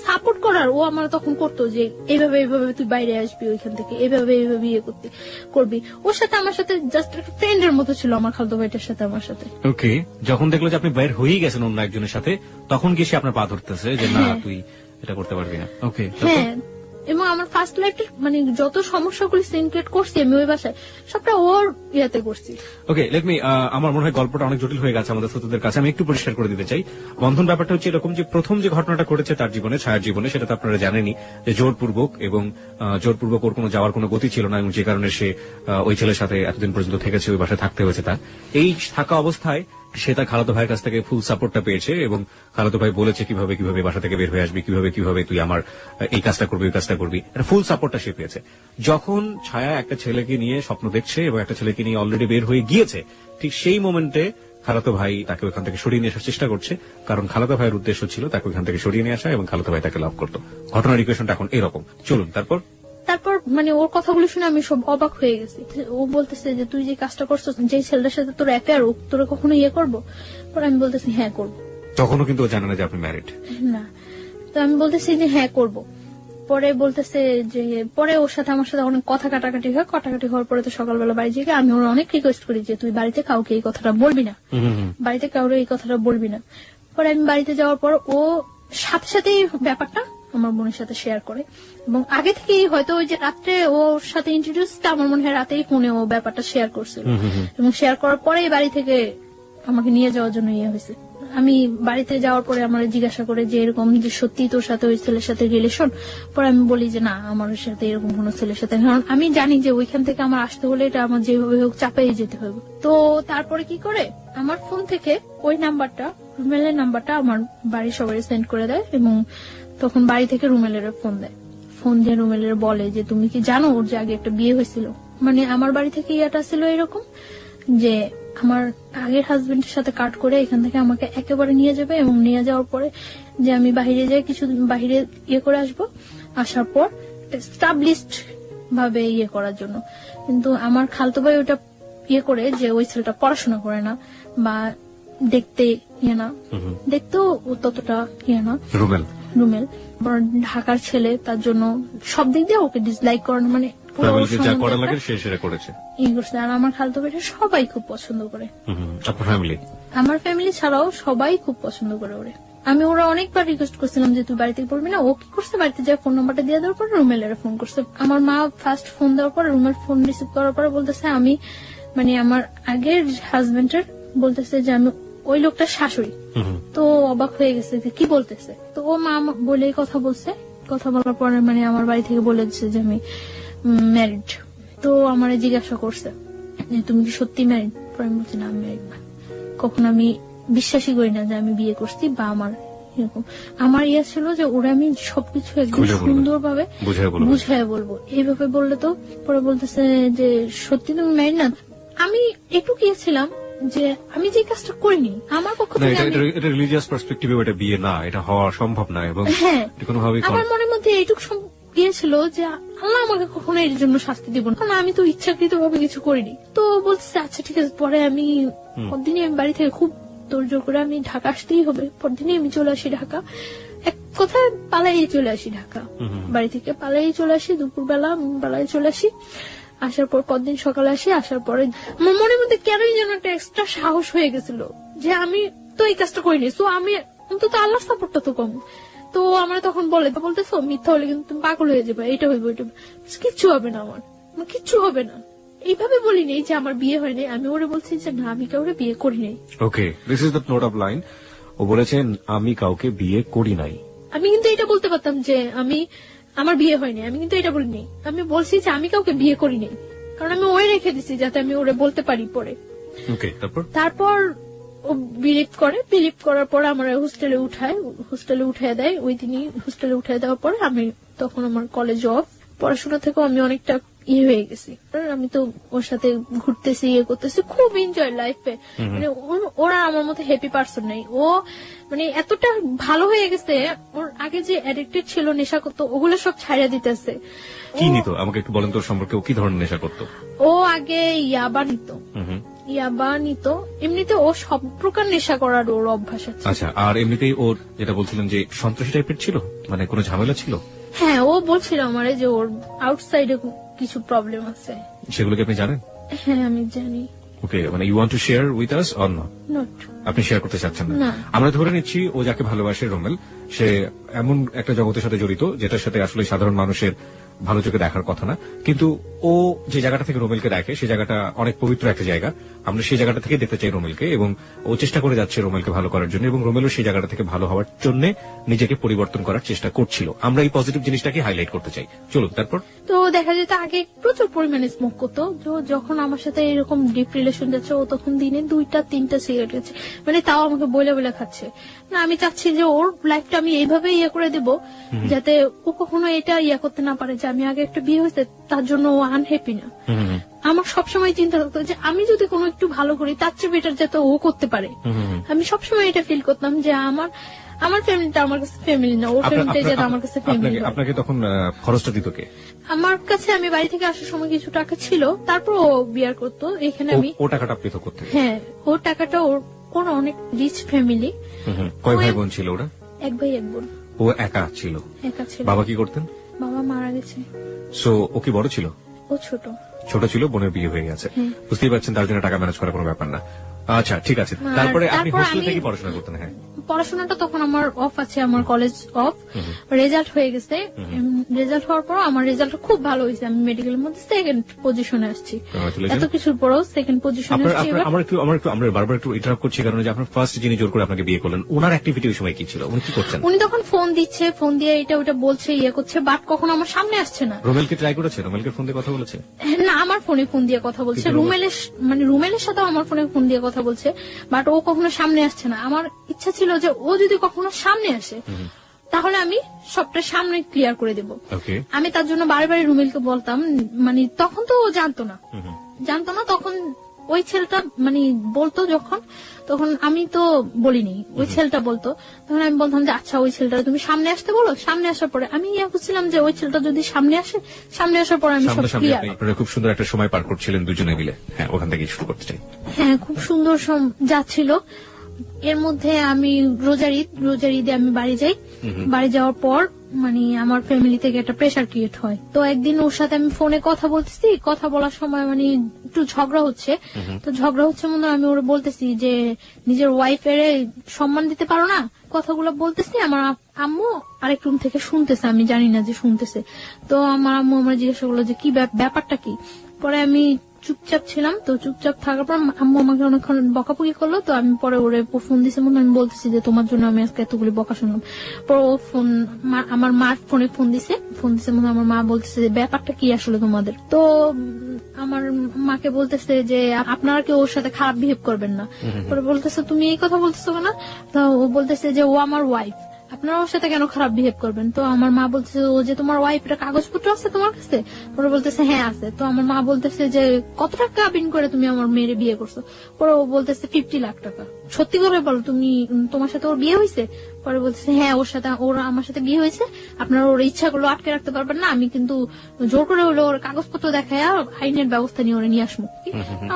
সাপোর্ট করার ও আমার তখন করতো যে এইভাবে তুই বাইরে আসবি ওইখান থেকে, এইভাবে ইয়ে করবি। ওর সাথে আমার সাথে জাস্ট একটা ফ্রেন্ডের মতো ছিল আমার খালতো ভাইটার সাথে আমার সাথে। ওকে, যখন দেখলো যে আপনি বাইর হয়েই গেছেন অন্য একজনের সাথে, তখন কি সে আপনার পা ধরতেছে যে না তুই এটা করতে পারবি না? ওকে, হ্যাঁ। এবং আমার ফার্স্ট লাইফের মানে যত সমস্যাগুলি সিনক্রেট করছি আমি ওই বাসায় সবটা ওর ইয়াতে করছি। ওকে, লেট মি, আমার মনে হয় গল্পটা অনেক জটিল হয়ে গেছে আমাদের শ্রোতাদের কাছে। আমি একটু পরিষ্কার করে দিতে চাই। বন্ধন ব্যাপারটা হচ্ছে এরকম যে প্রথম যে ঘটনাটা ঘটেছে তার জীবনে, ছায়ার জীবনে, সেটা তো আপনারা জানেনই যে জোরপূর্বক, এবং জোরপূর্বক ওর কোনো যাওয়ার কোনো গতি ছিল না, এবং যে কারণে সে ওই ছেলের সাথে এতদিন পর্যন্ত থেকেছে, ওই বাসায় থাকতে হয়েছে তার। এই থাকা অবস্থায় সে তার খালাতো ভাইয়ের কাছ থেকে ফুল সাপোর্টটা পেয়েছে, এবং খালাতো ভাই বলেছে কিভাবে কিভাবে বাসা থেকে বের হয়ে আসবি, কিভাবে কিভাবে তুই আমার এই কাজটা করবি, ওই কাজটা করবি, এটা ফুল সাপোর্টটা সে পেয়েছে। যখন ছায়া একটা ছেলেকে নিয়ে স্বপ্ন দেখছে এবং একটা ছেলেকে নিয়ে অলরেডি বের হয়ে গিয়েছে, ঠিক সেই মোমেন্টে খালাতো ভাই তাকে ওখান থেকে সরিয়ে নিয়ে আসার চেষ্টা করছে, কারণ খালাতো ভাইয়ের উদ্দেশ্য ছিল তাকে ওখান থেকে সরিয়ে নিয়ে আসা, এবং খালাতো ভাই তাকে লাভ করতো। ঘটনার ইকুয়েশনটা এখন এরকম। চলুন তারপর মানে ওর কথাগুলো শুনে আমি সব অবাক হয়ে গেছি। ও বলতেছে যে তুই যে কাজটা করছো, যে ছেলেটার সাথে তোর অ্যাফেয়ার, তোরা কখনো ইয়ে করবো? পরে আমি বলতেছি হ্যাঁ করবো। তখনও কিন্তু ও জানে না যে আপনি ম্যারিড। না, তো আমি বলতেছি যে হ্যাঁ করবো। পরে বলতেছে যে, পরে ওর সাথে আমার সাথে অনেক কথা কাটাকাটি হয়। কাটাকাটি হওয়ার পরে তো সকালবেলা বাড়ি যেয়ে আমি ওর অনেক রিকোয়েস্ট করি যে তুই বাড়িতে কাউকে এই কথাটা বলবি না, বাড়িতে কাউকে এই কথাটা বলবি না। পরে আমি বাড়িতে যাওয়ার পর ও সাথে সাথে ব্যাপারটা আমার বোনের সাথে শেয়ার করে, এবং আগে থেকেই হয়তো ওই যে রাত্রে ওর সাথে ইন্ট্রোডিউসটা আমার মনে হয় রাতেই ফোনে ও ব্যাপারটা শেয়ার করছিল, এবং শেয়ার করার পরেই বাড়ি থেকে আমাকে নিয়ে যাওয়ার জন্য ইয়ে হয়েছে। আমি বাড়িতে যাওয়ার পরে আমার জিজ্ঞাসা করে যে এরকম যে সত্যি তোর সাথে ওই ছেলের সাথে রিলেশন? পরে আমি বলি যে না, আমার সাথে এরকম কোন ছেলের সাথে, কারণ আমি জানি যে ওইখান থেকে আমার আসতে হলে এটা আমার যেভাবে হোক চাপাই যেতে হবে। তো তারপরে কি করে আমার ফোন থেকে ওই নাম্বারটা, রুমেলের নাম্বারটা আমার বাড়ির সবাই সেন্ড করে দেয়, এবং তখন বাড়ি থেকে রুমেলের ফোন দেয়। ফোন দিয়ে রুমেলের বলে যে তুমি কি জানো ওর যে আগে একটা বিয়ে হয়েছিল? মানে আমার বাড়ি থেকে ইয়াটা ছিল এরকম যে আমার আগের হাজবেন্ডের সাথে কাট করে এখান থেকে আমাকে একেবারে নিয়ে যাবে, এবং নিয়ে যাওয়ার পরে যে আমি বাইরে যাই, কিছু বাইরে ইয়ে করে আসবো, আসার পর এস্টাবলিশড ভাবে ইয়ে করার জন্য। কিন্তু আমার খালতো ভাই ওটা ইয়ে করে যে ওই ছেলেটা পড়াশোনা করে না, বা দেখতে ইয়ে না, দেখতেও ততটা ইয়ে না, রুমেল ঢাকার ছেলে, তার জন্য সব দিক দিয়ে ওকে ডিসলাইক করানো, মানে আর আমার খালতো ভাইটা সবাই খুব পছন্দ করে, আমার ফ্যামিলি ছাড়াও সবাই খুব পছন্দ করে ওরে। আমি ওরা অনেকবার রিকোয়েস্ট করছিলাম যে তুই বাড়িতে বলবি না। ও কি করছে, বাড়িতে যা ফোন নাম্বারটা দিয়ে দেওয়ার পর রুমেলের ফোন করছে। আমার মা ফার্স্ট ফোন দেওয়ার পর রুমেল ফোন রিসিভ করার পরে বলতেছে আমি মানে আমার আগের হাজবেন্ডের বলতেছে যে আমি ওই লোকটার শাশুড়ি। তো অবাক হয়ে গেছে যে কি বলতেছে। তো ও মা বলে কথা বলছে, কথা বলার পরে মানে আমার বাড়ি থেকে বলে দিচ্ছে যে আমি ম্যারিড। তো আমার জিজ্ঞাসা করছে যে তুমি কি সত্যি ম্যারিড? পরে আমি বলছি না, আমি ম্যারিড না। কখন আমি বিশ্বাসই করি না যে আমি বিয়ে করছি, বা আমার এরকম আমার ইয়ে ছিল যে ওরা আমি সবকিছু একদম সুন্দরভাবে বুঝাই বলবো। এইভাবে বললে তো পরে বলতেছে যে সত্যি তুমি ম্যারিড না? আমি একটু গিয়েছিলাম যে আমি যে কাজটা করিনি, আমার পক্ষ থেকে রিলিজিয়াস পার্সপেক্টিভে এটা বিয়ে না, এটা হওয়া সম্ভব না, এবং আমার মনের মধ্যে এইটুকু গিয়েছিল যে আল্লাহ আমাকে কখনো এর জন্য শাস্তি দিব না, কারণ আমি তো ইচ্ছাকৃত ভাবে কিছু করিনি। তো বলছে আচ্ছা ঠিক আছে। পরে আমি পরদিনই আমি বাড়ি থেকে খুব তোড়জোড় করে আমি ঢাকা আসতেই হবে, পরদিনই আমি চলে আসি ঢাকা। এক কথায় পালাই চলে আসি ঢাকা, বাড়ি থেকে পালাই চলে আসি, দুপুরবেলা পালাই চলে আসি। আসার পর পরদিন সকালে আসি, আসার পরে আমার মনের মধ্যে কেনই যেন একটা এক্সট্রা সাহস হয়ে গেছিল যে আমি তো এই কাজটা করিনি, তো আমি অন্তত আল্লাহর সাপোর্টটা তো কম। তো আমার তখন বলতেছো মিথ্যা হলে কিন্তু তুমি পাগল হয়ে যাবে, এটা হইব ওইটা, কিচ্ছু হবে না, আমার কিচ্ছু হবে না। এইভাবে বলিনি যে আমার বিয়ে হয়নি, আমি ওরে বলছি যে না আমি কাউকে বিয়ে করি নাই। Okay, this is the note of line. ও বলেছেন আমি কাউকে বিয়ে করি নাই। আমি কিন্তু এটা বলতে পারতাম যে আমি আমার বিয়ে হয়নি, আমি কিন্তু এটা বলিনি। আমি বলছি যে আমি কাউকে বিয়ে করি নাই, কারণ আমি ওই রেখে দিছি যাতে আমি ওরে বলতে পারি পরে। তারপর ও বিলিভ করার পর আমার হোস্টেলে উঠায় দেয়। ওই দিনই হোস্টেলে উঠায় দেওয়ার পরে আমি তখন আমার কলেজ অফ, পড়াশোনা থেকে আমি অনেকটা ইয়ে হয়ে গেছি। আমি তো ওর সাথে ঘুরতেছি, ইয়ে করতেছি, খুব এনজয় লাইফে। মানে ওরা আমার মতো হ্যাপি পার্সন নেই। ও মানে এতটা ভালো হয়ে গেছে, ওর আগে যে অ্যাডিক্টেড ছিল, নেশা করতো, ওগুলো সব ছাড়িয়ে দিতেছে। কি নিত আমাকে একটু বলেন তো সম্পর্কে, ও কি ধরনের নেশা করতো? ও আগে ইয়াবা নিত। এমনিতে ও সব প্রকার নেশা করার ওর অভ্যাস আছে। আচ্ছা, আর এমনিতেই ওর যেটা বলছিলেন যে সন্ত্রাসী টাইপের ছিল, মানে কোনো ঝামেলা ছিল? হ্যাঁ, ও বলছিল আমারে যে ওর আউটসাইডে কিছু প্রবলেম আছে। সেগুলো কি আপনি জানেন? হ্যাঁ আমি জানি। ওকে, মানে you want to share with us or not? Not. আপনি শেয়ার করতে চাচ্ছেন না? না। আমরা ধরে নিচ্ছি ও যাকে ভালোবাসে রোমেল, সে এমন একটা জগতের সাথে জড়িত যেটার সাথে আসলে সাধারণ মানুষের ভালো চোখে দেখার কথা না, কিন্তু ও যে জায়গাটা থেকে রোমেলকে দেখে সেই জায়গাটা অনেক পবিত্র একটা জায়গা। আমরা সেই জায়গাটা থেকে দেখতে চাই রোমেলকে, এবং ও চেষ্টা করে যাচ্ছে রোমেলকে ভালো করার জন্য, এবং রোমেলও সেই জায়গাটা থেকে ভালো হওয়ার জন্য নিজেকে পরিবর্তন করার চেষ্টা করছিল। আমরা এই পজিটিভ জিনিসটাকে হাইলাইট করতে চাই। চলুন তারপর। তো দেখা যেত আগে প্রচুর পরিমাণে স্মোক করতো, তো যখন আমার সাথে এরকম ডিপ রিলেশন যাচ্ছে ও তখন দিনে 2-3টা সিগারেট খাচ্ছে, মানে তাও আমাকে বলে বলে খাচ্ছে। না, আমি চাচ্ছি যে ওর লাইফটা আমি এইভাবে করে দেব যাতে ও কখনো এটা করতে না পারে যে আমি আগে একটা বিয়ে হয়েছে তার জন্য ও আনহ্যাপি না। আমার সবসময় চিন্তা থাকতো যে আমি যদি কোনো একটু ভালো করি তার চেয়ে বেটার যাতে ও করতে পারে। আমি সবসময় এটা ফিল করতাম যে আমার ফ্যামিলিটা আমার কাছে ফ্যামিলি না, ওর ফ্যামিলিটা যাতে আমার কাছে ফ্যামিলি। আপনাকে তখন খরচটা দিত কে? আমার কাছে আমি বাড়ি থেকে আসার সময় কিছু টাকা ছিল, তারপর ও বিয়ার করতো এখানে। আমি ও টাকাটা আপনি তো করতে? হ্যাঁ, ওর টাকাটা ওর অনেক রিচ ফ্যামিলি। কয় ভাই বোন ছিল ওরা? 1 ভাই 1 বোন। ও একা ছিল? একা ছিল। বাবা কি করতেন? বাবা মারা গেছে। সো ও কি বড় ছিল? ও ছোট ছিল, বোনের বিয়ে হয়ে গেছে। বুঝতেই পারছেন তার জন্য টাকা ম্যানেজ করা কোনো ব্যাপার না। আচ্ছা ঠিক আছে, তারপরে আপনি হোস্টেল থেকে পড়াশোনা করতেন? হ্যাঁ, পড়াশোনাটা তখন আমার অফ আছে, আমার কলেজ অফ, রেজাল্ট হয়ে গেছে। রেজাল্ট হওয়ার পর আমার রেজাল্ট খুব ভালো হয়েছে, আমি মেডিকেলের মধ্যে 2nd পজিশনে আসছি। এত কিছুর পরও 2nd পজিশনে আসছি। আমরা বারবার একটু ইন্টারাপ্ট করছি কারণ যে আপনার ফার্স্ট যিনি জোর করে আপনাকে বিয়ে করলেন, ওনার অ্যাক্টিভিটি ওই সময় কি ছিল? উনি কি করছেন? উনি তখন ফোন দিচ্ছে, ফোন দিয়ে এটা ওটা বলছে, করছে, বাট কখনো আমার সামনে আসছে না। রোমেলকে ট্রাই করেছে? রোমেলকে ফোন দিয়ে কথা বলেছে? না, আমার ফোনে ফোন দিয়ে কথা বলছে। রুমেলের সাথেও আমার ফোনে ফোন দিয়ে কথা বলছে, বাট ও কখনো সামনে আসছে না। আমার ইচ্ছা ছিল যে ও যদি কখনো সামনে আসে তাহলে আমি সবটা সামনে ক্লিয়ার করে দেব। আমি তার জন্য বারে রুমেলকে বলতাম, মানে তখন তো ও জানতো না। তখন ওই ছেলেটা বলতো তখন আমি তো বলিনি, ওই ছেলেটা বলতো। তখন আমি বলতাম যে আচ্ছা ওই ছেলেটা তুমি সামনে আসতে বলো। সামনে আসার পরে আমি বুঝছিলাম যে ওই ছেলেটা যদি সামনে আসে, সামনে আসার পরে আমি সব ক্লিয়ার। আপনারা খুব সুন্দর একটা সময় পার করছিলেন দুজনে মিলে। হ্যাঁ, ওখান থেকে শুরু করতে চাই। হ্যাঁ, খুব সুন্দর যাচ্ছিল। এর মধ্যে আমি রোজার ঈদে আমি বাড়ি যাই। বাড়ি যাওয়ার পর আমার ফ্যামিলি থেকে একটা প্রেসার ক্রিয়েট হয়। তো একদিন ওর সাথে আমি ফোনে কথা বলতেছি, কথা বলার সময় একটু ঝগড়া হচ্ছে। তো ঝগড়া হচ্ছে মনে আমি ওরা বলতেছি যে নিজের ওয়াইফের সম্মান দিতে পারো না, কথাগুলো বলতেছি। আমার আম্মু আরেক রুম থেকে শুনতেছে, আমি জানি না যে শুনতেছে। তো আমার আম্মু আমার জিজ্ঞাসা করলো যে কি ব্যাপারটা কি। পরে আমি চুপচাপ ছিলাম। তো চুপচাপ থাকার পর আম্মু আমাকে অনেকক্ষণ বকাবকি করলো। তো আমি পরে ওরে ফোন দিছে, আমি বলতেছি যে তোমার জন্য আমি আজকে এতগুলি বকা শুনলাম। পরে ও আমার মার ফোনে ফোন দিছে আমার মা বলতেছে যে ব্যাপারটা কি আসলে তোমাদের। তো আমার মাকে বলতেছে যে আপনারা কেউ ওর সাথে খারাপ বিহেভ করবেন না। পরে বলতেছে তুমি এই কথা বলতেছো না? তো ও বলতেছে যে ও আমার ওয়াইফ, আপনারা ওর সাথে কেন খারাপ বিহেভ করবেন? তো আমার মা বলতেছে ও যে তোমার ওয়াইফ, এটা কাগজপত্র আছে তোমার কাছে? পরে বলতেছে হ্যাঁ আছে। তো আমার মা বলতেছে যে কত টাকা কাবিন করে তুমি আমার মেয়ের বিয়ে করছো? পরে ও বলতেছে 50 লাখ টাকা। সত্যি করে বলো, তোমার সাথে ওর বিয়ে হয়েছে? পরে বলতেছে হ্যাঁ, ওর আমার সাথে বিয়ে হয়েছে। আপনারা ওর ইচ্ছাগুলো আটকে রাখতে পারবেন না, আমি কিন্তু জোর করে হলে ওর কাগজপত্র দেখায় আইনের ব্যবস্থা নিয়ে ওরে নিয়ে আসবো।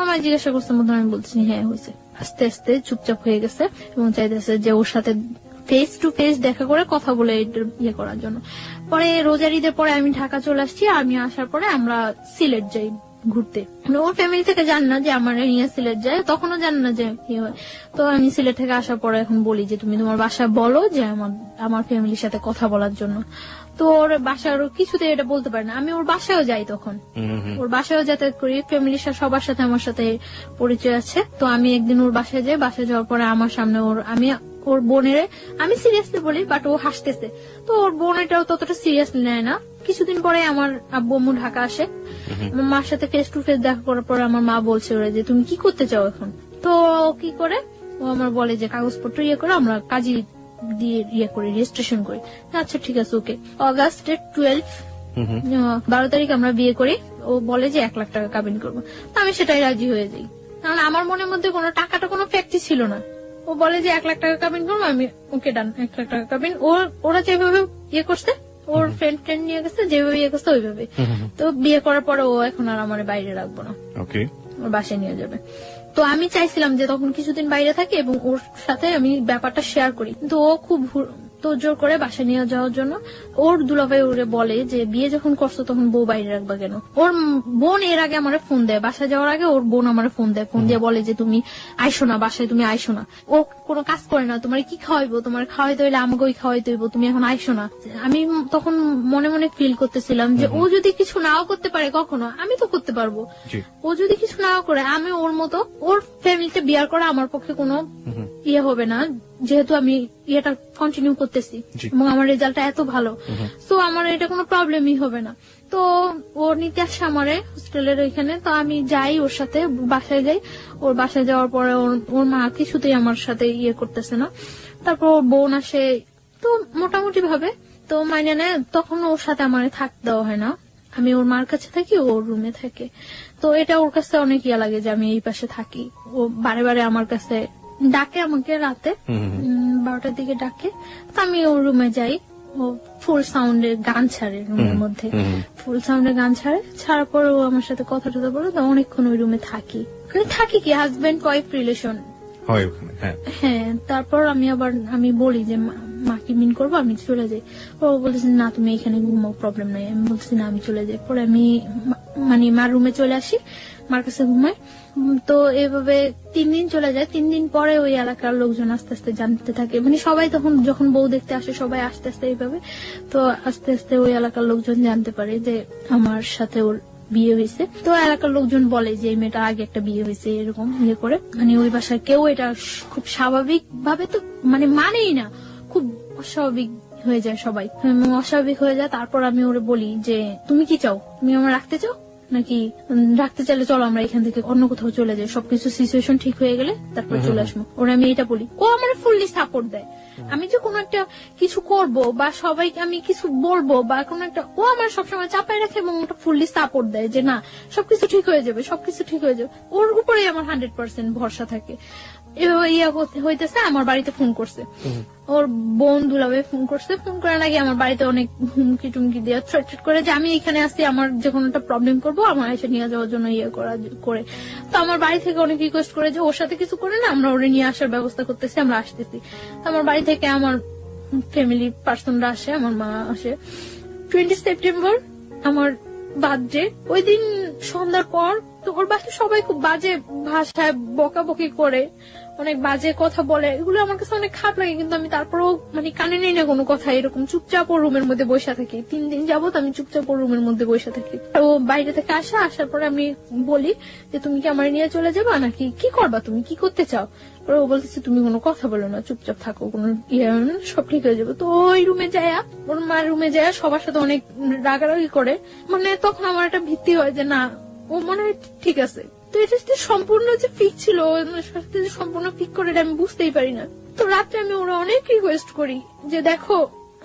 আমার জিজ্ঞাসা করছে মধ্যে আমি বলতেছি হ্যাঁ হয়েছে। আস্তে আস্তে চুপচাপ হয়ে গেছে এবং চাইতেছে যে ওর সাথে ফেস টু ফেস দেখা করে কথা বলে করার জন্য। পরে রোজার ঈদের পরে আমি ঢাকা চলে আসছি। আমি আসার পরে আমরা সিলেট যাই ঘুরতে। ওর ফ্যামিলি থেকে জান না যে আমার নিয়ে সিলেট যায়, তখনও জান না যে কি হয়। তো আমি সিলেট থেকে আসার পরে এখন বলি যে তুমি তোমার বাসায় বলো যে আমার ফ্যামিলির সাথে কথা বলার জন্য। তো ওর বাসার কিছুতে এটা বলতে পারে না। আমি ওর বাসায়ও যাই, তখন ওর বাসায়ও যাতায়াত করি, ফ্যামিলির সবার সাথে আমার সাথে পরিচয় আছে। তো আমি একদিন ওর বাসায় যাই। বাসায় যাওয়ার পরে আমার সামনে ওর বোনের আমি সিরিয়াসলি বলি, বাট ও হাসতেছে। তো ওর বোন এটাও ততটা সিরিয়াসলি নেয় না। কিছুদিন পরে আমার আব্বু আম্মু ঢাকা আসে। আমার মার সাথে ফেস টু ফেস দেখা করার পরে আমার মা বলছে ওরা যে তুমি কি করতে চাও এখন? তো কি করে ও আমার বলে যে কাগজপত্র করে আমরা কাজী দিয়ে করি, রেজিস্ট্রেশন করি। আচ্ছা ঠিক আছে, ওকে। অগাস্টের 12 তারিখ আমরা বিয়ে করি। ও বলে যে 1 লাখ টাকা কাবিন করবো। আমি সেটাই রাজি হয়ে যাই, কারণ আমার মনের মধ্যে কোনো টাকাটা কোনো ফ্যাক্টই ছিল না। ও বলে যে 1 লাখ টাকা কাবিন করবো, আমি ওকে ডান 1 লাখ টাকা কাবিন। ওরা যেভাবে করছে, ওর ফ্রেন্ড নিয়ে গেছে, যেভাবে করছে ওইভাবে। তো বিয়ে করার পরে ও এখন আর আমার বাইরে রাখবো না, ওর বাসায় নিয়ে যাবে। তো আমি চাইছিলাম যে তখন কিছুদিন বাইরে থাকি এবং ওর সাথে আমি ব্যাপারটা শেয়ার করি, কিন্তু ও খুব তো জোর করে বাসায় নিয়ে যাওয়ার জন্য ওর দুলাভাই ওরে বলে যে বিয়ে যখন করছো তখন বউ বাইরে রাখবা কেন। ওর বোন এর আগে আমার ফোন দেয়, বাসায় যাওয়ার আগে ওর বোন আমার ফোন দেয়, ফোন দিয়ে বলে যে তুমি আইসো না বাসায়, তুমি আইসো না, ও কোনো কাজ করে না, তোমার কি খাওয়াইবো, তোমার খাওয়াইতে হইলে আমাকেই খাওয়াইতে হইব, তুমি এখন আইসো না। আমি তখন মনে মনে ফিল করতেছিলাম যে ও যদি কিছু নাও করতে পারে কখনো, আমি তো করতে পারবো। ও যদি কিছু নাও করে, আমি ওর মতো ওর ফ্যামিলিতে বিয়ার করা আমার পক্ষে কোনো ইয়ে হবে না, যেহেতু আমি ইয়েটা কন্টিনিউ করতেছি এবং আমার রেজাল্টটা এত ভালো, তো আমার এটা কোনো প্রবলেমই হবে না। তো ও নিতে আসে আমারে হোস্টেলের ওইখানে, তো আমি যাই ওর সাথে, বাসায় যাই। ওর বাসায় যাওয়ার পরে ওর মা কিছুতেই আমার সাথে ইয়ে করতেছে না। তারপর ওর বোন আসে, তো মোটামুটি ভাবে তো মাইনে নেয়। তখন ওর সাথে আমার থাকতে দেওয়া হয় না, আমি ওর মার কাছে থাকি, ওর রুমে থাকে। তো এটা ওর কাছে অনেক ইয়া লাগে যে আমি এই পাশে থাকি। ও বারে বারে আমার কাছে ডাকে, আমাকে রাতে 12টার দিকে ডাকে, তো আমি ওর রুমে যাই। ও ফুল সাউন্ডে গান ছাড়ে রুমের মধ্যে, ফুল সাউন্ডে গান ছাড়ার পর ও আমার সাথে কথা টথা বলে, তো অনেকক্ষণ ওই রুমে থাকি। থাকি কি হাজবেন্ড ওয়াইফ রিলেশন হয় ওখানে। হ্যাঁ, তারপর আমি বলি যে মাকে মিন করবো, আমি চলে যাই। ও বলতেছে না তুমি এখানে ঘুমাও, প্রবলেম নাই। আমি বলছি না আমি চলে যাই। পরে আমি মানে মার রুমে চলে আসি, মার কাছে ঘুমাই। তো এভাবে 3 দিন চলে যায়। 3 দিন পরে ওই এলাকার লোকজন আস্তে আস্তে জানতে থাকে, মানে সবাই তখন যখন বউ দেখতে আসে সবাই আস্তে আস্তে এইভাবে, তো আস্তে আস্তে ওই এলাকার লোকজন জানতে পারে যে আমার সাথে ওর বিয়ে হয়েছে। তো এলাকার লোকজন বলে যে এই মেয়েটা আগে একটা বিয়ে হয়েছে, এরকম ইয়ে করে। মানে ওই বাসায় কেউ এটা খুব স্বাভাবিক ভাবে তো মানেই না, খুব অস্বাভাবিক হয়ে যায় সবাই, অস্বাভাবিক হয়ে যায়। তারপর আমি ওরে বলি যে তুমি কি চাও, তুমি আমার রাখতে চাও নাকি রাখতে চাইলে চলো আমরা এখান থেকে অন্য কোথাও চলে যাই, সবকিছু সিচুয়েশন ঠিক হয়ে গেলে তারপর চলে আসবো। ওরা আমি এটা বলি, ও আমার ফুললি সাপোর্ট দেয়। আমি যে কোনো একটা কিছু করব বা সবাইকে আমি কিছু বলবো বা কোনো একটা, ও আমার সবসময় চাপায় রাখে এবং ওটা ফুললি সাপোর্ট দেয় যে না সবকিছু ঠিক হয়ে যাবে, সবকিছু ঠিক হয়ে যাবে। ওর উপরেই আমার 100% ভরসা থাকে। এভাবে ইয়া হইতেছে। আমার বাড়িতে ফোন করছে, ওর বোন দুলাভাই ফোন করছে। ফোন করার আগে আমার বাড়িতে অনেক হুমকি টুমকি দিয়ে থ্রেট করে যে আমি এখানে আসছি, আমার যে কোনো একটা প্রবলেম করবো, আমার এসে নিয়ে যাওয়ার জন্য ইয়ে করে। তো আমার বাড়ি থেকে অনেক রিকোয়েস্ট করে যে ওর সাথে কিছু করে না, আমরা ওরে নিয়ে আসার ব্যবস্থা করতেছি, আমরা আসতেছি। তো আমার বাড়ি থেকে আমার ফ্যামিলি পার্সনরা আসে, আমার মা আসে। 20 সেপ্টেম্বর আমার বার্থডে, ওই দিন সন্ধ্যার পর। তো ওর বাসায় সবাই খুব বাজে ভাষায় বকাবকি করে, অনেক বাজে কথা বলে, এগুলো আমার কাছে অনেক খারাপ লাগে। কিন্তু আমি তারপরেও মানে কানে নেই না কোনো কথা, এরকম চুপচাপ ওর রুমের মধ্যে বসে থাকি। 3 দিন যাবত আমি চুপচাপ ওর রুমের মধ্যে বসে থাকি। ও বাইরে থেকে আসার পরে আমি বলি যে তুমি কি আমার নিয়ে চলে যাবা নাকি কি করবা, তুমি কি করতে চাও। ও বলতেছে তুমি কোনো কথা বলো না, চুপচাপ থাকো, কোনো সব ঠিক হয়ে যাবে। তো ওই রুমে যায়, ওর মার রুমে যায়, সবার সাথে অনেক রাগারাগি করে। মানে তখন আমার একটা ভিত্তি হয় যে না ও মনে হয় ঠিক আছে। তো এটা সম্পূর্ণ যে ফিক ছিল, সম্পূর্ণ ফিক করে আমি বুঝতেই পারি না। তো রাত্রে আমি ওরা অনেক রিকোয়েস্ট করি যে দেখো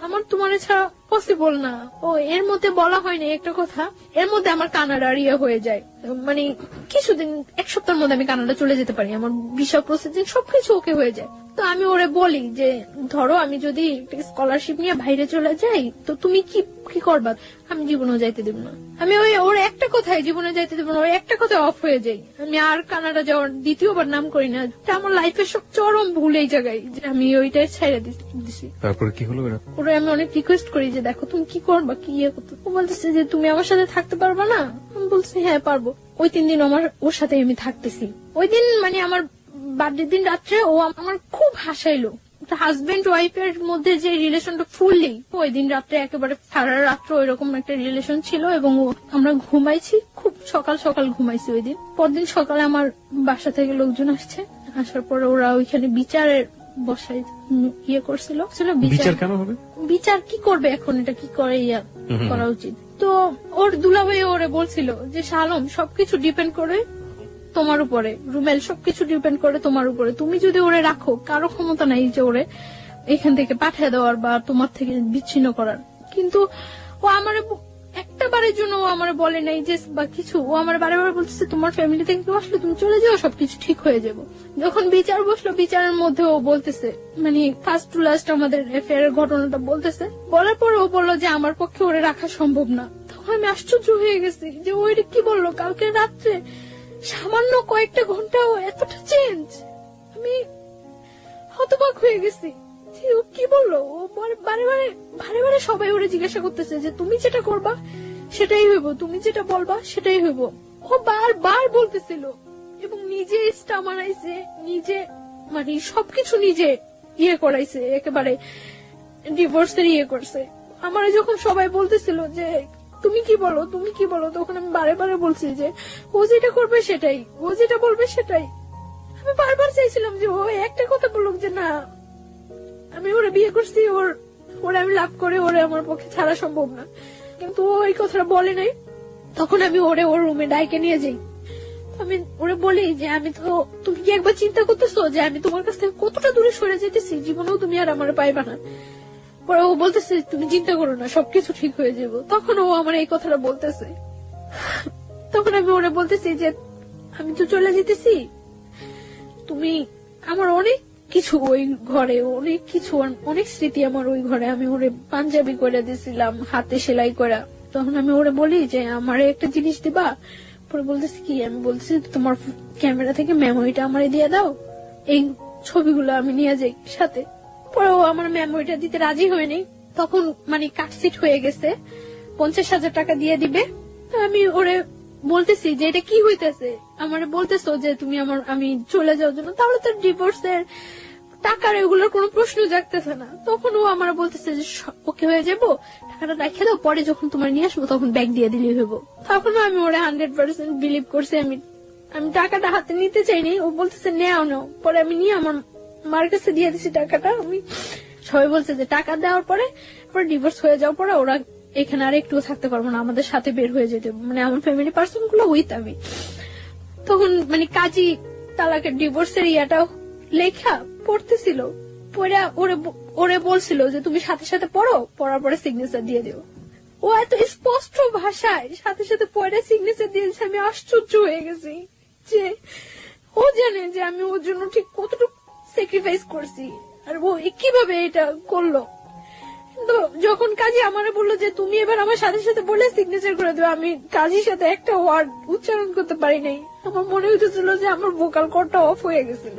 আমার তোমার ছাড়া পসিবল না। ও এর মধ্যে বলা হয়নি একটা কথা, এর মধ্যে আমার কানাডার ইয়ে হয়ে যায়, মানে কিছুদিন 1 সপ্তাহের মধ্যে আমি কানাডা চলে যেতে পারি, আমার ভিসা প্রসেসিং সবকিছু ওকে হয়ে যায়। তো আমি ওরে বলি যে ধরো আমি যদি স্কলারশিপ নিয়ে বাইরে চলে যাই তো তুমি কি করবা। আমি জীবনেও যাইতে দেব না। আমি ওর একটা কথায় জীবনে যাইতে দেব না, ওর একটা কথায় অফ হয়ে যাই। আমি আর কানাডা যাওয়ার দ্বিতীয়বার নাম করি না। আমার লাইফের সব চরম ভুল এই জায়গায় যে আমি ওইটাই ছেড়ে দিছি। তারপরে কি হলো? ওরা আমি অনেক রিকোয়েস্ট করি যে দেখো তুমি কি করবা, কি ইয়ে করতে। ও বলতেছে যে তুমি আমার সাথে থাকতে পারবা না। আমি বলছি হ্যাঁ পারবো। ওই 3 দিন ওর সাথে আমি থাকতেছি। ওই দিন মানে আমার বার্থডে দিন রাত্রে ও আমার খুব হাসাইলো। হাজবেন্ড ওয়াইফের মধ্যে যে রিলেশনটা ফুললি, ওই দিন রাত্রে একেবারে সারা রাত্র ওইরকম একটা রিলেশন ছিল। এবং আমরা ঘুমাইছি, খুব সকাল সকাল ঘুমাইছি ওই দিন। পরদিন সকালে আমার বাসা থেকে লোকজন আসছে, আসার পরে ওরা ওইখানে বিচারের বসায় ইয়ে করছিল। বিচার কেন হবে? বিচার কি করবে এখন, এটা কি করে ইয়া করা উচিত। তো ওর দুলাভাই ওরে বলছিল যে শালম সবকিছু ডিপেন্ড করে তোমার উপরে, রুমেল সবকিছু ডিপেন্ড করে তোমার উপরে। তুমি যদি ওরে রাখো, কারো ক্ষমতা নাই যে ওরে এখান থেকে পাঠিয়ে দেওয়ার বা তোমার থেকে বিচ্ছিন্ন করার। কিন্তু ও আমার একটা বারের জন্য ও আমার বলে নাই যে বা কিছু। ও আমার বারে বারে বলতেছে তোমার ফ্যামিলি থেকে কেউ আসলে তুমি চলে যাও, সবকিছু ঠিক হয়ে যাবো। যখন বিচার বসলো, বিচারের মধ্যে ও বলতেছে মানে ফার্স্ট টু লাস্ট আমাদের অ্যাফেয়ারের ঘটনাটা বলতেছে। বলার পর ও বললো যে আমার পক্ষে ওরে রাখা সম্ভব না। তখন আমি আশ্চর্য হয়ে গেছি যে ওইটা কি বললো। কালকে রাত্রে সামান্য কয়েকটা ঘন্টা এতটা চেঞ্জ, আমি হতবাক হয়ে গেছি। যে ও কি বললো, ও বারে বারে বারে বারে সবাই ওরে জিজ্ঞাসা করতেছে যে তুমি যেটা করবা সেটাই হইব, তুমি যেটা বলবা সেটাই হইব। ও বারবার বলতেছিল এবং নিজে স্টা মারাইছে, নিজে মানে সবকিছু নিজে ইয়ে করাইছে, একেবারে ডিভোর্সের ইয়ে করছে। আমার যখন সবাই বলতেছিল যে তুমি কি বলো তুমি কি বলো, তখন আমি বারে বারে বলছি যে ও যেটা করবে সেটাই, ও যেটা বলবে সেটাই। আমি বারবার চাইছিলাম যে ও একটা কথা বলুক যে না আমি ওরে বিয়ে করছি, ওরে আমি লাভ করে ওরে আমার পক্ষে ছাড়া সম্ভব না, কিন্তু ও এই কথাটা বলে নাই। তখন আমি ওরে ওর রুমে ডাইকে নিয়ে যাই, আমি ওরে বলি যে আমি তো, তুমি কি একবার চিন্তা করতেছো যে আমি তোমার কাছ থেকে কতটা দূরে সরে যেতেছি, জীবনেও তুমি আর আমার পাইবা না। পরে ও বলতেছে তুমি চিন্তা করো না, সবকিছু ঠিক হয়ে যাবো। তখন ও আমার এই কথাটা বলতেছে, তখন আমি ওরে বলতেছি যে আমি তো চলে যেতেছি, তুমি আমার অনেক কিছু ওই ঘরে, অনেক কিছু অনেক স্মৃতি আমার ওই ঘরে, আমি ওরে পাঞ্জাবি করে দিয়েছিলাম হাতে সেলাই করা। তখন আমি ওরে বলি যে আমারে একটা জিনিস দিবা। পরে বলতেছি কি, আমি বলতেছি তোমার ক্যামেরা থেকে মেমোরিটা আমারে দিয়ে দাও, এই ছবিগুলো আমি নিয়ে যাই সাথে। পরে ও আমার মেমোরিটা দিতে রাজি হয়নি, তখন মানে কাটসিট হয়ে গেছে, 50,000 টাকা দিয়ে দিবে। তো আমি ওরে বলতেছি যে এটা কি হইতেছে, আমারে বলতেছো যে তুমি আমি চলে যাওয়ার জন্য, তাহলে তো ডিভোর্সের টাকার এগুলোর কোনো প্রশ্ন জাগতেছে না। তখন ও আমার বলতেছে যে ওকে হয়ে যাবো, টাকাটা রেখে দাও, পরে যখন তোমার নিয়ে আসবো তখন ব্যাগ দিয়ে দিলেই হইব। তখন আমি ওরা 100% বিলিভ করছি। আমি টাকাটা হাতে নিতে চাইনি, ও বলতেছে নেও নাও। পরে আমি নিয়ে আমার মার কাছে দিয়ে দিছি টাকাটা। আমি সবাই বলছে যে টাকা দেওয়ার পরে ডিভোর্স হয়ে যাওয়ার পরে ওরা এখানে আর একটু থাকতে পারবো না, আমাদের সাথে বের হয়ে যেতে, মানে আমার ফ্যামিলি পার্সন গুলো উইথ আমি। তখন মানে কাজী তালাকের ডিভোর্সের ইয়াটাও লেখা পড়তেছিল, পড়ে ওরে বলছিল যে তুমি সাথে সাথে পড়ো, পড়ার পরে সিগনেচার দিয়ে দিও। ও এত স্পষ্ট ভাষায় সাথে সাথে পড়ে সিগনেচার দিয়েছে, আমি আশ্চর্য হয়ে গেছি যে ও জানে যে আমি ওর জন্য ঠিক কতটুকু স্যাক্রিফাইস করছি, আর ও কিভাবে এটা করলো। তো যখন কাজী আমারে বললো যে তুমি এবার আমার সাথে সাথে বলে সিগনেচার করে দেবে, আমি কাজীর সাথে একটা ওয়ার্ড উচ্চারণ করতে পারি নাই। আমার মনে হইতেছিল যে আমার ভোকাল কর্ডটা অফ হয়ে গেছিল,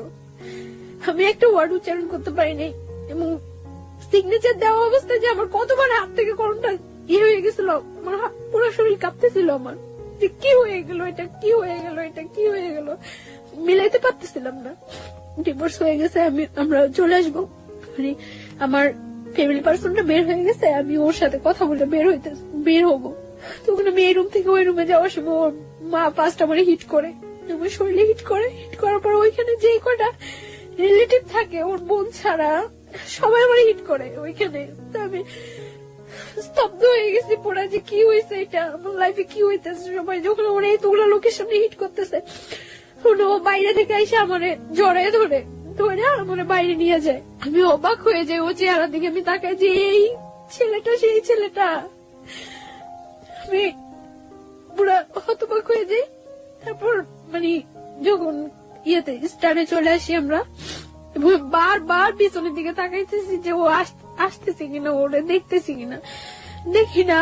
আমি একটা ওয়ার্ড উচ্চারণ করতে পারি নাই। এবং সিগনেচার দেওয়া অবস্থায় যে আমার কতবার হাত থেকে কলমটা হয়ে গেছিল, আমার পুরো শরীর কাঁপতেছিল আমার, যে কি হয়ে গেল এটা, কি হয়ে গেল এটা, কি হয়ে গেল, মিলাইতে পারতেছিলাম না। ডিভোর্স হয়ে গেছে, আমরা চলে আসবো, মানে আমার ফ্যামিলি পার্সনটা বের হয়ে গেছে, আমি ওর সাথে কথা বলে বের হবো। তখন আমি এই রুম থেকে ওই রুমে যাওয়ার সময় ওর মা ফার্স্ট আমার হিট করে, আমার শরীরে হিট করার পর ওইখানে যে কটা রিলেটিভ থাকে ওর বোন ছাড়া সবাই আমার হিট করে ওইখানে। তো আমি স্তব্ধ হয়ে গেছি পুরা, যে কি হয়েছে এটা, আমার লাইফে কি হইতেছে। সবাই যখন ওরা এতগুলো লোকের সামনে হিট করতেছে, ও বাইরে থেকে এসে আমার জড়ায় ধরে আমার বাইরে নিয়ে যায়। আমি অবাক হয়ে যাই ও চেহারা দিকে, আমি তাকাই যে এই ছেলেটা সেই ছেলেটা, আমি পুরা হতবাক হয়ে যাই। তারপর মানে যখন স্টারে চলে আসি আমরা, বারবার পিছনের দিকে তাকাইতেছি যে ও আসতেছে কিনা, ওরে দেখতেছি কিনা, দেখি না।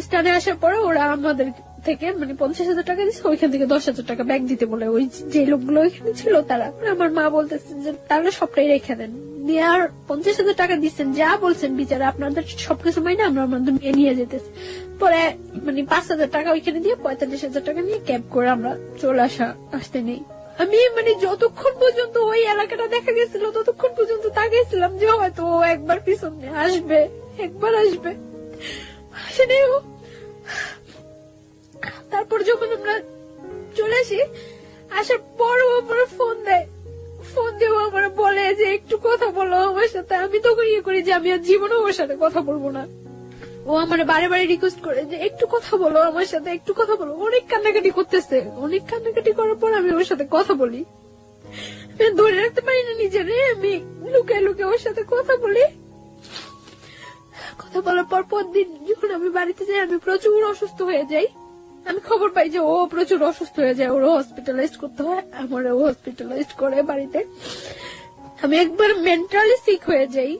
স্টারে আসার পরে ওরা আমাদের থেকে মানে 50,000 টাকা দিচ্ছে, ওইখান থেকে 10,000 টাকা ব্যাগ দিতে বলে ওই যে লোকগুলো ওইখানে ছিল তারা। আমার মা বলতেছে যে তাহলে সবটাই রেখে দেন, দিয়ে আর 50,000 টাকা দিচ্ছেন, যা বলছেন বিচারা আপনাদের সবকিছু মাইনে আমরা আমাদের নিয়ে যেতেছি। পরে মানে 5,000 টাকা ওইখানে দিয়ে 45,000 টাকা নিয়ে ক্যাব করে আমরা চলে আসতে নেই। আমি মানে যতক্ষণ পর্যন্ত ওই এলাকাটা দেখা গেছিল ততক্ষণ পর্যন্ত তাকিয়েছিলাম যে হয়তো ও একবার পিছনে আসবে, একবার আসবে, আসেনি ও। তারপর যখন আমরা চলে আসি, আসার পর ও আমার ফোন দিয়ে আমার বলে যে একটু কথা বলো আমার সাথে। আমি তখন ইয়ে করি যে আমি আর জীবনে ওর সাথে কথা বলবো না। ও আমার বারে বারে রিকোয়েস্ট করে যে একটু কথা বলো আমার সাথে, একটু কথা বলো। অনেক কান্নাকাটি করতেছে, অনেক কান্নাকাটি করার পর আমি ওর সাথে কথা বলি, ধরে রাখতে পারি না নিজেরে, আমি লুকে লুকে ওর সাথে কথা বলি। কথা বলার পর দিন যখন আমি বাড়িতে যাই, আমি প্রচুর অসুস্থ হয়ে যাই। আমি খবর পাই যে ও প্রচুর অসুস্থ হয়ে যায়, ওরা হসপিটালাইজ করতে হয়, আমার হসপিটালাইজ করে বাড়িতে। আমি একবার মেন্টালি সিক হয়ে যাই,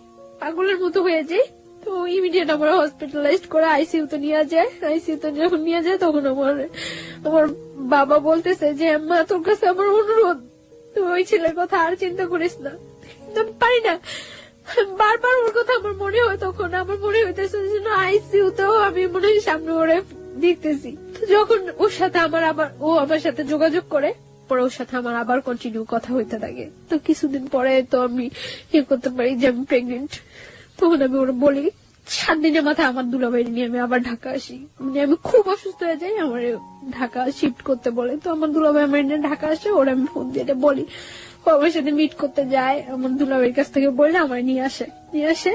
পাগলের মতো হয়ে যাই। তো ইমিডিয়েট আমরা হসপিটালাইজড করে আইসিইউতে নিয়ে যায়। আইসিইউতে যখন নিয়ে যায় তখন আমার বাবা বলতেছে যে মা তোর কাছে আমার অনুরোধ, তুই ওই ছেলের কথা আর চিন্তা করিস না। আমি পারি না, বারবার ওর কথা আমার মনে হয়, তখন আমার মনে হইতেছে আইসিইউ তেও আমি মনে হয় সামনে ওরে দেখতেছি। তো যখন ওর সাথে ও আমার সাথে যোগাযোগ করে, পরে ওর সাথে আমার আবার কন্টিনিউ কথা হইতে থাকে। তো কিছুদিন পরে তো আমি করতে পারি যে আমি প্রেগনেন্ট। তখন আমি ওরা বলি, 7 দিনের মাথায় আমার দুলাভাই নিয়ে আমি আবার ঢাকা আসি। মানে আমি খুব অসুস্থ হয়ে যাই, আমার ঢাকা শিফট করতে বলে। তো আমার দুলাভাই আমার নিয়ে ঢাকা আসে, ওরা আমি ফোন দিয়ে বলি, ও আমার সাথে মিট করতে যায়। আমার দুলাভাইয়ের কাছ থেকে বললে আমার নিয়ে এসে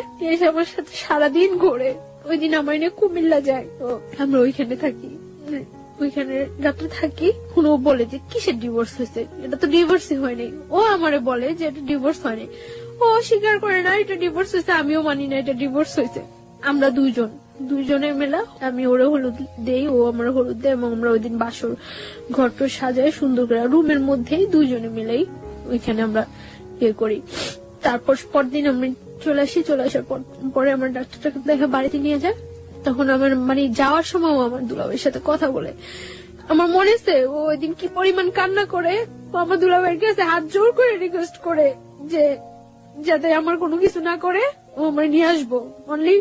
আমার সাথে সারাদিন ঘোরে। ওই দিন আমার নিয়ে কুমিল্লা যায়। তো আমরা ওইখানে থাকি, ওইখানে রাত্রে থাকি। ও বলে যে কিসের ডিভোর্স হয়েছে, এটা তো ডিভোর্সই হয়নি। ও আমারে বলে যে এটা ডিভোর্স হয়নি। ও স্বীকার করে না এটা ডিভোর্স হয়েছে, আমিও মানি না এটা ডিভোর্স হয়েছে। আমরা দুইজনের মেলা। আমি ওরে হলুদ দেই, ও আমার হলুদ দেয়, এবং আমরা ওই দিন বাসর ঘরটা সাজাই সুন্দর করে রুমের মধ্যেই দুইজনে মিলেই ওইখানে আমরা করি। তারপর পরদিন আমি চলে আসার পরে আমার ডাক্তারটাকে দেখে বাড়িতে নিয়ে যায়। তখন আমার মানে যাওয়ার সময় আমার দুলাভাইয়ের সাথে কথা বলে। আমার মনে আছে ও ওই দিন কি পরিমাণ কান্না করে। আমার দুলাভাইয়ের কাছে হাত জোর করে রিকোয়েস্ট করে যে যাতে আমার কোনো কিছু না করে, ও আমার নিয়ে আসবো। অনলি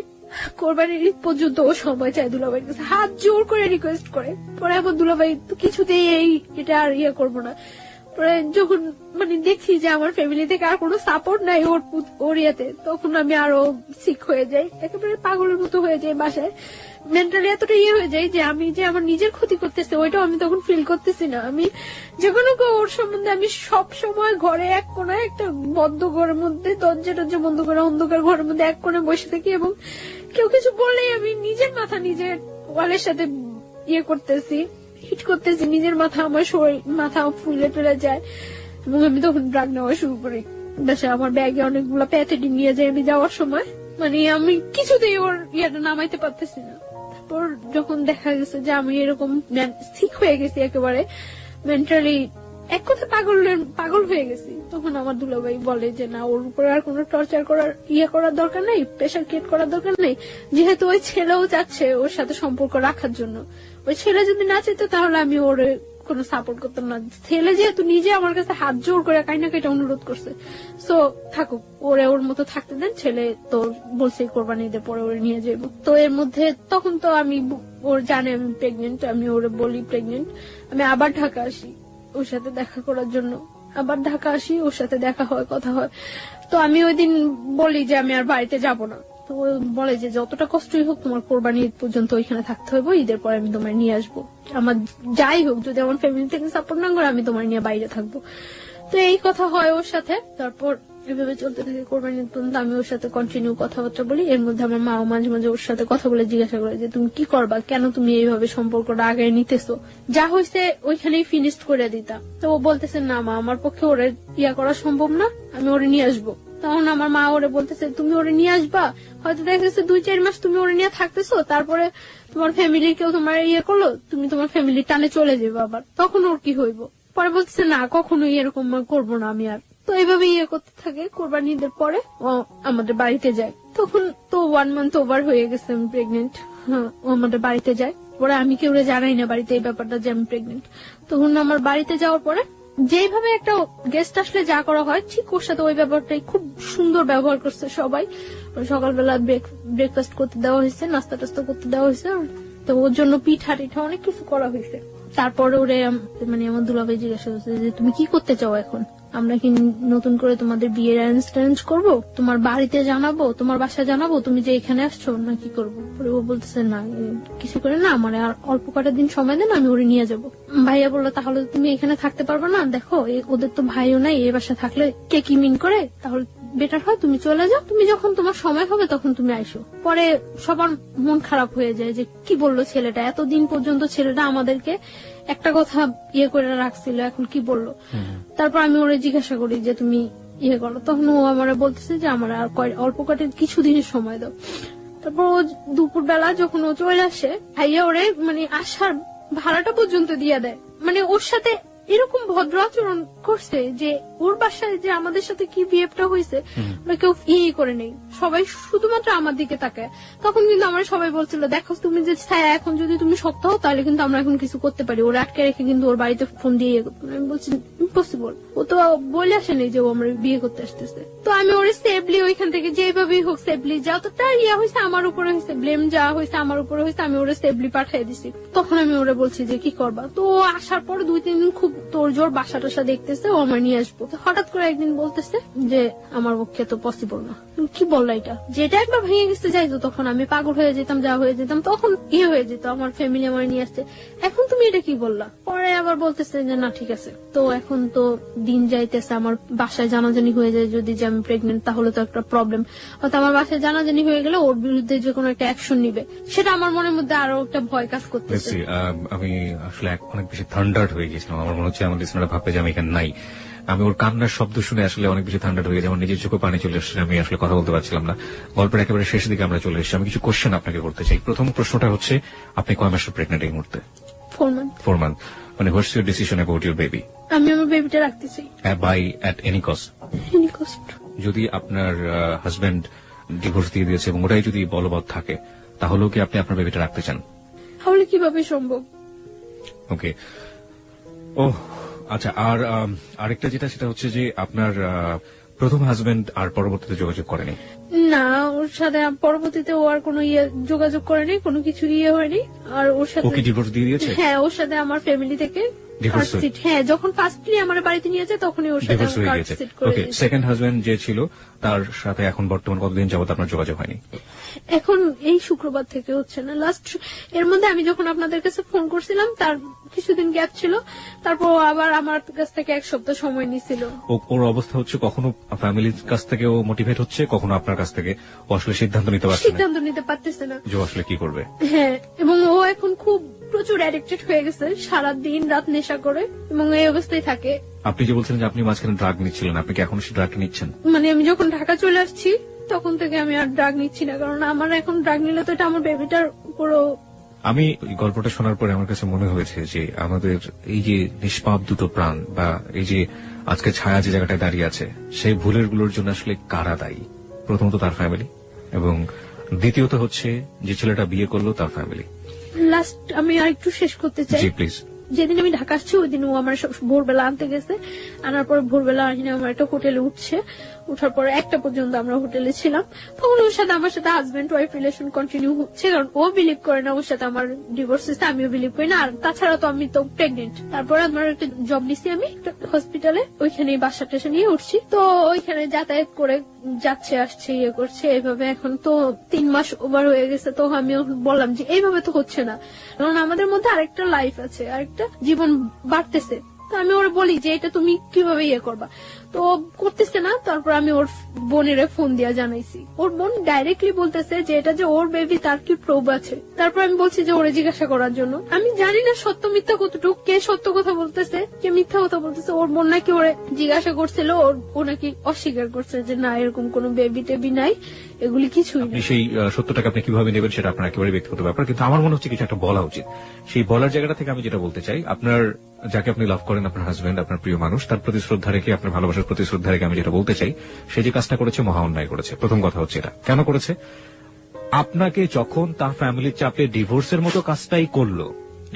কোরবানির ঈদ পর্যন্ত ও সময় চায় দুলাভাইয়ের কাছে, হাত জোর করে রিকোয়েস্ট করে। পরে আমার দুলাভাই তো কিছুতেই এটা আর করবো না। পরে যখন মানে দেখছি যে আমার ফ্যামিলি থেকে আর কোনো সাপোর্ট নাই ওর ইয়েতে, তখন আমি আরো সিক হয়ে যাই, একেবারে পাগলের মতো হয়ে যাই। বাসায় মেন্টালি এতটা হয়ে যায় যে আমি যে আমার নিজের ক্ষতি করতেছে ওইটাও আমি তখন ফিল করতেছি না। আমি যে কোনো ওর সম্বন্ধে আমি সব সময় ঘরে এক কোনায় একটা বদ্ধ ঘরের মধ্যে দরজা বন্ধ করে অন্ধকার ঘরের মধ্যে এক কোণে বসে থাকি, এবং কেউ কিছু বললেই আমি নিজের মাথা নিজের ওয়ালের সাথে করতেছি, হিট করতেছি নিজের মাথা, আমার শরীর মাথা ফুলে টুলে যায়। এবং আমি তখন ড্রাগ নেওয়া শুরু করি। বাসায় আমার ব্যাগে অনেকগুলো প্যাথেটিন নিয়ে যাই আমি যাওয়ার সময়। মানে আমি কিছুতেই ওর নামাইতে পারতেছি না। তারপর যখন দেখা গেছে যে আমি এরকম সিক হয়ে গেছি, একেবারে মেন্টালি এক কথা পাগল হয়ে গেছি, তখন আমার দুলাভাই বলে যে না, ওর উপরে আর কোনো টর্চার করার দরকার নেই, প্রেশার ক্রিয়েট করার দরকার নেই। যেহেতু ওই ছেলেও চাচ্ছে ওর সাথে সম্পর্ক রাখার জন্য, ওই ছেলে যদি না চাইতো তাহলে আমি ওর কোনো সাপোর্ট করতাম না। ছেলে যেহেতু নিজে আমার কাছে হাত জোর করে কাইনা কাইটা অনুরোধ করছে, সো থাকুক, ওর মতো থাকতে দেন। ছেলে তো বলছে কোরবানি ঈদের পরে ওরে নিয়ে যাবো। তো এর মধ্যে তখন তো আমি ওর জানে আমি প্রেগনেন্ট, আমি ওরে বলি প্রেগনেন্ট। আমি আবার ঢাকা আসি ওর সাথে দেখা করার জন্য, আবার ঢাকা আসি, ওর সাথে দেখা হয়, কথা হয়। তো আমি ওই দিন বলি যে আমি আর বাড়িতে যাব না। তো ও বলে যে যতটা কষ্টই হোক তোমার কোরবানি ঈদ পর্যন্ত ওইখানে থাকতে হবে, ঈদের পরে আমি তোমার নিয়ে আসবো। আমার যাই হোক, যদি আমার ফ্যামিলি থেকে সাপোর্ট না করে আমি তোমার নিয়ে বাইরে থাকবো। তো এই কথা হয় ওর সাথে। তারপর এভাবে চলতে থাকে কোরবানি ঈদ পর্যন্ত। আমি ওর সাথে কন্টিনিউ কথাবার্তা বলি। এর মধ্যে আমার মাও মাঝে মাঝে ওর সাথে কথা বলে জিজ্ঞাসা করে যে তুমি কি করবা, কেন তুমি এইভাবে সম্পর্কটা আগে নিতেছো, যা হয়েছে ওইখানেই ফিনিশ করে দিতা। তো ও বলতেছে না মা, আমার পক্ষে ওরে করা সম্ভব না, আমি ওরে নিয়ে আসবো। তখন আমার মা ওরে বলতেছে তুমি ওরে নিয়ে আসবা, হয়তো দেখা যাচ্ছে 2-4 মাস তুমি ওরে নিয়ে থাকতেছো, তারপরে তোমার ফ্যামিলির কেউ তোমার করলো, তুমি তোমার ফ্যামিলির টানে চলে যাবে, আবার তখন ওর কি হইব। পরে বলতেছে না, কখনোই এরকম করবো না আমি আর। তো এইভাবে করতে থাকে। কোরবানি ঈদের পরে ও আমাদের বাড়িতে যায়। তখন তো 1 মান্থ ওভার হয়ে গেছে আমি প্রেগনেন্ট। হ্যাঁ, ও আমাদের বাড়িতে যায়। পরে আমি কেউ জানাই না বাড়িতে এই ব্যাপারটা যে আমি প্রেগনেন্ট। তখন আমার বাড়িতে যাওয়ার পরে যেভাবে একটা গেস্ট আসলে যা করা হয়, ঠিক ওর সাথে ওই ব্যাপারটাই খুব সুন্দর ব্যবহার করছে সবাই। সকালবেলা ব্রেকফাস্ট করতে দেওয়া হয়েছে, নাস্তা টাস্তা করতে দেওয়া হয়েছে। তো ওর জন্য পিঠা টিঠা অনেক কিছু করা হয়েছে। তারপরে ওরে মানে আমার দুলাভাই জিজ্ঞাসা করছে যে তুমি কি করতে চাও এখন, আমরা কি নতুন করে তোমাদের বিয়ের অ্যারেঞ্জ করবো, তোমার বাড়িতে জানাবো, তোমার বাসায় জানাবো তুমি যে এখানে আসছো, না কি করবো। ও বলতেছে না কিছু করে না, আমার আর অল্প কটা দিন সময় দেন, আমি ওরে নিয়ে যাবো। ভাইয়া বললো তাহলে তুমি এখানে থাকতে পারবে না, দেখো ওদের তো ভাইও নাই, এই বাসা থাকলে কে কি মিন করে, তাহলে বেটার হয় তুমি চলে যাও, তুমি যখন তোমার সময় হবে তখন তুমি আইসো। পরে সবার মন খারাপ হয়ে যায় যে কি বললো ছেলেটা, এতদিন পর্যন্ত ছেলেটা আমাদেরকে একটা কথা করে রাখছিল, এখন কি বললো। তারপর আমি ওরে জিজ্ঞাসা করি যে তুমি করো, তখন ও আমার বলতেছে যে আমার আর অল্প কটা কিছুদিনের সময় দাও। তারপর ও দুপুর বেলা যখন ও চলে আসে, ভাইয়া ওরে মানে আসার ভাড়াটা পর্যন্ত দিয়ে দেয়। মানে ওর সাথে এরকম ভদ্র আচরণ করছে যে ওর বাসায় যে আমাদের সাথে কি বিহেভটা হয়েছে ওরা কেউ করে নেই, সবাই শুধুমাত্র আমার দিকে তাকায়। তখন কিন্তু আমরা সবাই বলছিল, দেখো তুমি যে ছায়া, এখন যদি তুমি শক্ত হও তাহলে কিন্তু আমরা এখন কিছু করতে পারি। ওরা আটকে রেখে কিন্তু ওর বাড়িতে ফোন দিয়ে আমি বলছি ইম্পসিবল, ও তো বলে আসেনি যে ও আমরা বিয়ে করতে আসতেছে। তো আমি ওরে সেফলি ওইখান থেকে যেভাবেই হোক সেফলি, যতটা হয়েছে আমার উপরে হয়েছে, ব্লেম যা হয়েছে আমার উপরে হয়েছে, আমি ওরে সেফলি পাঠিয়ে দিছি। তখন আমি ওরে বলছি যে কি করবা। তো ও আসার পর 2-3 দিন খুব তোর জোর বাসা টাসা দেখতেছে, ও আমার নিয়ে আসবো। হঠাৎ করে একদিন বলতেছে যে আমার পক্ষে তো পসিবল না। কি বললো এটা, যেটা একবার ভেঙে গেছে যাইতো, তখন আমি পাগল হয়ে যেতাম, যা হয়ে যেতাম, তখন হয়ে যেত, আমার ফ্যামিলি আমার নিয়ে আসছে। এখন তুমি এটা কি বললা? পরে আবার বলতেছে যে না ঠিক আছে। তো এখন তো দিন যাইতেছে, আমার বাসায় জানাজানি হয়ে যায় যদি যে আমি প্রেগনেন্ট, তাহলে তো একটা প্রবলেম। হয়তো আমার বাসায় জানাজানি হয়ে গেলে ওর বিরুদ্ধে যে কোনো একটা অ্যাকশন নিবে, সেটা আমার মনের মধ্যে আরো একটা ভয় কাজ করতেছে। আমি আসলে অনেক বেশি থান্ডার্ড হয়ে গেছিলাম। আমার মনে হচ্ছে আমার লিসনাররা ভাববে যে আমি এখানে নাই। আমি ওর কান্নার শব্দ শুনে আসলে অনেক বেশি থান্ডার্ড হয়ে গেছে, আমার নিজের চোখে পানি চলে আসছে, আমি আসলে কথা বলতে পারছিলাম না। গল্পের একেবারে শেষ দিকে আমরা চলে এসেছি। আমি কিছু কোশ্চেন আপনাকে করতে চাই। প্রথম প্রশ্নটা হচ্ছে, আপনি কয় মাসের প্রেগনেন্ট এই মুহূর্তে? 4 month। মানে what's your decision about your baby? আমি আমার বেবিটা রাখতে চাই বাই এট এনি কস্ট। যদি আপনার হাজবেন্ড ডিভোর্স দিয়ে দিয়েছে এবং ওটাই যদি বলবৎ থাকে, তাহলেও কি আপনি আপনার বেবিটা রাখতে চান? তাহলে কিভাবে সম্ভব? ওকে, ও আচ্ছা। আর আরেকটা যেটা, সেটা হচ্ছে যে আপনার প্রথম হাজবেন্ড আর পরবর্তীতে যোগাযোগ করেনি? না, ওর সাথে পরবর্তীতে ও আর কোনো যোগাযোগ করেনি, কোনো কিছু হয়নি। আর ওর সাথে ওকে ডিভোর্স দিয়ে দিয়েছে? হ্যাঁ, ওর সাথে আমার ফ্যামিলি থেকে হ্যাঁ, যখন ফার্স্টলি আমার বাড়িতে নিয়ে যায় তখনই ওর সাথে ওকে। সেকেন্ড হাজবেন্ড যে ছিল তার সাথে এখন বর্তমান কতদিন যাবত আপনার যোগাযোগ হয়নি? এখন এই শুক্রবার থেকে হচ্ছে না। লাস্ট এর মধ্যে আমি যখন আপনাদের কাছে ফোন করছিলাম তার কিছুদিন গ্যাপ ছিল, তারপর আবার আমার কাছ থেকে 1 সপ্তাহ সময় নিছিল। ওর অবস্থা হচ্ছে কখনো ফ্যামিলির কাছ থেকে ও মোটিভেট হচ্ছে, কখনো আপনার কাছ থেকে ও আসলে সিদ্ধান্ত নিতে পারতেছে না যে আসলে কি করবে। হ্যাঁ, এবং ও এখন খুব প্রচুর অ্যাডিক্টেড হয়ে গেছে, সারা দিন রাত নেশা করে এবং এই অবস্থায় থাকে। আপনি যে বলছিলেন যে আপনি মাঝখানে ড্রাগ নিচ্ছিলেন, আপনি কি এখন সেই ড্রাগ নিচ্ছেন? মানে আমি যখন ঢাকা চলে আসছি তখন থেকে আমি আর ড্রাগ নিচ্ছি না, কারণ আমার এখন ড্রাগ নিলে তো এটা আমার বেবিটার উপরও। আমি গল্পটা শোনার পরে আমার কাছে মনে হয়েছে যে আমাদের এই যে নিষ্পাপ দুটো প্রাণ, বা এই যে আজকে ছায়া যে জায়গাটায় দাঁড়িয়ে আছে, সেই ভুলের গুলোর জন্য আসলে কারা দায়ী? প্রথমত তার ফ্যামিলি, এবং দ্বিতীয়ত হচ্ছে যে ছেলেটা বিয়ে করলো তার ফ্যামিলি। লাস্ট আমি আর একটু শেষ করতে চাই। জি প্লিজ। যেদিন আমি ঢাকা আসছি ওই দিন ও আমার ভোরবেলা আনতে গেছে, আনার পর ভোরবেলা আসলে আমার একটা হোটেলে উঠছে, উঠার পর 1টা পর্যন্ত আমরা হোটেলে ছিলাম। তখন ওর সাথে আমার সাথে হাজবেন্ড ওয়াইফ রিলেশন কন্টিনিউ হচ্ছে, কারণ ও বিলিভ করে না ওর সাথে আমার ডিভোর্স হয়েছে, আমিও বিলিভ করি না। আর তাছাড়া তো আমি তো প্রেগনেন্ট। তারপর আমার একটা জব নিছি আমি হসপিটালে, ওইখানে বাসা টাসা নিয়ে উঠছি। তো ওইখানে যাতায়াত করে যাচ্ছে আসছে করছে এইভাবে। এখন তো 3 মাস ওভার হয়ে গেছে। তো আমি বললাম যে এইভাবে তো হচ্ছে না, কারণ আমাদের মধ্যে আরেকটা লাইফ আছে, আরেকটা জীবন বাড়তেছে। তো আমি ওরা বলি যে এটা তুমি কিভাবে করবা, তো করতেছে না। তারপর আমি ওর বোনের ফোন দিয়া জানাইছি, ওর বোন ডাইরেক্টলি বলতেছে যে এটা যে ওর বেবি তার কি প্রুফ আছে। তারপর আমি বলছি যে ওরে জিজ্ঞাসা করার জন্য। আমি জানি না সত্য মিথ্যা কতটুকু, কে সত্য কথা বলতেছে কে মিথ্যা কথা বলতেছে। ওর বোন নাকি ওরে জিজ্ঞাসা করছিল, ও নাকি অস্বীকার করছে যে না এরকম কোন বেবি টেবি নাই, এগুলি কিছুই না। সেই সত্যটাকে আপনি কিভাবে নেবেন সেটা আপনার একেবারে ব্যক্তিগত ব্যাপার, কিন্তু আমার মনে হচ্ছে কিছু একটা বলা উচিত। সেই বলার জায়গাটা থেকে আমি যেটা বলতে চাই, আপনার যাকে আপনি লাভ করেন, আপনার হাজবেন্ড, আপনার প্রিয় মানুষ, তার প্রতি শ্রদ্ধা রেখে, আপনার ভালোবাসার প্রতি শ্রদ্ধা রেখে আমি যেটা বলতে চাই, সে যে কাজটা করেছে মহা অন্যায় করেছে। প্রথম কথা হচ্ছে এটা কেন করেছে? আপনাকে যখন তার ফ্যামিলির চাপে ডিভোর্সের মতো কাজটাই করলো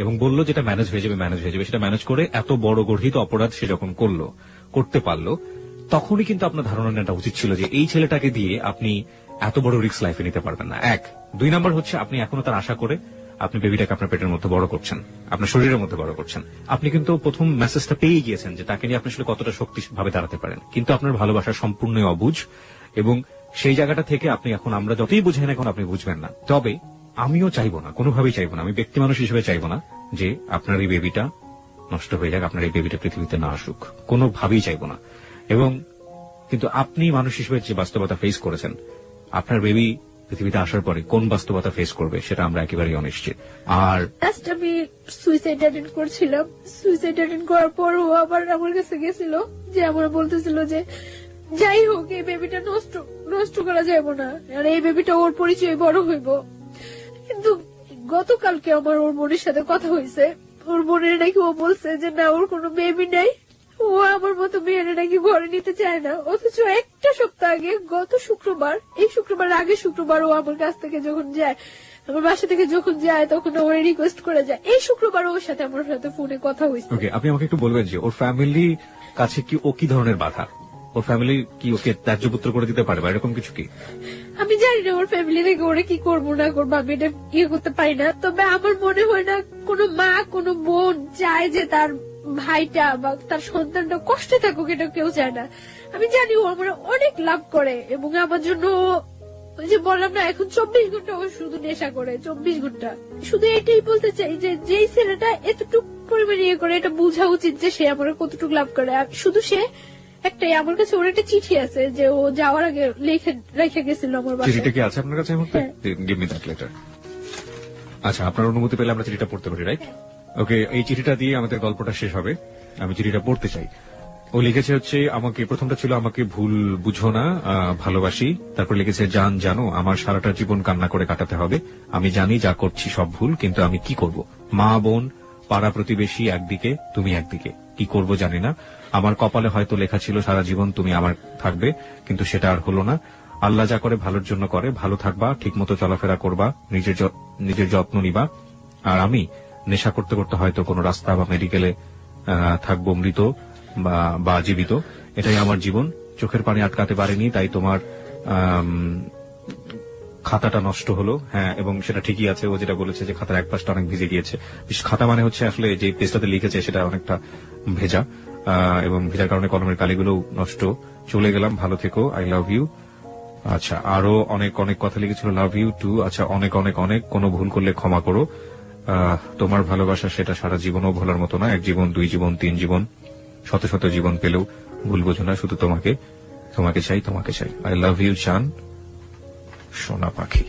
এবং বললো যেটা ম্যানেজ হয়ে যাবে, সেটা ম্যানেজ করে এত বড় গর্হিত অপরাধ সে যখন করতে পারলো, তখনই কিন্তু আপনার ধারণা নেওয়া উচিত ছিল যে এই ছেলেটাকে দিয়ে আপনি এত বড় রিস্ক লাইফে নিতে পারবেন না। 1 2 নাম্বার হচ্ছে আপনি এখনো তার আশা করে আপনি বেবিটাকে আপনার পেটের মধ্যে বড় করছেন, আপনার শরীরের মধ্যে বড় করছেন। আপনি কিন্তু প্রথম মেসেজটা পেয়ে গিয়েছেন যে তাকে নিয়ে আপনি আসলে কতটা শক্তিভাবে দাঁড়াতে পারেন, কিন্তু আপনার ভালোবাসা সম্পূর্ণ অবুঝ, এবং সেই জায়গাটা থেকে আপনি এখন, আমরা যতই বুঝেন এখন আপনি বুঝবেন না। তবে আমিও চাইবো না, কোনোভাবেই চাইবো না, আমি ব্যক্তি মানুষ হিসেবে চাইবো না যে আপনার এই বেবিটা নষ্ট হয়ে যাক, আপনার এই বেবিটা পৃথিবীতে না আসুক, কোনোভাবেই চাইবো না। এবং কিন্তু আপনি মানুষ হিসেবে যে বাস্তবতা ফেস করেছেন, আপনার বেবি পৃথিবীতে আসার পরে কোন বাস্তবতা ফেস করবে সেটা আমরা একেবারেই অনিশ্চিত। আর আমি সুইসাইড অ্যাটেন্ড করছিলাম, সুইসাইড অ্যাটেন্ড করার পর ও আবার আমার কাছে গেছিল, যে আমার বলতেছিল যে যাই হোক এই বেবিটা নষ্ট করা যাবে না, আর এই বেবিটা ওর পরিচয় বড় হইব। কিন্তু গতকালকে আমার ওর বোনের সাথে কথা হয়েছে, ওর বোনের নাকি ও বলছে যে না ওর কোনো বেবি নাই, ও আমার মতো মেয়েরা নাকি ঘরে নিতে চায় না। অথচ একটা সপ্তাহ আগে গত শুক্রবার, এই শুক্রবার আগে শুক্রবার ও আমার কাছ থেকে যখন যায়, আমার বাসা থেকে যখন যায় তখন ওর রিকোয়েস্ট করে যায়। এই শুক্রবার ওর সাথে আমার সাথে ফোনে কথা হয়েছে। ওকে, আপনি আমাকে একটু বলবেন যে ওর ফ্যামিলি কাছে কি ও কি ধরনের বাধা? ওর ফ্যামিলি কি ওকে ত্যায্যপুত্র করে দিতে পারে বা এরকম কিছু কি? আমি জানি না ওর ফ্যামিলি থেকে ওরা কি করবো না করবো, আমি এটা ইয়ে করতে পারি না। তবে আমার মনে হয় না কোনো মা কোনো বোন চায় যে তার ভাইটা বা তার সন্তানটা কষ্টে থাকুক, এটা কেউ চায় না। আমি জানি ও আমার অনেক লাভ করে এবং আমার জন্য ওই যে বললাম না এখন 24 ঘন্টা ও শুধু নেশা করে, 24 ঘন্টা। শুধু এটাই বলতে চাই যে যেই ছেলেটা এতটুকু পরিমাণে ইয়ে করে, এটা বোঝা উচিত যে সে আমার কতটুকু লাভ করে। আর শুধু সে একটাই, আমার কাছে ওর একটা চিঠি আছে যে ও যাওয়ার আগে রেখে গেছিল আমার বাসায়। চিঠিটা কি আছে আপনার কাছে? Give me that letter. আচ্ছা, আপনার অনুমতি পেলে আমরা চিঠিটা পড়তে পারি, রাইট? ওকে, এই চিঠিটা দিয়ে আমাদের গল্পটা শেষ হবে। আমি চিঠিটা পড়তে চাই। ও লিখেছে হচ্ছে আমাকে, প্রথমটা ছিল আমাকে ভুল বুঝো না, ভালোবাসি। তারপর লিখেছে জান জানো আমার সারাটা জীবন কান্না করে কাটাতে হবে। আমি জানি যা করছি সব ভুল, কিন্তু আমি কি করব? মা বোন পাড়া প্রতিবেশী একদিকে, তুমি একদিকে, কি করব জানি না। আমার কপালে হয়তো লেখা ছিল সারা জীবন তুমি আমার থাকবে, কিন্তু সেটা আর হলো না। আল্লাহ যা করে ভালোর জন্য করে, ভালো থাকবা, ঠিকমতো চলাফেরা করবা, নিজের যত্ন নিবা। আর আমি নেশা করতে করতে হয়তো কোনো রাস্তা বা মেডিকেলে থাকবো, মৃত বা জীবিত। এটাই আমার জীবন। চোখের পানি আটকাতে পারিনি, তাই তোমার খাতাটা নষ্ট হলো। হ্যাঁ, এবং সেটা ঠিকই আছে। ও যেটা বলেছে যে খাতার এক পাশটা অনেক ভিজে গিয়েছে। খাতা মানে হচ্ছে আসলে যে পেজটাতে লিখেছে সেটা অনেকটা ভেজা, এবং ভেজার কারণে কলমের কালিগুলো নষ্ট। চলে গেলাম, ভালো থেকো, আই লাভ ইউ। আচ্ছা, আরো অনেক অনেক কথা লিখেছিল, লাভ ইউ টু। আচ্ছা, অনেক অনেক অনেক, কোনো ভুল করলে ক্ষমা করো। তোমার ভালোবাসা সেটা সারা জীবনও ভোলার মতো না। 1 জীবন, 2 জীবন, 3 জীবন, শত শত জীবন পেলেও ভুল বোঝো না। শুধু তোমাকে চাই, তোমাকে চাই। আই লাভ ইউ চান, সোনা পাখি।